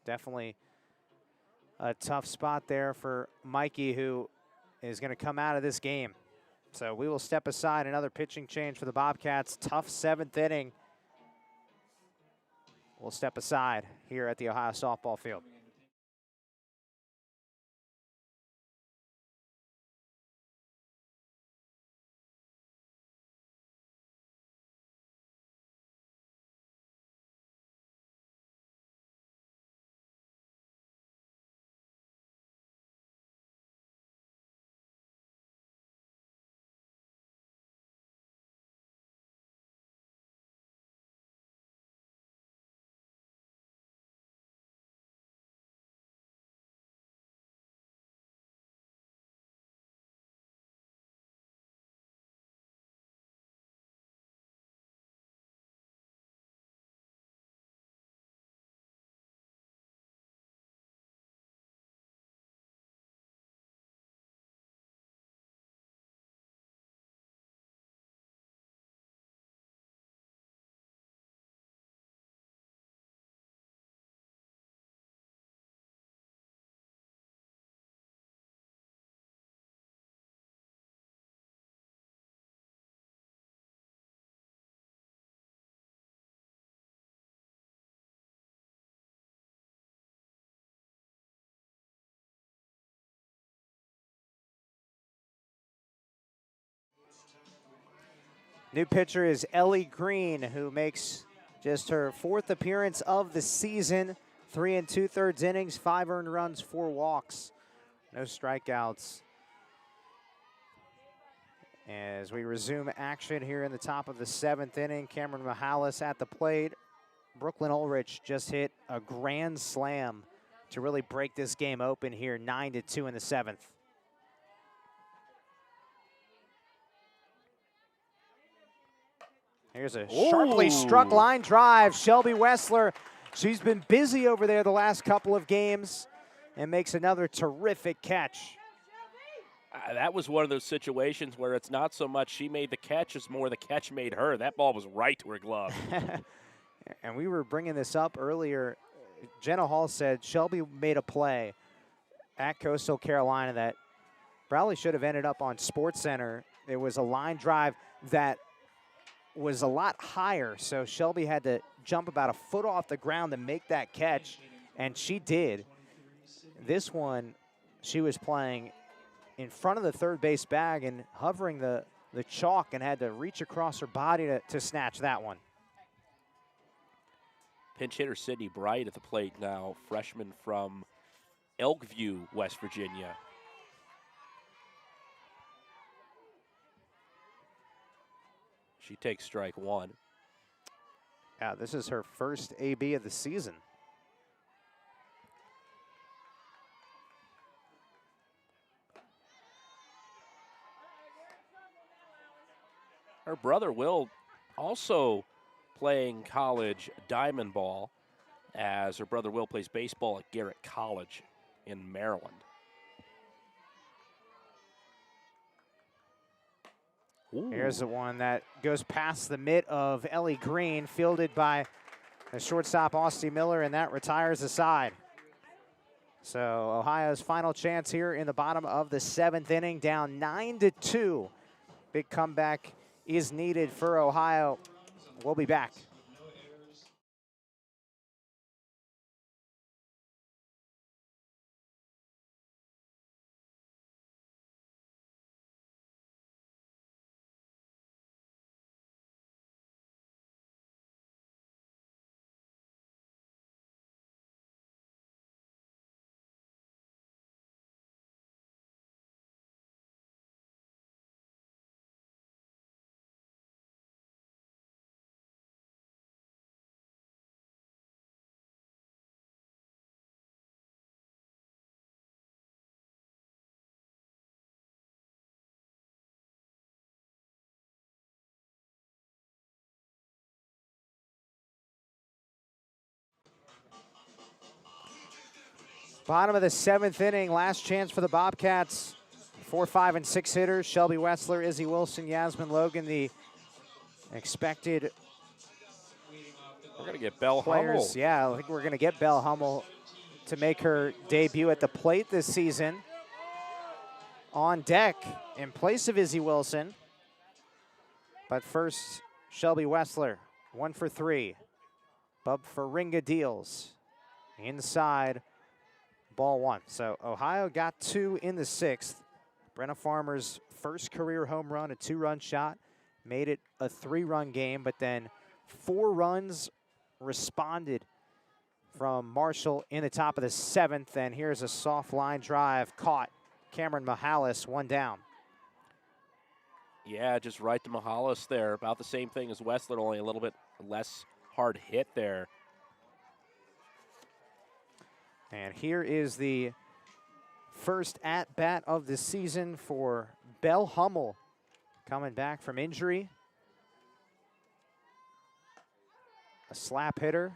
Definitely a tough spot there for Mikey, who is going to come out of this game. So we will step aside. Another pitching change for the Bobcats. Tough 7th inning. We'll step aside here at the Ohio softball field. New pitcher is Ellie Green, who makes just her 4th appearance of the season. 3 2/3 innings, 5 earned runs, 4 walks, no strikeouts. As we resume action here in the top of the 7th inning, Cameron Mihalis at the plate. Brooklyn Ulrich just hit a grand slam to really break this game open here, 9-2 in the 7th. Here's a sharply struck line drive. Shelby Wessler, she's been busy over there the last couple of games and makes another terrific catch. That was one of those situations where it's not so much she made the catch, it's more the catch made her. That ball was right to her glove. And we were bringing this up earlier. Jenna Hall said Shelby made a play at Coastal Carolina that probably should have ended up on SportsCenter. It was a line drive that was a lot higher, so Shelby had to jump about a foot off the ground to make that catch, and she did. This one, she was playing in front of the third base bag and hovering the chalk and had to reach across her body to snatch that one. Pinch hitter Sydney Bright at the plate now, freshman from Elkview, West Virginia. She takes strike 1. Yeah, this is her first AB of the season. Her brother Will also playing college diamond ball, as her brother Will plays baseball at Garrett College in Maryland. Ooh. Here's the one that goes past the mitt of Ellie Green, fielded by the shortstop Austin Miller, and that retires the side. So Ohio's final chance here in the bottom of the 7th inning, down 9-2. Big comeback is needed for Ohio. We'll be back. Bottom of the 7th inning, last chance for the Bobcats. 4, 5, and 6 hitters. Shelby Wessler, Izzy Wilson, Yasmin Logan, the expected We're going to get Belle players. Hummel. Yeah, I think we're going to get Belle Hummel to make her debut at the plate this season. On deck in place of Izzy Wilson. But first, Shelby Wessler, 1 for 3. Bub Faringa deals. Inside, ball 1. So Ohio got 2 in the 6th. Brenna Farmer's first career home run, a 2-run shot, made it a 3-run game, but then 4 runs responded from Marshall in the top of the 7th. And here's a soft line drive caught. Cameron Mihalis, 1 down. Yeah, just right to Mihalis there. About the same thing as Wessler, only a little bit less hard hit there. And here is the first at-bat of the season for Belle Hummel, coming back from injury. A slap hitter.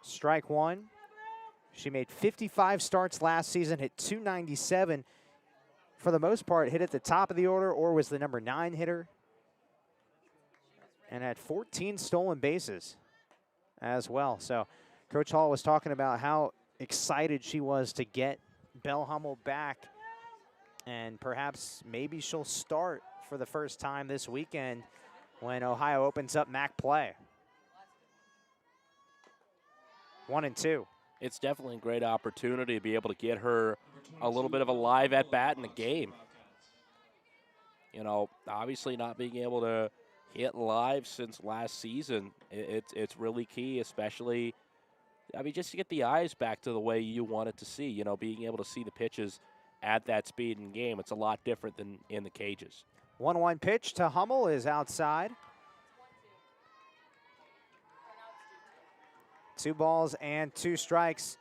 Strike 1. She made 55 starts last season, hit .297. For the most part, hit at the top of the order or was the number 9 hitter. And had 14 stolen bases as well. So Coach Hall was talking about how excited she was to get Belle Hummel back. And perhaps maybe she'll start for the first time this weekend when Ohio opens up MAC play. 1 and 2. It's definitely a great opportunity to be able to get her a little bit of a live at-bat in the game. You know, obviously not being able to hit live since last season, it's really key, especially, I mean, just to get the eyes back to the way you want it to see, you know, being able to see the pitches at that speed in game. It's a lot different than in the cages. 1-1 pitch to Hummel is outside. 2 balls and 2 strikes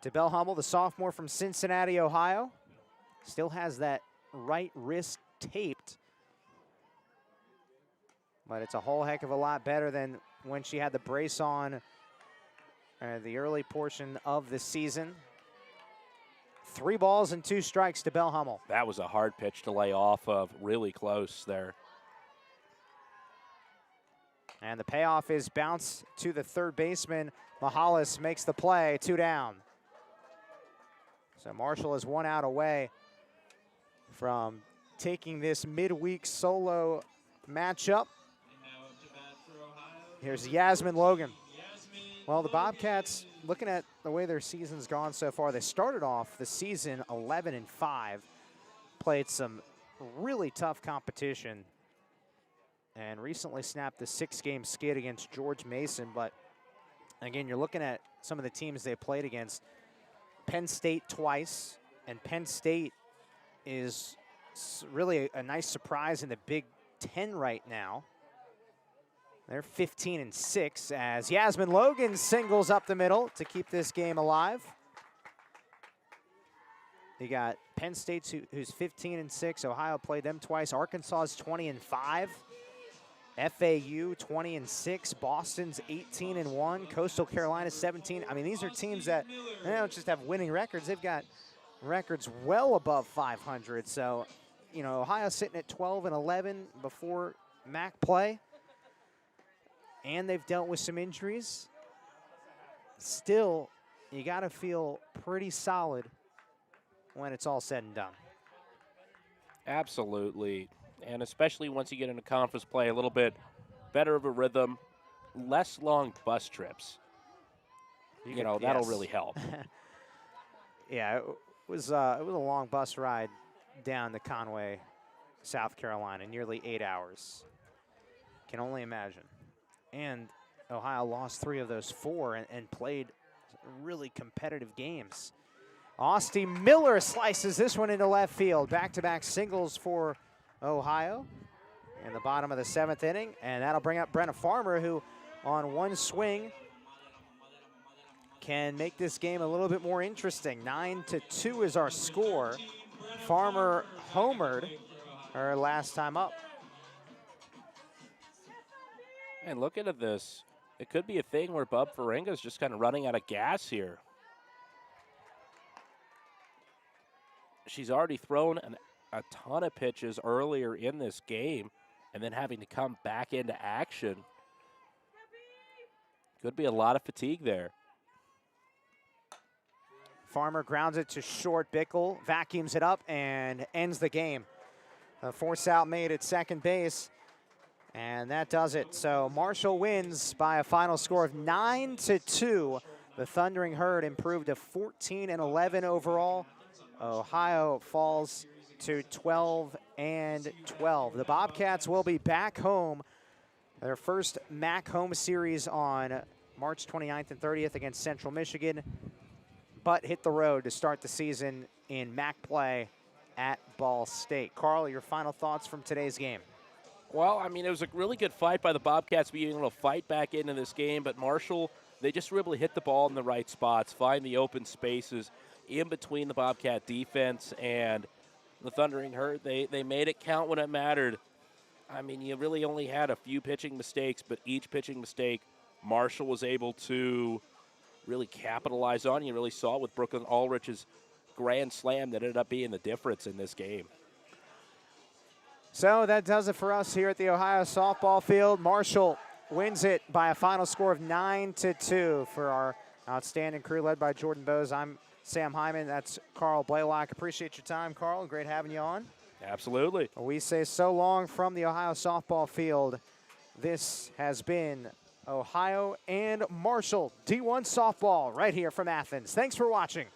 to Bell Hummel, the sophomore from Cincinnati, Ohio. Still has that right wrist taped, but it's a whole heck of a lot better than when she had the brace on the early portion of the season. 3 balls and 2 strikes to Bell Hummel. That was a hard pitch to lay off of, really close there. And the payoff is bounce to the third baseman. Mahalis makes the play, 2 down. So Marshall is 1 out away from taking this midweek solo matchup. Here's Yasmin Logan. Well, the Bobcats, looking at the way their season's gone so far, they started off the season 11-5, played some really tough competition, and recently snapped the 6-game skid against George Mason. But again, you're looking at some of the teams they played against. Penn State twice, and Penn State is really a nice surprise in the Big Ten right now. They're 15-6 as Yasmin Logan singles up the middle to keep this game alive. You got Penn State, who's 15-6. Ohio played them twice. Arkansas is 20-5. FAU 20-6. Boston's 18-1. Coastal Carolina 17. I mean, these are teams that they don't just have winning records. They've got records well above 500. So, you know, Ohio's sitting at 12-11 before MAC play. And they've dealt with some injuries. Still, you got to feel pretty solid when it's all said and done. Absolutely. And especially once you get into conference play, a little bit better of a rhythm, less long bus trips. You know, that'll really help. Yeah, it was a long bus ride down to Conway, South Carolina, nearly 8 hours. Can only imagine. And Ohio lost 3 of those 4 and played really competitive games. Austin Miller slices this one into left field. Back-to-back singles for Ohio in the bottom of the 7th inning. And that'll bring up Brenna Farmer, who on one swing can make this game a little bit more interesting. 9-2 is our score. Farmer homered her last time up. And looking at this, it could be a thing where Bub Ferenga's just kind of running out of gas here. She's already thrown a ton of pitches earlier in this game, and then having to come back into action. Could be a lot of fatigue there. Farmer grounds it to short. Bickle vacuums it up and ends the game. A force out made at second base. And that does it. So Marshall wins by a final score of 9-2. The Thundering Herd improved to 14-11 overall. Ohio falls to 12-12. The Bobcats will be back home. Their first MAC home series on March 29th and 30th against Central Michigan, but hit the road to start the season in MAC play at Ball State. Carl, your final thoughts from today's game? Well, I mean, it was a really good fight by the Bobcats being able to fight back into this game, but Marshall, they just really hit the ball in the right spots, find the open spaces in between the Bobcat defense and the Thundering Herd. They made it count when it mattered. I mean, you really only had a few pitching mistakes, but each pitching mistake Marshall was able to really capitalize on. You really saw it with Brooklyn Ulrich's grand slam that ended up being the difference in this game. So that does it for us here at the Ohio softball field. Marshall wins it by a final score of 9-2 for our outstanding crew led by Jordan Bose. I'm Sam Hyman. That's Carl Blaylock. Appreciate your time, Carl. Great having you on. Absolutely. We say so long from the Ohio softball field. This has been Ohio and Marshall D1 softball right here from Athens. Thanks for watching.